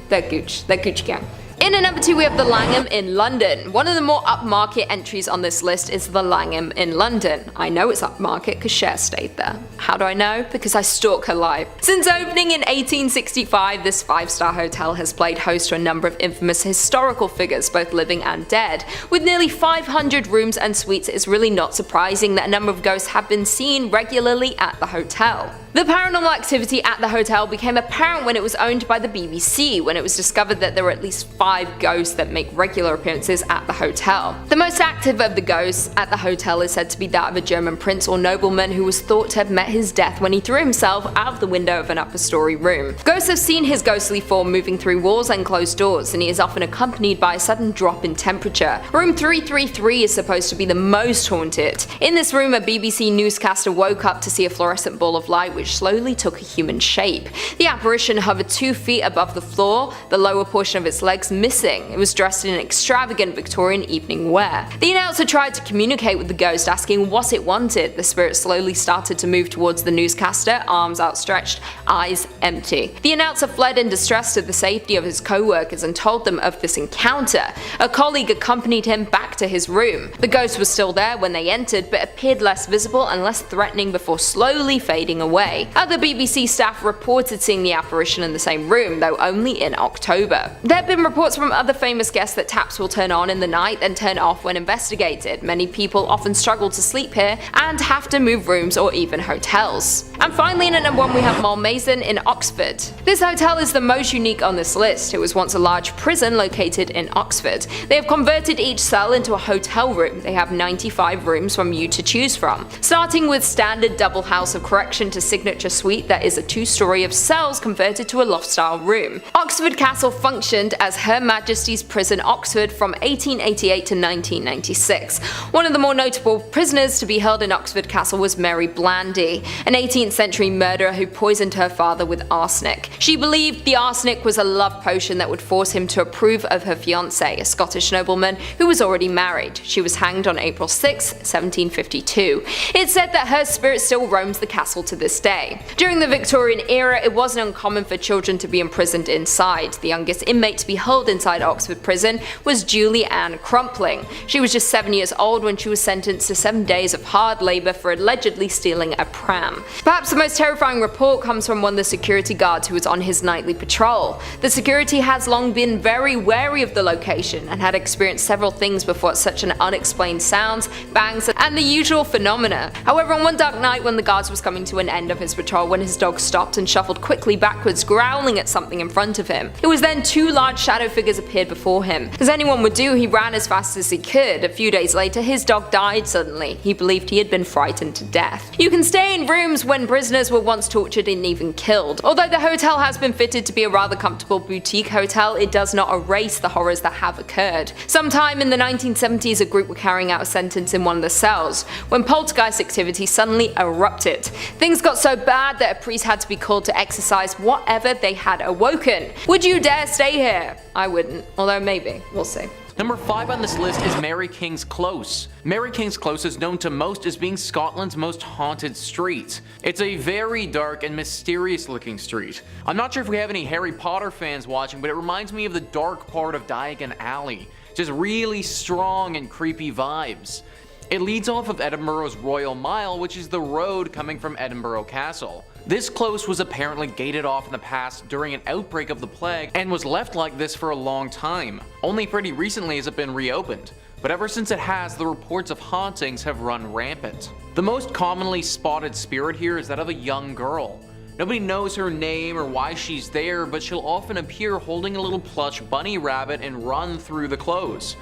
They're Gucci gang. In at number 2, we have the Langham in London. One of the more upmarket entries on this list is the Langham in London. I know it's upmarket because Cher stayed there. How do I know? Because I stalk her live. Since opening in 1865, this 5-star hotel has played host to a number of infamous historical figures, both living and dead. With nearly 500 rooms and suites, it's really not surprising that a number of ghosts have been seen regularly at the hotel. The paranormal activity at the hotel became apparent when it was owned by the BBC, when it was discovered that there were at least 5 ghosts that make regular appearances at the hotel. The most active of the ghosts at the hotel is said to be that of a German prince or nobleman who was thought to have met his death when he threw himself out of the window of an upper story room. Ghosts have seen his ghostly form moving through walls and closed doors, and he is often accompanied by a sudden drop in temperature. Room 333 is supposed to be the most haunted. In this room, a BBC newscaster woke up to see a fluorescent ball of light which slowly took a human shape. The apparition hovered 2 feet above the floor, the lower portion of its legs missing. It was dressed in extravagant Victorian evening wear. The announcer tried to communicate with the ghost, asking what it wanted. The spirit slowly started to move towards the newscaster, arms outstretched, eyes empty. The announcer fled in distress to the safety of his co-workers and told them of this encounter. A colleague accompanied him back to his room. The ghost was still there when they entered, but appeared less visible and less threatening before slowly fading away. Other BBC staff reported seeing the apparition in the same room, though only in October. There have been reports from other famous guests that taps will turn on in the night and turn off when investigated. Many people often struggle to sleep here and have to move rooms or even hotels. And finally, in at number 1, we have Malmaison in Oxford. This hotel is the most unique on this list. It was once a large prison located in Oxford. They have converted each cell into a hotel room. They have 95 rooms from you to choose from, starting with standard double house of correction to signature suite that is a 2-story of cells converted to a loft-style room. Oxford Castle functioned as Her Majesty's Prison Oxford from 1888 to 1996. One of the more notable prisoners to be held in Oxford Castle was Mary Blandy, an 18th century murderer who poisoned her father with arsenic. She believed the arsenic was a love potion that would force him to approve of her fiancé, a Scottish nobleman who was already married. She was hanged on April 6, 1752. It's said that her spirit still roams the castle to this day. During the Victorian era, it wasn't uncommon for children to be imprisoned inside. The youngest inmate to be held inside Oxford Prison was Julie Ann Crumpling. She was just 7 years old when she was sentenced to 7 days of hard labour for allegedly stealing a pram. Perhaps the most terrifying report comes from one of the security guards who was on his nightly patrol. The security has long been very wary of the location and had experienced several things before such an unexplained sounds, bangs, and the usual phenomena. However, on one dark night when the guards was coming to an end of his patrol, when his dog stopped and shuffled quickly backwards, growling at something in front of him. It was then two large shadow figures appeared before him. As anyone would do, he ran as fast as he could. A few days later, his dog died suddenly. He believed he had been frightened to death. You can stay in rooms when prisoners were once tortured and even killed. Although the hotel has been fitted to be a rather comfortable boutique hotel, it does not erase the horrors that have occurred. Sometime in the 1970s, a group were carrying out a sentence in one of the cells when poltergeist activity suddenly erupted. Things got so bad that a priest had to be called to exorcise whatever they had awoken. Would you dare stay here? I wouldn't, although maybe, we'll see. Number 5 on this list is Mary King's Close. Mary King's Close is known to most as being Scotland's most haunted street. It's a very dark and mysterious looking street. I'm not sure if we have any Harry Potter fans watching, but it reminds me of the dark part of Diagon Alley. Just really strong and creepy vibes. It leads off of Edinburgh's Royal Mile, which is the road coming from Edinburgh Castle. This close was apparently gated off in the past during an outbreak of the plague and was left like this for a long time. Only pretty recently has it been reopened, but ever since it has, the reports of hauntings have run rampant. The most commonly spotted spirit here is that of a young girl. Nobody knows her name or why she's there, but she'll often appear holding a little plush bunny rabbit and run through the close.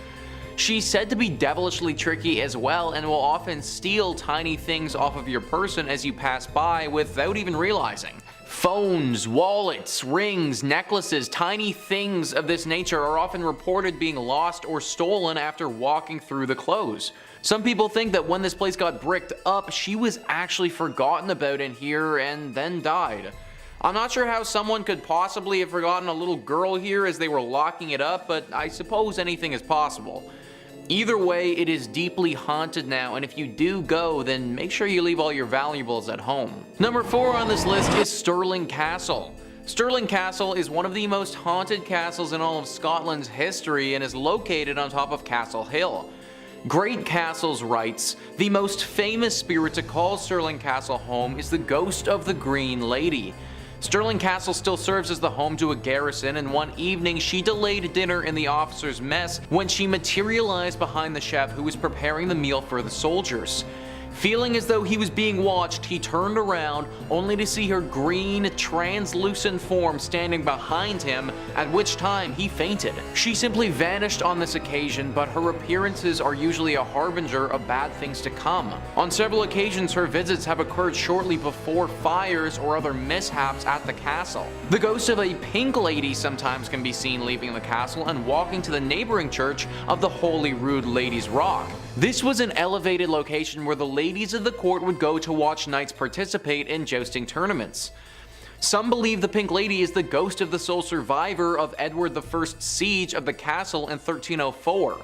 She's said to be devilishly tricky as well and will often steal tiny things off of your person as you pass by without even realizing. Phones, wallets, rings, necklaces, tiny things of this nature are often reported being lost or stolen after walking through the close. Some people think that when this place got bricked up, she was actually forgotten about in here and then died. I'm not sure how someone could possibly have forgotten a little girl here as they were locking it up, but I suppose anything is possible. Either way, it is deeply haunted now, and if you do go, then make sure you leave all your valuables at home. Number 4 on this list is Stirling Castle. Stirling Castle is one of the most haunted castles in all of Scotland's history and is located on top of Castle Hill. Great Castles writes, "The most famous spirit to call Stirling Castle home is the ghost of the Green Lady. Stirling Castle still serves as the home to a garrison, and one evening she delayed dinner in the officers' mess when she materialized behind the chef who was preparing the meal for the soldiers. Feeling as though he was being watched, he turned around only to see her green, translucent form standing behind him, at which time he fainted. She simply vanished on this occasion, but her appearances are usually a harbinger of bad things to come. On several occasions, her visits have occurred shortly before fires or other mishaps at the castle. The ghost of a pink lady sometimes can be seen leaving the castle and walking to the neighboring church of the Holy Rood Ladies' Rock. This was an elevated location where the ladies of the court would go to watch knights participate in jousting tournaments. Some believe the Pink Lady is the ghost of the sole survivor of Edward I's siege of the castle in 1304.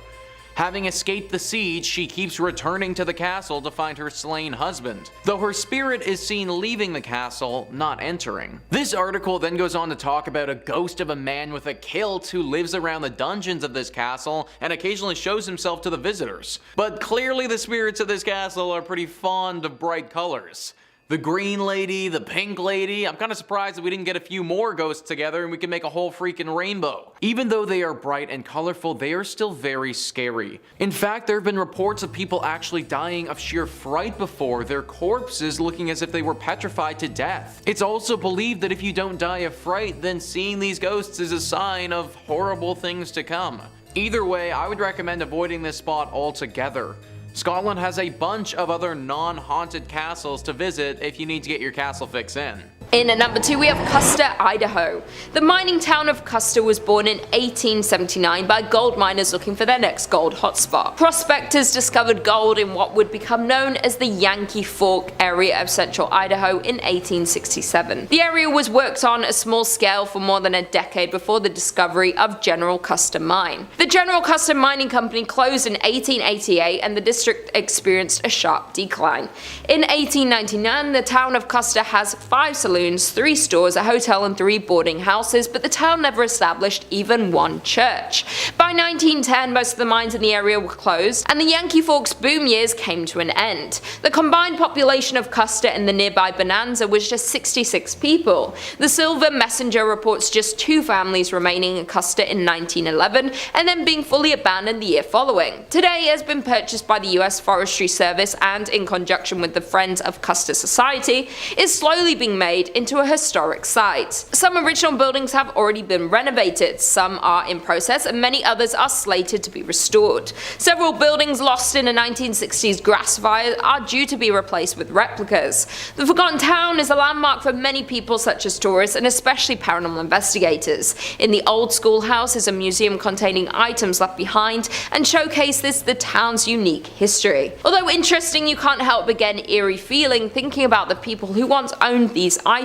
Having escaped the siege, she keeps returning to the castle to find her slain husband, though her spirit is seen leaving the castle, not entering. This article then goes on to talk about a ghost of a man with a kilt who lives around the dungeons of this castle and occasionally shows himself to the visitors. But clearly the spirits of this castle are pretty fond of bright colors. The Green Lady, the Pink Lady, I'm kind of surprised that we didn't get a few more ghosts together and we can make a whole freaking rainbow. Even though they are bright and colorful, they are still very scary. In fact, there have been reports of people actually dying of sheer fright before, their corpses looking as if they were petrified to death. It's also believed that if you don't die of fright, then seeing these ghosts is a sign of horrible things to come. Either way, I would recommend avoiding this spot altogether. Scotland has a bunch of other non-haunted castles to visit if you need to get your castle fix in. In at number 2 we have Custer, Idaho. The mining town of Custer was born in 1879 by gold miners looking for their next gold hotspot. Prospectors discovered gold in what would become known as the Yankee Fork area of central Idaho in 1867. The area was worked on a small scale for more than a decade before the discovery of General Custer Mine. The General Custer Mining Company closed in 1888 and the district experienced a sharp decline. In 1899 the town of Custer has 5 saloons, 3 stores, a hotel and 3 boarding houses, but the town never established even one church. By 1910 most of the mines in the area were closed and the Yankee Fork's boom years came to an end. The combined population of Custer and the nearby Bonanza was just 66 people. The Silver Messenger reports just 2 families remaining in Custer in 1911 and then being fully abandoned the year following. Today it has been purchased by the US Forestry Service and, in conjunction with the Friends of Custer Society, is slowly being made into a historic site. Some original buildings have already been renovated, some are in process and many others are slated to be restored. Several buildings lost in a 1960s grass fire are due to be replaced with replicas. The Forgotten Town is a landmark for many people such as tourists and especially paranormal investigators. In the old schoolhouse is a museum containing items left behind and showcases the town's unique history. Although interesting, you can't help but get an eerie feeling thinking about the people who once owned these items,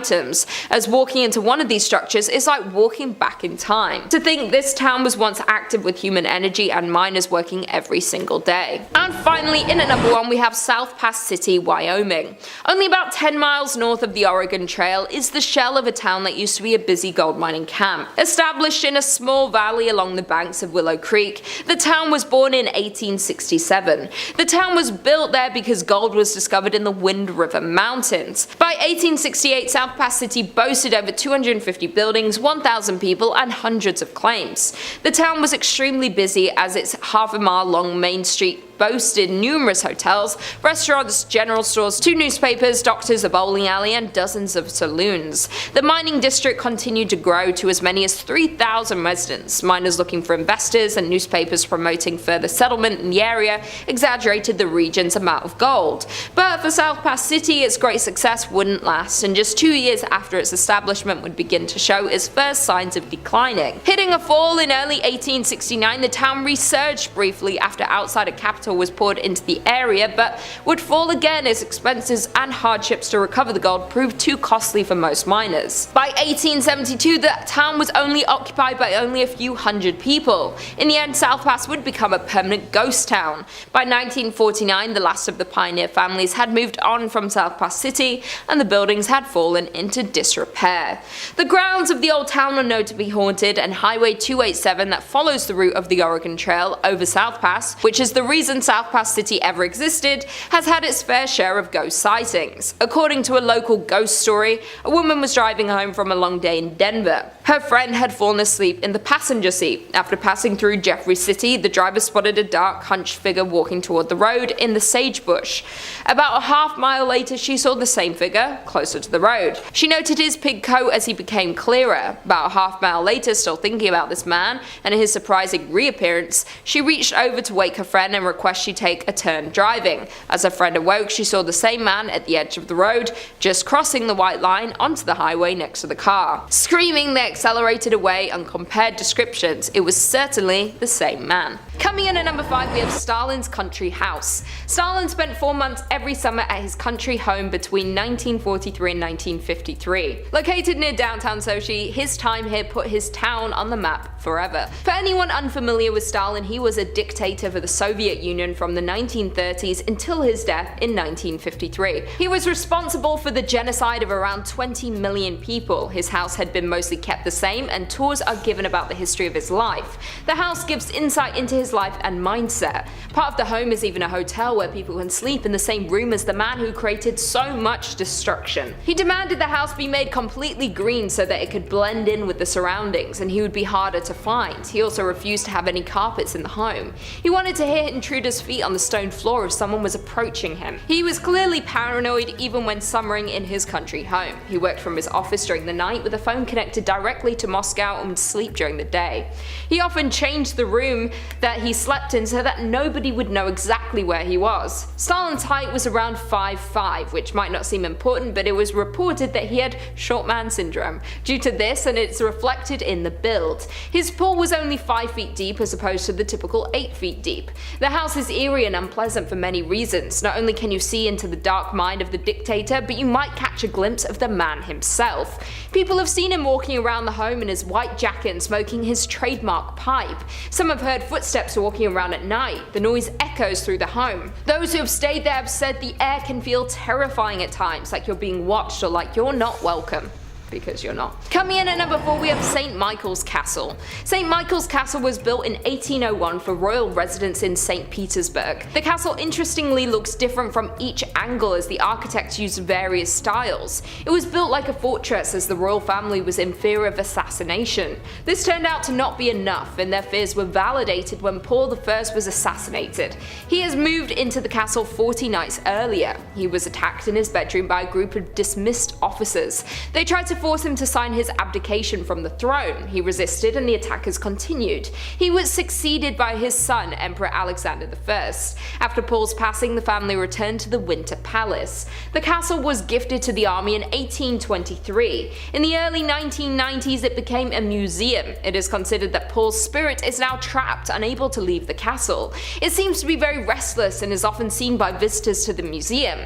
as walking into one of these structures is like walking back in time. To think this town was once active with human energy and miners working every single day. And finally, in at number 1 we have South Pass City, Wyoming. Only about 10 miles north of the Oregon Trail is the shell of a town that used to be a busy gold mining camp. Established in a small valley along the banks of Willow Creek, the town was born in 1867. The town was built there because gold was discovered in the Wind River Mountains. By 1868, South Pass City boasted over 250 buildings, 1,000 people, and hundreds of claims. The town was extremely busy as its half-a-mile long main street boasted numerous hotels, restaurants, general stores, 2 newspapers, doctors, a bowling alley, and dozens of saloons. The mining district continued to grow to as many as 3,000 residents. Miners looking for investors and newspapers promoting further settlement in the area exaggerated the region's amount of gold. But for South Pass City, its great success wouldn't last, and just 2 years after its establishment would begin to show its first signs of declining. Hitting a fall in early 1869, the town resurged briefly after outsider capital was poured into the area, but would fall again as expenses and hardships to recover the gold proved too costly for most miners. By 1872, the town was only occupied by only a few hundred people. In the end, South Pass would become a permanent ghost town. By 1949, the last of the pioneer families had moved on from South Pass City, and the buildings had fallen into disrepair. The grounds of the old town are known to be haunted, and Highway 287 that follows the route of the Oregon Trail over South Pass, which is the reason South Pass City ever existed, has had its fair share of ghost sightings. According to a local ghost story, a woman was driving home from a long day in Denver. Her friend had fallen asleep in the passenger seat. After passing through Jeffrey City, the driver spotted a dark, hunched figure walking toward the road in the sagebush. About a half-mile later, she saw the same figure closer to the road. She noted his pig coat as he became clearer. About a half-mile later, still thinking about this man and his surprising reappearance, she reached over to wake her friend and request she take a turn driving. As her friend awoke, she saw the same man at the edge of the road, just crossing the white line onto the highway next to the car. Screaming, they accelerated away and compared descriptions. It was certainly the same man. Coming in at number 5, we have Stalin's country house. Stalin spent 4 months every summer at his country home between 1943 and 1953. Located near downtown Sochi, his time here put his town on the map forever. For anyone unfamiliar with Stalin, he was a dictator for the Soviet Union from the 1930s until his death in 1953. He was responsible for the genocide of around 20 million people. His house had been mostly kept the same, and tours are given about the history of his life. The house gives insight into his life and mindset. Part of the home is even a hotel where people can sleep in the same room as the man who created so much destruction. He demanded the house be made completely green so that it could blend in with the surroundings and he would be harder to find. He also refused to have any carpets in the home. He wanted to hear intruder tattooed his feet on the stone floor if someone was approaching him. He was clearly paranoid even when summering in his country home. He worked from his office during the night with a phone connected directly to Moscow and would sleep during the day. He often changed the room that he slept in so that nobody would know exactly where he was. Stalin's height was around 5'5", which might not seem important, but it was reported that he had short man syndrome. Due to this, and it's reflected in the build. His pool was only 5 feet deep as opposed to the typical 8 feet deep. The house is eerie and unpleasant for many reasons. Not only can you see into the dark mind of the dictator, but you might catch a glimpse of the man himself. People have seen him walking around the home in his white jacket and smoking his trademark pipe. Some have heard footsteps walking around at night. The noise echoes through the home. Those who have stayed there have said the air can feel terrifying at times, like you're being watched or like you're not welcome. Because you're not. Coming in at number 4, we have St. Michael's Castle. St. Michael's Castle was built in 1801 for royal residence in St. Petersburg. The castle interestingly looks different from each angle as the architects used various styles. It was built like a fortress as the royal family was in fear of assassination. This turned out to not be enough, and their fears were validated when Paul I was assassinated. He has moved into the castle 40 nights earlier. He was attacked in his bedroom by a group of dismissed officers. They tried to force him to sign his abdication from the throne. He resisted and the attackers continued. He was succeeded by his son, Emperor Alexander I. After Paul's passing, the family returned to the Winter Palace. The castle was gifted to the army in 1823. In the early 1990s, it became a museum. It is considered that Paul's spirit is now trapped, unable to leave the castle. It seems to be very restless and is often seen by visitors to the museum.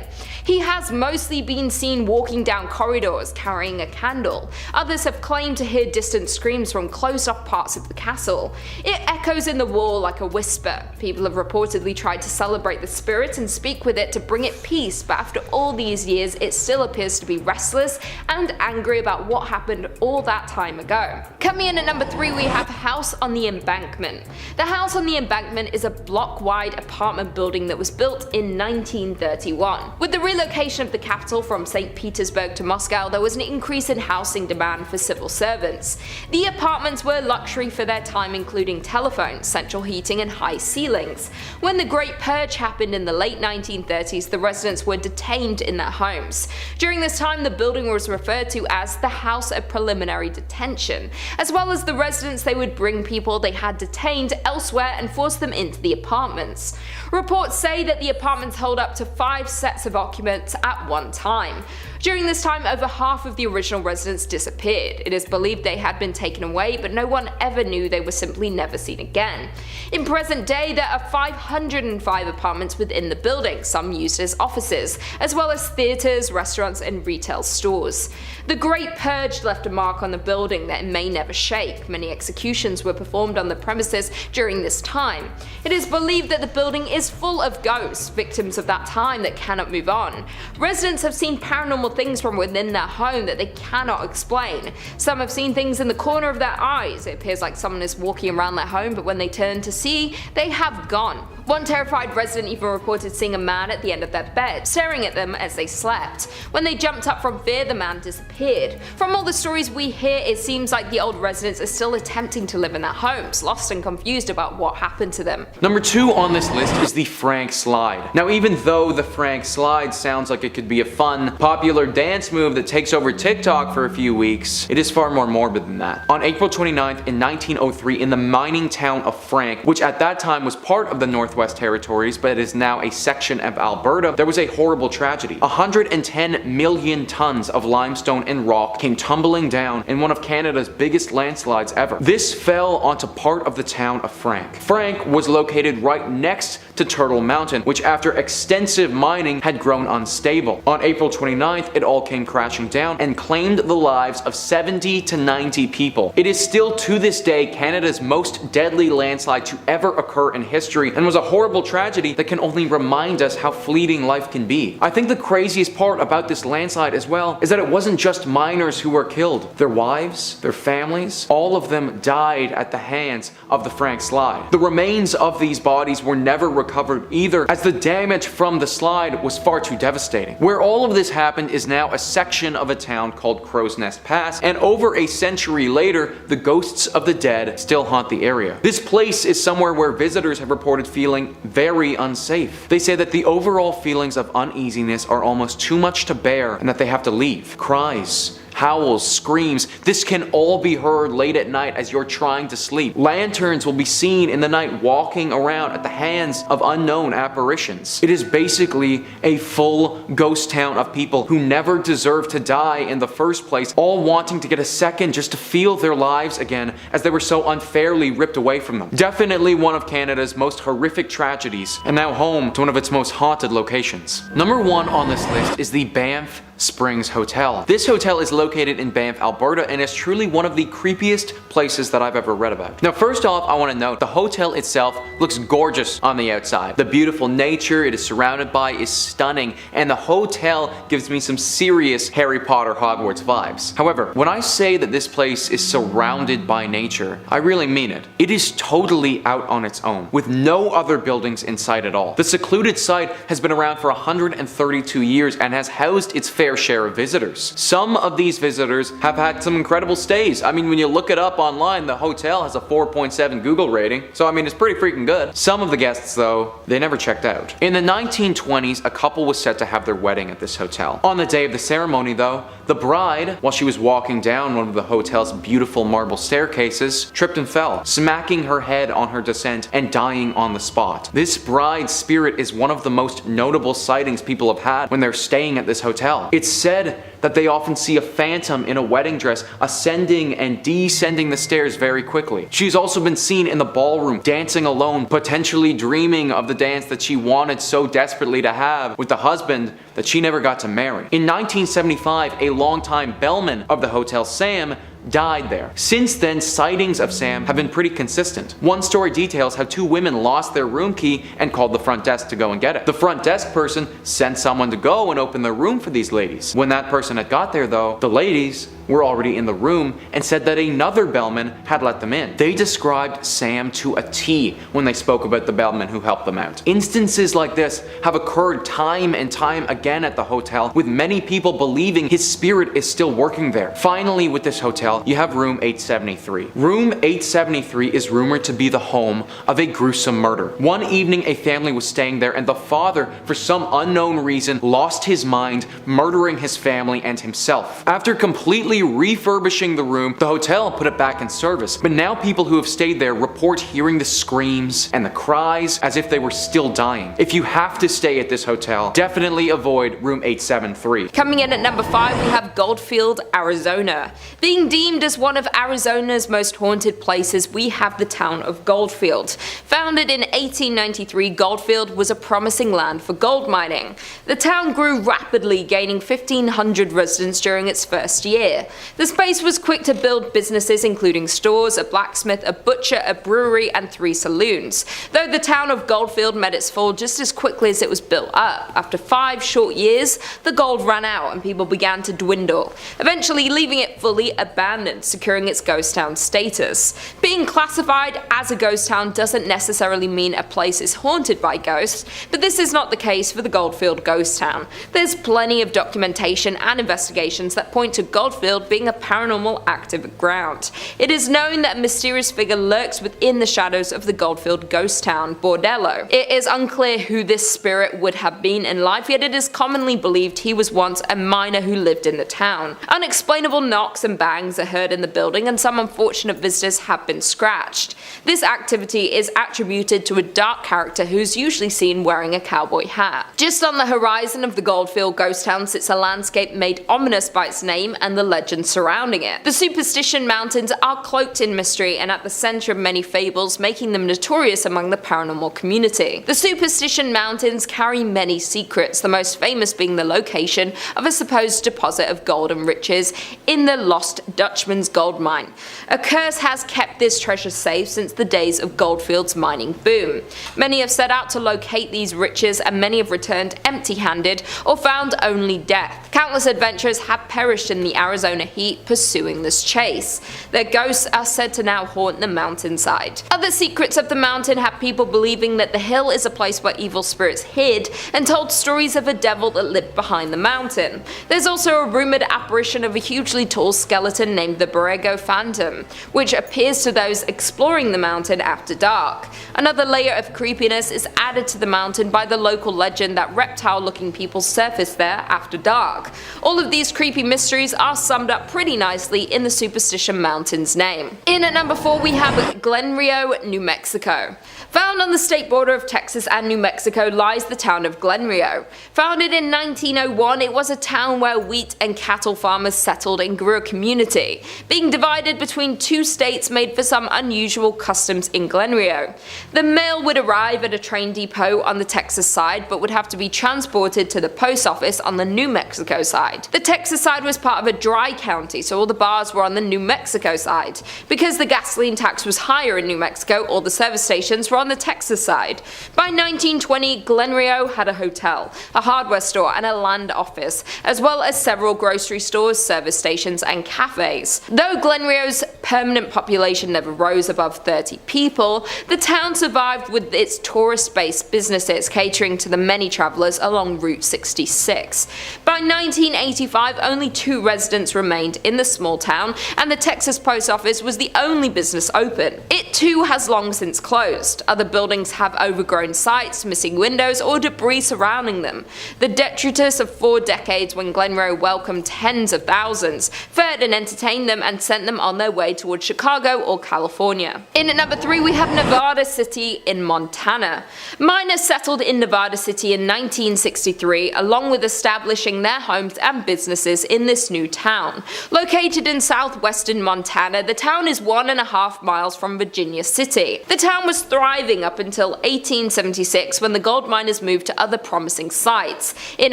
He has mostly been seen walking down corridors carrying a candle. Others have claimed to hear distant screams from closed-off parts of the castle. It echoes in the wall like a whisper. People have reportedly tried to celebrate the spirit and speak with it to bring it peace, but after all these years, it still appears to be restless and angry about what happened all that time ago. Coming in at number 3, we have House on the Embankment. The House on the Embankment is a block-wide apartment building that was built in 1931. With the relocation of the capital from St. Petersburg to Moscow, there was an increase in housing demand for civil servants. The apartments were luxury for their time, including telephones, central heating and high ceilings. When the Great Purge happened in the late 1930s, the residents were detained in their homes. During this time, the building was referred to as the House of Preliminary Detention. As well as the residents, they would bring people they had detained elsewhere and force them into the apartments. Reports say that the apartments held up to 5 sets of occupants at one time. During this time, over half of the original residents disappeared. It is believed they had been taken away, but no one ever knew they were simply never seen again. In present day, there are 505 apartments within the building, some used as offices, as well as theatres, restaurants and retail stores. The Great Purge left a mark on the building that it may never shake. Many executions were performed on the premises during this time. It is believed that the building is full of ghosts, victims of that time that cannot move on. Residents have seen paranormal things from within their home that they cannot explain. Some have seen things in the corner of their eyes. It appears like someone is walking around their home, but when they turn to see, they have gone. One terrified resident even reported seeing a man at the end of their bed, staring at them as they slept. When they jumped up from fear, the man disappeared. From all the stories we hear, it seems like the old residents are still attempting to live in their homes, lost and confused about what happened to them. Number 2 on this list is the Frank Slide. Now, even though the Frank Slide sounds like it could be a fun, popular dance move that takes over TikTok for a few weeks, it is far more morbid than that. On April 29th in 1903, in the mining town of Frank, which at that time was part of the Northwest Territories but is now a section of Alberta, there was a horrible tragedy. 110 million tons of limestone and rock came tumbling down in one of Canada's biggest landslides ever. This fell onto part of the town of Frank. Frank was located right next to Turtle Mountain, which after extensive mining had grown unstable. On April 29th, it all came crashing down and claimed the lives of 70 to 90 people. It is still to this day Canada's most deadly landslide to ever occur in history, and was a horrible tragedy that can only remind us how fleeting life can be. I think the craziest part about this landslide as well is that it wasn't just miners who were killed. Their wives, their families, all of them died at the hands of the Frank Slide. The remains of these bodies were never recovered either, as the damage from the slide was far too devastating. Where all of this happened is now a section of a town called Crow's Nest Pass, and over a century later, the ghosts of the dead still haunt the area. This place is somewhere where visitors have reported feeling feeling very unsafe. They say that the overall feelings of uneasiness are almost too much to bear and that they have to leave. Cries, howls, screams, this can all be heard late at night as you're trying to sleep. Lanterns will be seen in the night walking around at the hands of unknown apparitions. It is basically a full ghost town of people who never deserved to die in the first place, all wanting to get a second just to feel their lives again as they were so unfairly ripped away from them. Definitely one of Canada's most horrific tragedies, and now home to one of its most haunted locations. Number 1 on this list is the Banff Springs Hotel. This hotel is located in Banff, Alberta, and is truly one of the creepiest places that I've ever read about. Now, first off, I want to note the hotel itself looks gorgeous on the outside. The beautiful nature it is surrounded by is stunning, and the hotel gives me some serious Harry Potter Hogwarts vibes. However, when I say that this place is surrounded by nature, I really mean it. It is totally out on its own, with no other buildings in sight at all. The secluded site has been around for 132 years and has housed its fair share of visitors. Some of these visitors have had some incredible stays. I mean, when you look it up online, the hotel has a 4.7 Google rating, so I mean, it's pretty freaking good. Some of the guests, though, they never checked out. In the 1920s, a couple was set to have their wedding at this hotel. On the day of the ceremony, though, the bride, while she was walking down one of the hotel's beautiful marble staircases, tripped and fell, smacking her head on her descent and dying on the spot. This bride's spirit is one of the most notable sightings people have had when they're staying at this hotel. It's said that they often see a phantom in a wedding dress ascending and descending the stairs very quickly. She's also been seen in the ballroom dancing alone, potentially dreaming of the dance that she wanted so desperately to have with the husband that she never got to marry. In 1975, a longtime bellman of the hotel, Sam, died there. Since then, sightings of Sam have been pretty consistent. One story details how 2 women lost their room key and called the front desk to go and get it. The front desk person sent someone to go and open their room for these ladies. When that person had got there, though, the ladies were already in the room and said that another bellman had let them in. They described Sam to a T when they spoke about the bellman who helped them out. Instances like this have occurred time and time again at the hotel, with many people believing his spirit is still working there. Finally, with this hotel, you have room 873. Room 873 is rumored to be the home of a gruesome murder. One evening, a family was staying there, and the father, for some unknown reason, lost his mind, murdering his family and himself. After completely refurbishing the room, the hotel put it back in service, but now people who have stayed there report hearing the screams and the cries as if they were still dying. If you have to stay at this hotel, definitely avoid room 873. Coming in at number 5, we have Goldfield, Arizona. Being deemed as one of Arizona's most haunted places, we have the town of Goldfield. Founded in 1893, Goldfield was a promising land for gold mining. The town grew rapidly, gaining 1,500 residents during its first year. The space was quick to build businesses including stores, a blacksmith, a butcher, a brewery, and 3 saloons. Though the town of Goldfield met its fall just as quickly as it was built up. After 5 short years, the gold ran out and people began to dwindle, eventually leaving it fully abandoned, securing its ghost town status. Being classified as a ghost town doesn't necessarily mean a place is haunted by ghosts, but this is not the case for the Goldfield ghost town. There's plenty of documentation and investigations that point to Goldfield being a paranormal active ground. It is known that a mysterious figure lurks within the shadows of the Goldfield ghost town, Bordello. It is unclear who this spirit would have been in life, yet it is commonly believed he was once a miner who lived in the town. Unexplainable knocks and bangs are heard in the building, and some unfortunate visitors have been scratched. This activity is attributed to a dark character who's usually seen wearing a cowboy hat. Just on the horizon of the Goldfield ghost town sits a landscape made ominous by its name and the legend surrounding it. The Superstition Mountains are cloaked in mystery and at the center of many fables, making them notorious among the paranormal community. The Superstition Mountains carry many secrets, the most famous being the location of a supposed deposit of gold and riches in the Lost Dutchman's gold mine. A curse has kept this treasure safe since the days of Goldfield's mining boom. Many have set out to locate these riches, and many have returned empty-handed or found only death. Countless adventurers have perished in the Arizona heat pursuing this chase. Their ghosts are said to now haunt the mountainside. Other secrets of the mountain have people believing that the hill is a place where evil spirits hid and told stories of a devil that lived behind the mountain. There's also a rumored apparition of a hugely tall skeleton named the Borrego Phantom, which appears to those exploring the mountain after dark. Another layer of creepiness is added to the mountain by the local legend that reptile-looking people surface there after dark. All of these creepy mysteries are summed up pretty nicely in the Superstition Mountain's name. In at number 4 we have Glen Rio, New Mexico. Found on the state border of Texas and New Mexico lies the town of Glen Rio. Founded in 1901, it was a town where wheat and cattle farmers settled and grew a community. Being divided between two states made for some unusual customs in Glen Rio. The mail would arrive at a train depot on the Texas side, but would have to be transported to the post office on the New Mexico side. The Texas side was part of a dry county, so all the bars were on the New Mexico side. Because the gasoline tax was higher in New Mexico, all the service stations were on the Texas side. By 1920, Glen Rio had a hotel, a hardware store and a land office, as well as several grocery stores, service stations and cafes. Though Glen Rio's permanent population never rose above 30 people, the town survived with its tourist-based businesses catering to the many travelers along Route 66. By 1985, only 2 residents remained in the small town, and the Texas post office was the only business open. It too has long since closed. Other buildings have overgrown sites, missing windows, or debris surrounding them. The detritus of 4 decades when Glen Rio welcomed tens of thousands, fed and entertained them, and sent them on their way towards Chicago or California. In at number 3 we have Nevada City in Montana. Miners settled in Nevada City in 1963, along with establishing their homes and businesses in this new town. Located in southwestern Montana, the town is 1.5 miles from Virginia City. The town was thriving up until 1876 when the gold miners moved to other promising sites. In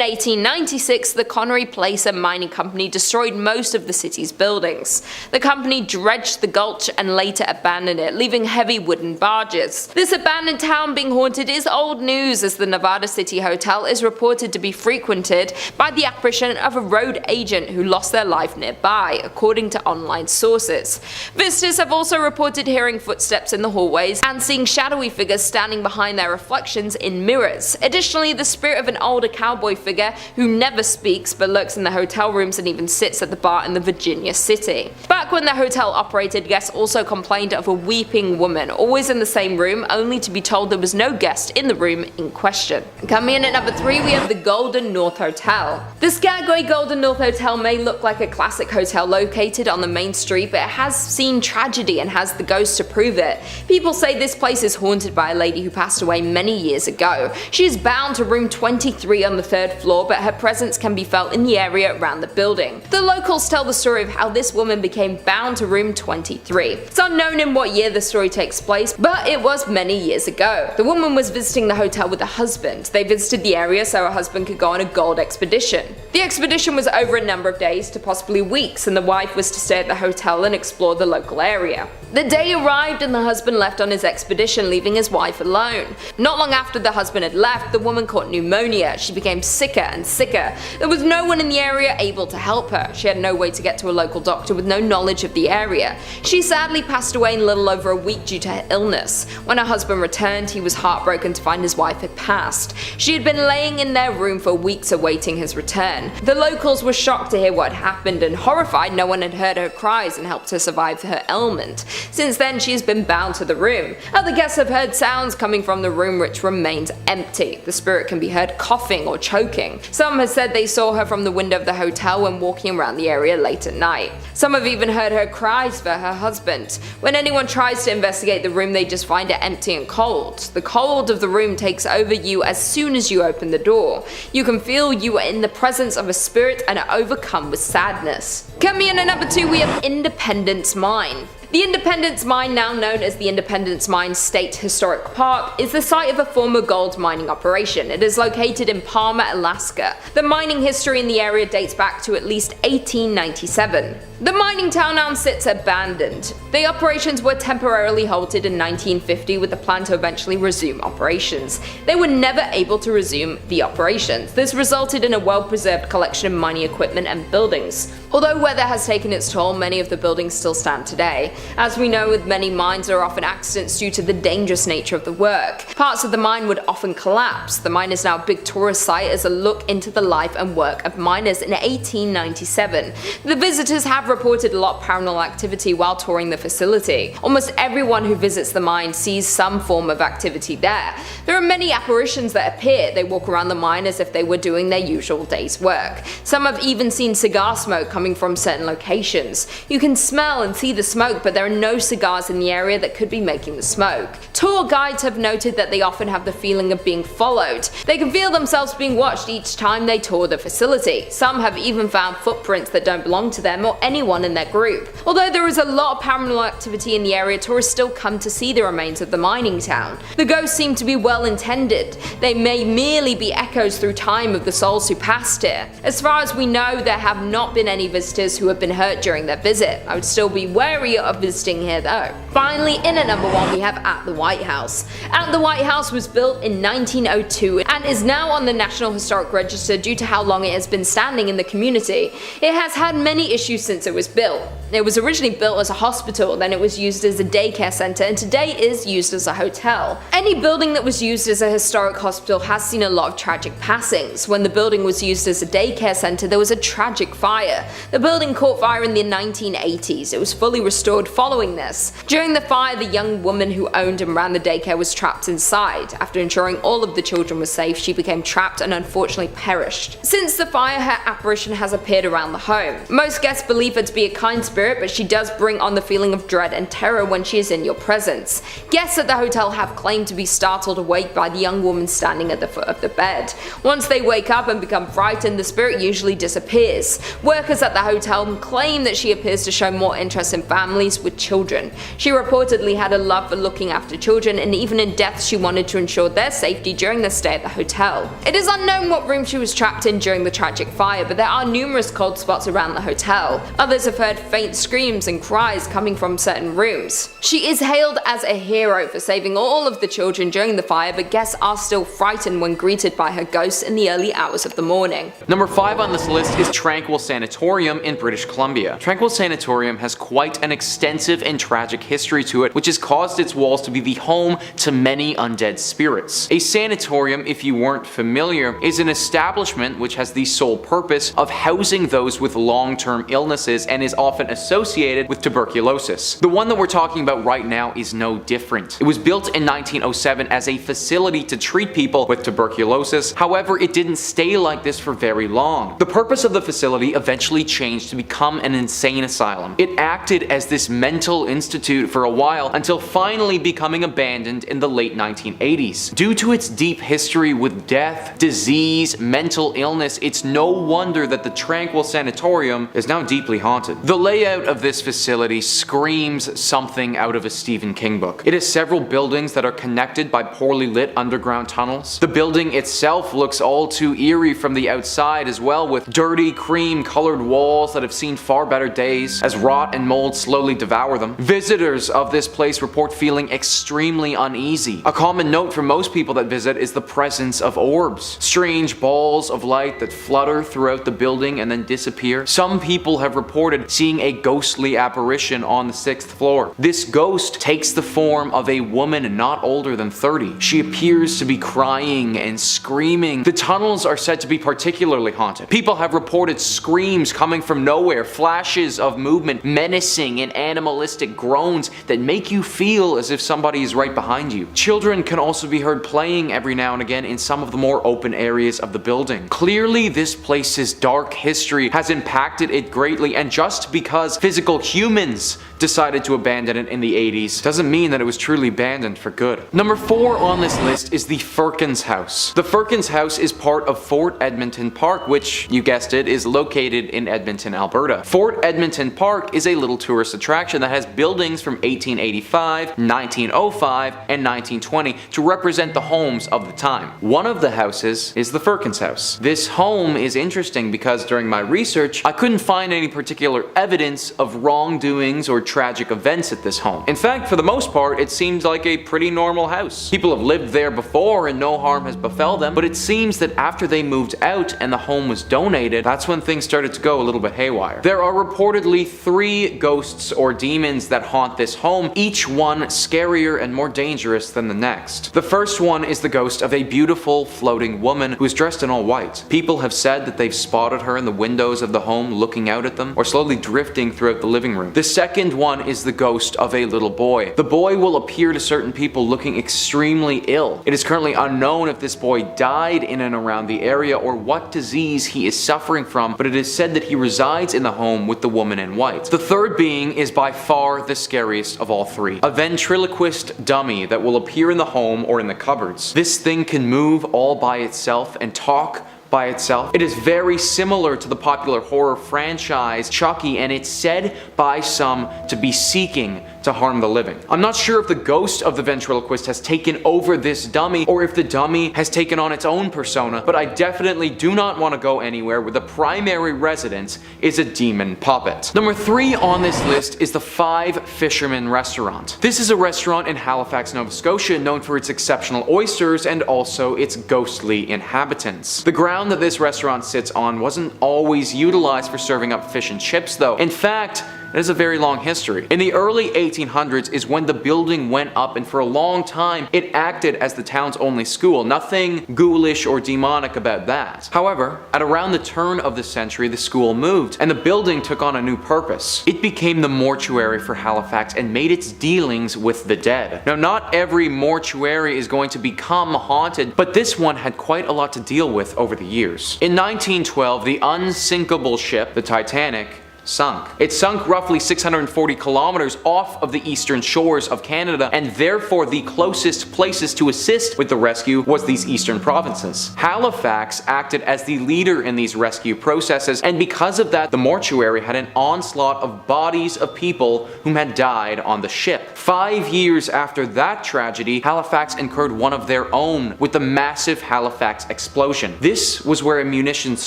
1896, the Connery Placer Mining Company destroyed most of the city's buildings. The company dredged the gulch and later abandoned it, leaving heavy wooden barges. This abandoned town being haunted is old news, as the Nevada City Hotel is reported to be frequented by the apparition of a road agent who lost their life nearby, according to online sources. Visitors have also reported hearing footsteps in the hallways and seeing shadowy figures standing behind their reflections in mirrors. Additionally, the spirit of an older cowboy figure who never speaks but lurks in the hotel rooms and even sits at the bar in the Virginia City. Back when the hotel operated, guests also complained of a weeping woman, always in the same room, only to be told there was no guest in the room in question. Coming in at number 3 we have the Golden North Hotel. The Skagway Golden North Hotel may look like a classic hotel located on the main street, but it has seen tragedy and has the ghost to prove it. People say this place is haunted by a lady who passed away many years ago. She is bound to room 23 on the 3rd floor, but her presence can be felt in the area around the building. The locals tell the story of how this woman became bound to room 23. It's unknown in what year the story takes place, but it was many years ago. The woman was visiting the hotel with her husband. They visited the area so her husband could go on a gold expedition. The expedition was over a number of days to possibly weeks, and the wife was to stay at the hotel and explore the local area. The day arrived and the husband left on his expedition, leaving his wife alone. Not long after the husband had left, the woman caught pneumonia. She became sicker and sicker. There was no one in the area able to help her. She had no way to get to a local doctor with no knowledge of the area. She sadly passed away in a little over a week due to her illness. When her husband returned, he was heartbroken to find his wife had passed. She had been laying in their room for weeks awaiting his return. The locals were shocked to hear what had happened, and horrified no one had heard her cries and helped her survive her ailment. Since then, she has been bound to the room. Other guests have heard sounds coming from the room which remains empty. The spirit can be heard coughing or choking. Some have said they saw her from the window of the hotel when walking around the area late at night. Some have even heard her cries for her husband. When anyone tries to investigate the room, they just find it empty and cold. The cold of the room takes over you as soon as you open the door. You can feel you are in the presence of a spirit and are overcome with sadness. Coming in at number 2 we have Independence Mine. The Independence Mine, now known as the Independence Mine State Historic Park, is the site of a former gold mining operation. It is located in Palmer, Alaska. The mining history in the area dates back to at least 1897. The mining town now sits abandoned. The operations were temporarily halted in 1950 with the plan to eventually resume operations. They were never able to resume the operations. This resulted in a well-preserved collection of mining equipment and buildings. Although weather has taken its toll, many of the buildings still stand today. As we know, with many mines there are often accidents due to the dangerous nature of the work. Parts of the mine would often collapse. The mine is now a big tourist site as a look into the life and work of miners in 1897. The visitors have reported a lot of paranormal activity while touring the facility. Almost everyone who visits the mine sees some form of activity there. There are many apparitions that appear. They walk around the mine as if they were doing their usual day's work. Some have even seen cigar smoke coming from certain locations. You can smell and see the smoke, but there are no cigars in the area that could be making the smoke. Tour guides have noted that they often have the feeling of being followed. They can feel themselves being watched each time they tour the facility. Some have even found footprints that don't belong to them or anyone in their group. Although there is a lot of paranormal activity in the area, tourists still come to see the remains of the mining town. The ghosts seem to be well intended. They may merely be echoes through time of the souls who passed here. As far as we know, there have not been any visitors who have been hurt during their visit. I would still be wary of visiting here though. Finally, in at number 1 we have At the White House. At the White House was built in 1902 and is now on the National Historic Register due to how long it has been standing in the community. It has had many issues since it was built. It was originally built as a hospital, then it was used as a daycare center, and today is used as a hotel. Any building that was used as a historic hospital has seen a lot of tragic passings. When the building was used as a daycare center, there was a tragic fire. The building caught fire in the 1980s. It was fully restored following this. During the fire, the young woman who owned and ran the daycare was trapped inside. After ensuring all of the children were safe, she became trapped and unfortunately perished. Since the fire, her apparition has appeared around the home. Most guests believe her to be a kind spirit, but she does bring on the feeling of dread and terror when she is in your presence. Guests at the hotel have claimed to be startled awake by the young woman standing at the foot of the bed. Once they wake up and become frightened, the spirit usually disappears. Workers at the hotel claim that she appears to show more interest in families with children. She reportedly had a love for looking after children, and even in death she wanted to ensure their safety during their stay at the hotel. It is unknown what room she was trapped in during the tragic fire, but there are numerous cold spots around the hotel. Others have heard faint screams and cries coming from certain rooms. She is hailed as a hero for saving all of the children during the fire, but guests are still frightened when greeted by her ghost in the early hours of the morning. Number 5 on this list is Tranquil Sanatorium in British Columbia. Tranquil Sanatorium has quite an extensive and tragic history to it, which has caused its walls to be the home to many undead spirits. A sanatorium, if you weren't familiar, is an establishment which has the sole purpose of housing those with long-term illnesses and is often associated with tuberculosis. The one that we're talking about right now is no different. It was built in 1907 as a facility to treat people with tuberculosis. However, it didn't stay like this for very long. The purpose of the facility eventually changed to become an insane asylum. It acted as this mental institute for a while until finally becoming abandoned in the late 1980s. Due to its deep history with death, disease, mental illness, it's no wonder that the Tranquil Sanatorium is now deeply haunted. The layout of this facility screams something out of a Stephen King book. It has several buildings that are connected by poorly lit underground tunnels. The building itself looks all too eerie from the outside as well, with dirty cream colored walls that have seen far better days as rot and mold slowly devour them. Visitors of this place report feeling extremely uneasy. A common note for most people that visit is the presence of orbs, strange balls of light that flutter throughout the building and then disappear. Some people have reported seeing a ghostly apparition on the 6th floor. This ghost takes the form of a woman not older than 30. She appears to be crying and screaming. The tunnels are said to be particularly haunted. People have reported screams coming from nowhere, flashes of movement, menacing and animalistic groans that make you feel as if somebody is right behind you. Children can also be heard playing every now and again in some of the more open areas of the building. Clearly, this place's dark history has impacted it greatly, and just because physical humans decided to abandon it in the 80s doesn't mean that it was truly abandoned for good. Number 4 on this list is the Firkins House. The Firkins House is part of Fort Edmonton Park, which, you guessed it, is located in Edmonton, Alberta. Fort Edmonton Park is a little tourist attraction that has buildings from 1885, 1905, and 1920 to represent the homes of the time. One of the houses is the Firkins House. This home is interesting because during my research, I couldn't find any particular evidence of wrongdoings or tragic events at this home. In fact, for the most part, it seems like a pretty normal house. People have lived there before and no harm has befell them, but it seems that after they moved out and the home was donated, that's when things started to go a little bit haywire. There are reportedly 3 ghosts or demons that haunt this home, each one scarier and more dangerous than the next. The first one is the ghost of a beautiful floating woman who is dressed in all white. People have said that they've spotted her in the windows of the home looking out at them or slowly drifting throughout the living room. The second one is the ghost of a little boy. The boy will appear to certain people looking extremely ill. It is currently unknown if this boy died in and around the area or what disease he is suffering from, but it is said that he resides in the home with the woman in white. The third being is by far the scariest of all 3. A ventriloquist dummy that will appear in the home or in the cupboards. This thing can move all by itself and talk by itself. It is very similar to the popular horror franchise Chucky, and it's said by some to be seeking to harm the living. I'm not sure if the ghost of the ventriloquist has taken over this dummy or if the dummy has taken on its own persona, but I definitely do not want to go anywhere where the primary residence is a demon puppet. Number 3 on this list is the 5 Fishermen Restaurant. This is a restaurant in Halifax, Nova Scotia, known for its exceptional oysters and also its ghostly inhabitants. The ground that this restaurant sits on wasn't always utilized for serving up fish and chips though. In fact, it has a very long history. In the early 1800s is when the building went up, and for a long time it acted as the town's only school. Nothing ghoulish or demonic about that. However, at around the turn of the century, the school moved and the building took on a new purpose. It became the mortuary for Halifax and made its dealings with the dead. Now, not every mortuary is going to become haunted, but this one had quite a lot to deal with over the years. In 1912, the unsinkable ship, the Titanic, sunk. It sunk roughly 640 kilometers off of the eastern shores of Canada, and therefore the closest places to assist with the rescue was these eastern provinces. Halifax acted as the leader in these rescue processes, and because of that, the mortuary had an onslaught of bodies of people whom had died on the ship. 5 years after that tragedy, Halifax incurred one of their own with the massive Halifax explosion. This was where a munitions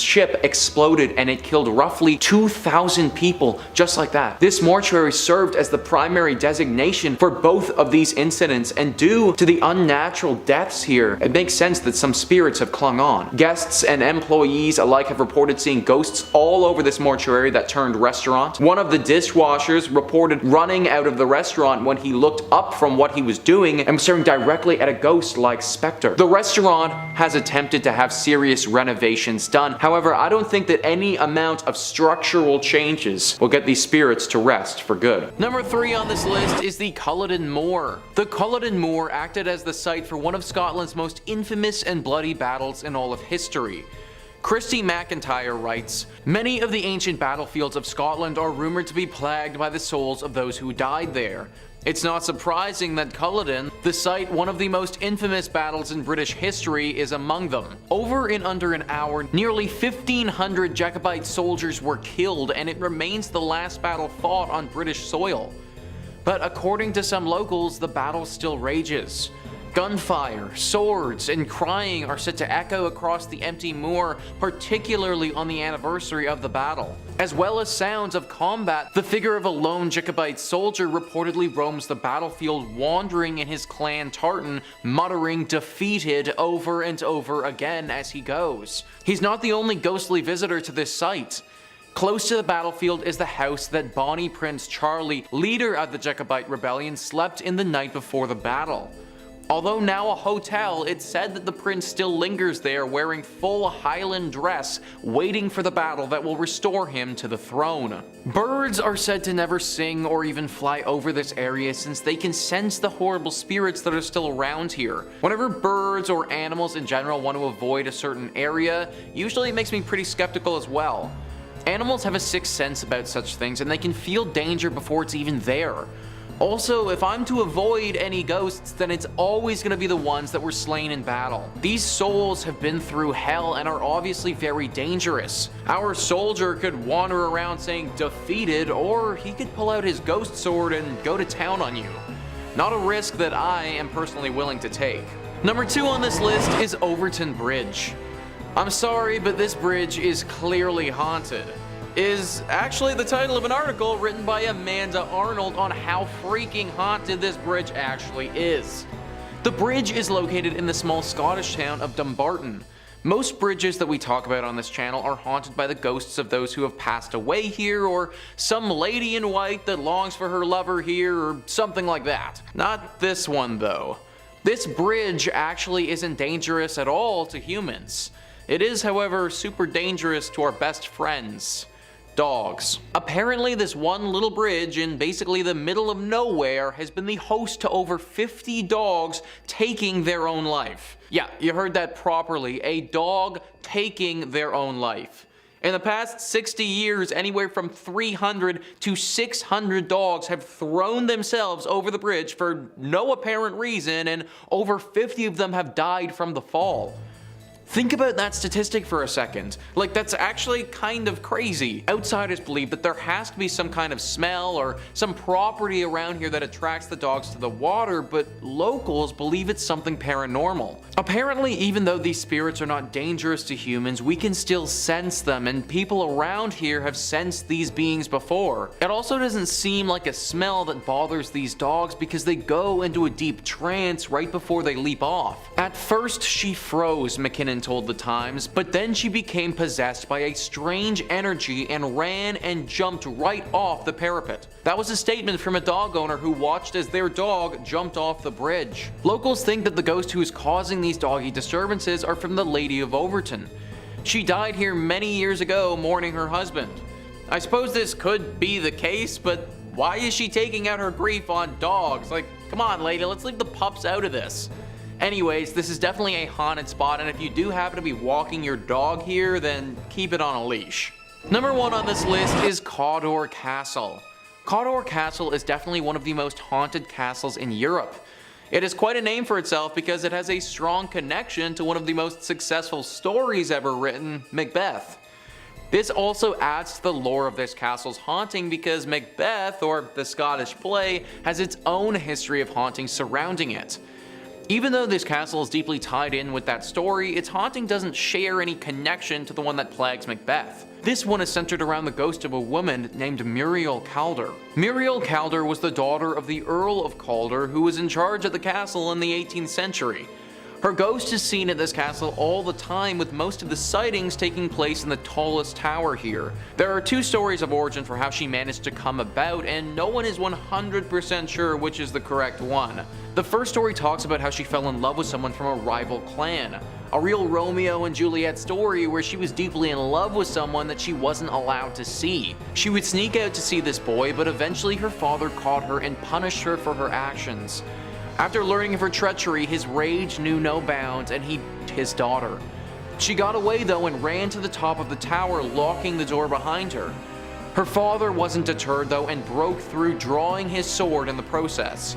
ship exploded and it killed roughly 2,000 people just like that. This mortuary served as the primary designation for both of these incidents, and due to the unnatural deaths here, it makes sense that some spirits have clung on. Guests and employees alike have reported seeing ghosts all over this mortuary that turned restaurant. One of the dishwashers reported running out of the restaurant when he looked up from what he was doing and was staring directly at a ghost-like specter. The restaurant has attempted to have serious renovations done. However, I don't think that any amount of structural change will get these spirits to rest for good. Number 3 on this list is the Culloden Moor. The Culloden Moor acted as the site for one of Scotland's most infamous and bloody battles in all of history. Christy McIntyre writes, "Many of the ancient battlefields of Scotland are rumored to be plagued by the souls of those who died there. It's not surprising that Culloden, the site one of the most infamous battles in British history, is among them. Over in under an hour, nearly 1,500 Jacobite soldiers were killed, and it remains the last battle fought on British soil. But according to some locals, the battle still rages. Gunfire, swords, and crying are set to echo across the empty moor, particularly on the anniversary of the battle. As well as sounds of combat, the figure of a lone Jacobite soldier reportedly roams the battlefield, wandering in his clan tartan, muttering 'defeated' over and over again as he goes. He's not the only ghostly visitor to this site. Close to the battlefield is the house that Bonnie Prince Charlie, leader of the Jacobite rebellion, slept in the night before the battle. Although now a hotel, it's said that the prince still lingers there wearing full Highland dress, waiting for the battle that will restore him to the throne. Birds are said to never sing or even fly over this area since they can sense the horrible spirits that are still around here. Whenever birds or animals in general want to avoid a certain area, usually it makes me pretty skeptical as well. Animals have a sixth sense about such things, and they can feel danger before it's even there. Also, if I'm to avoid any ghosts, then it's always going to be the ones that were slain in battle. These souls have been through hell and are obviously very dangerous. Our soldier could wander around saying defeated, or he could pull out his ghost sword and go to town on you. Not a risk that I am personally willing to take. Number 2 on this list is Overton Bridge. I'm sorry, but this bridge is clearly haunted. Is actually the title of an article written by Amanda Arnold on how freaking haunted this bridge actually is. The bridge is located in the small Scottish town of Dumbarton. Most bridges that we talk about on this channel are haunted by the ghosts of those who have passed away here, or some lady in white that longs for her lover here, or something like that. Not this one though. This bridge actually isn't dangerous at all to humans. It is, however, super dangerous to our best friends. Dogs. Apparently this one little bridge in basically the middle of nowhere has been the host to over 50 dogs taking their own life. Yeah, you heard that properly, a dog taking their own life. In the past 60 years, anywhere from 300 to 600 dogs have thrown themselves over the bridge for no apparent reason, and over 50 of them have died from the fall. Think about that statistic for a second. Like, that's actually kind of crazy. Outsiders believe that there has to be some kind of smell or some property around here that attracts the dogs to the water, but locals believe it's something paranormal. Apparently, even though these spirits are not dangerous to humans, we can still sense them, and people around here have sensed these beings before. It also doesn't seem like a smell that bothers these dogs because they go into a deep trance right before they leap off. At first, she froze, McKinnon told the Times, but then she became possessed by a strange energy and ran and jumped right off the parapet. That was a statement from a dog owner who watched as their dog jumped off the bridge. Locals think that the ghost who is causing these doggy disturbances are from the Lady of Overton. She died here many years ago mourning her husband. I suppose this could be the case, but why is she taking out her grief on dogs? Like, come on lady, let's leave the pups out of this. Anyways, this is definitely a haunted spot, and if you do happen to be walking your dog here, then keep it on a leash. Number 1 on this list is Cawdor Castle. Cawdor Castle is definitely one of the most haunted castles in Europe. It is quite a name for itself because it has a strong connection to one of the most successful stories ever written, Macbeth. This also adds to the lore of this castle's haunting because Macbeth, or the Scottish play, has its own history of haunting surrounding it. Even though this castle is deeply tied in with that story, its haunting doesn't share any connection to the one that plagues Macbeth. This one is centered around the ghost of a woman named Muriel Calder. Muriel Calder was the daughter of the Earl of Calder, who was in charge of the castle in the 18th century. Her ghost is seen at this castle all the time, with most of the sightings taking place in the tallest tower here. There are 2 stories of origin for how she managed to come about, and no one is 100% sure which is the correct one. The first story talks about how she fell in love with someone from a rival clan. A real Romeo and Juliet story where she was deeply in love with someone that she wasn't allowed to see. She would sneak out to see this boy, but eventually her father caught her and punished her for her actions. After learning of her treachery, his rage knew no bounds and he beat his daughter. She got away though and ran to the top of the tower, locking the door behind her. Her father wasn't deterred though and broke through, drawing his sword in the process.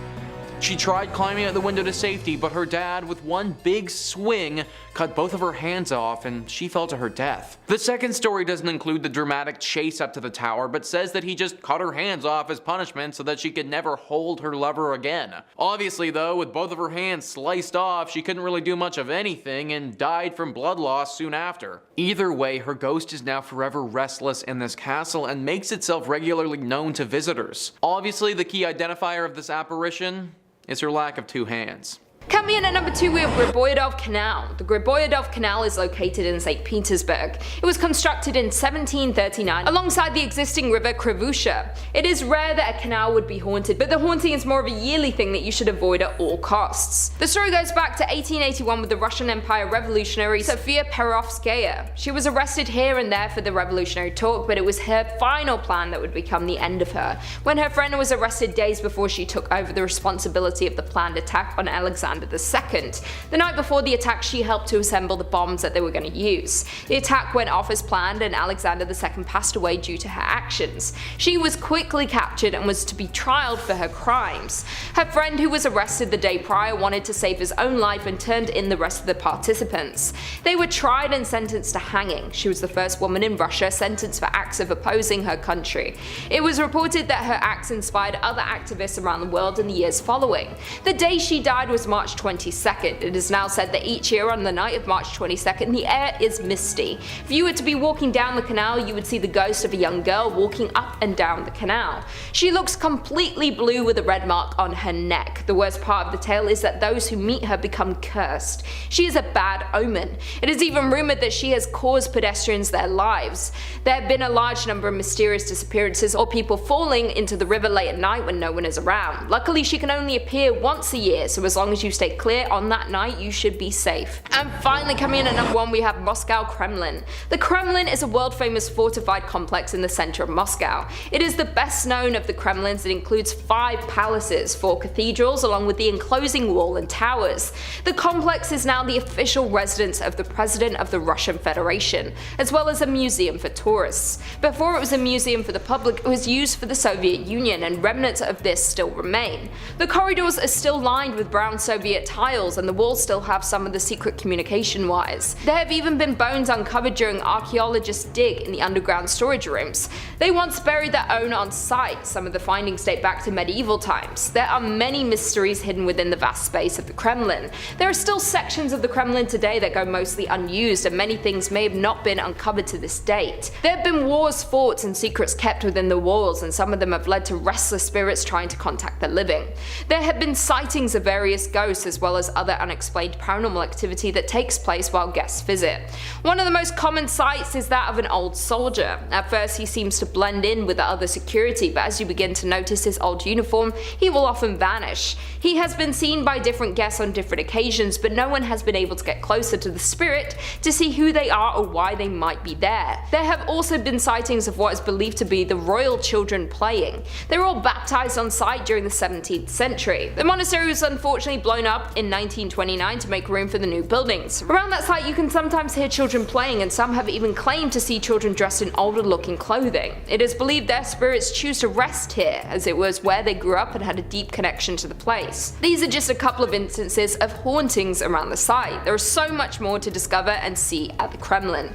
She tried climbing out the window to safety, but her dad, with one big swing, cut both of her hands off and she fell to her death. The second story doesn't include the dramatic chase up to the tower, but says that he just cut her hands off as punishment so that she could never hold her lover again. Obviously though, with both of her hands sliced off, she couldn't really do much of anything and died from blood loss soon after. Either way, her ghost is now forever restless in this castle and makes itself regularly known to visitors. Obviously, the key identifier of this apparition is her lack of 2 hands. Coming in at number 2, we have Griboyedov Canal. The Griboyedov Canal is located in St. Petersburg. It was constructed in 1739 alongside the existing river Krivusha. It is rare that a canal would be haunted, but the haunting is more of a yearly thing that you should avoid at all costs. The story goes back to 1881 with the Russian Empire revolutionary Sofia Perovskaya. She was arrested here and there for the revolutionary talk, but it was her final plan that would become the end of her, when her friend was arrested days before she took over the responsibility of the planned attack on Alexander Alexander II. The night before the attack, she helped to assemble the bombs that they were going to use. The attack went off as planned and Alexander II passed away due to her actions. She was quickly captured and was to be trialed for her crimes. Her friend, who was arrested the day prior, wanted to save his own life and turned in the rest of the participants. They were tried and sentenced to hanging. She was the first woman in Russia sentenced for acts of opposing her country. It was reported that her acts inspired other activists around the world in the years following. The day she died was March 22nd. It is now said that each year on the night of March 22nd, the air is misty. If you were to be walking down the canal, you would see the ghost of a young girl walking up and down the canal. She looks completely blue with a red mark on her neck. The worst part of the tale is that those who meet her become cursed. She is a bad omen. It is even rumored that she has caused pedestrians their lives. There have been a large number of mysterious disappearances or people falling into the river late at night when no one is around. Luckily, she can only appear once a year, so as long as you stay clear on that night, you should be safe. And finally, coming in at number 1, we have Moscow Kremlin. The Kremlin is a world-famous fortified complex in the center of Moscow. It is the best known of the Kremlins. It includes 5 palaces, 4 cathedrals, along with the enclosing wall and towers. The complex is now the official residence of the President of the Russian Federation, as well as a museum for tourists. Before it was a museum for the public, it was used for the Soviet Union, and remnants of this still remain. The corridors are still lined with brown Soviet tiles, and the walls still have some of the secret communication wires. There have even been bones uncovered during archaeologists' dig in the underground storage rooms. They once buried their own on site. Some of the findings date back to medieval times. There are many mysteries hidden within the vast space of the Kremlin. There are still sections of the Kremlin today that go mostly unused, and many things may have not been uncovered to this date. There have been wars fought and secrets kept within the walls, and some of them have led to restless spirits trying to contact the living. There have been sightings of various ghosts as well as other unexplained paranormal activity that takes place while guests visit. One of the most common sights is that of an old soldier. At first he seems to blend in with the other security, but as you begin to notice his old uniform, he will often vanish. He has been seen by different guests on different occasions, but no one has been able to get closer to the spirit to see who they are or why they might be there. There have also been sightings of what is believed to be the royal children playing. They were all baptized on site during the 17th century. The monastery was unfortunately blown up in 1929 to make room for the new buildings. Around that site you can sometimes hear children playing, and some have even claimed to see children dressed in older looking clothing. It is believed their spirits choose to rest here, as it was where they grew up and had a deep connection to the place. These are just a couple of instances of hauntings around the site. There is so much more to discover and see at the Kremlin.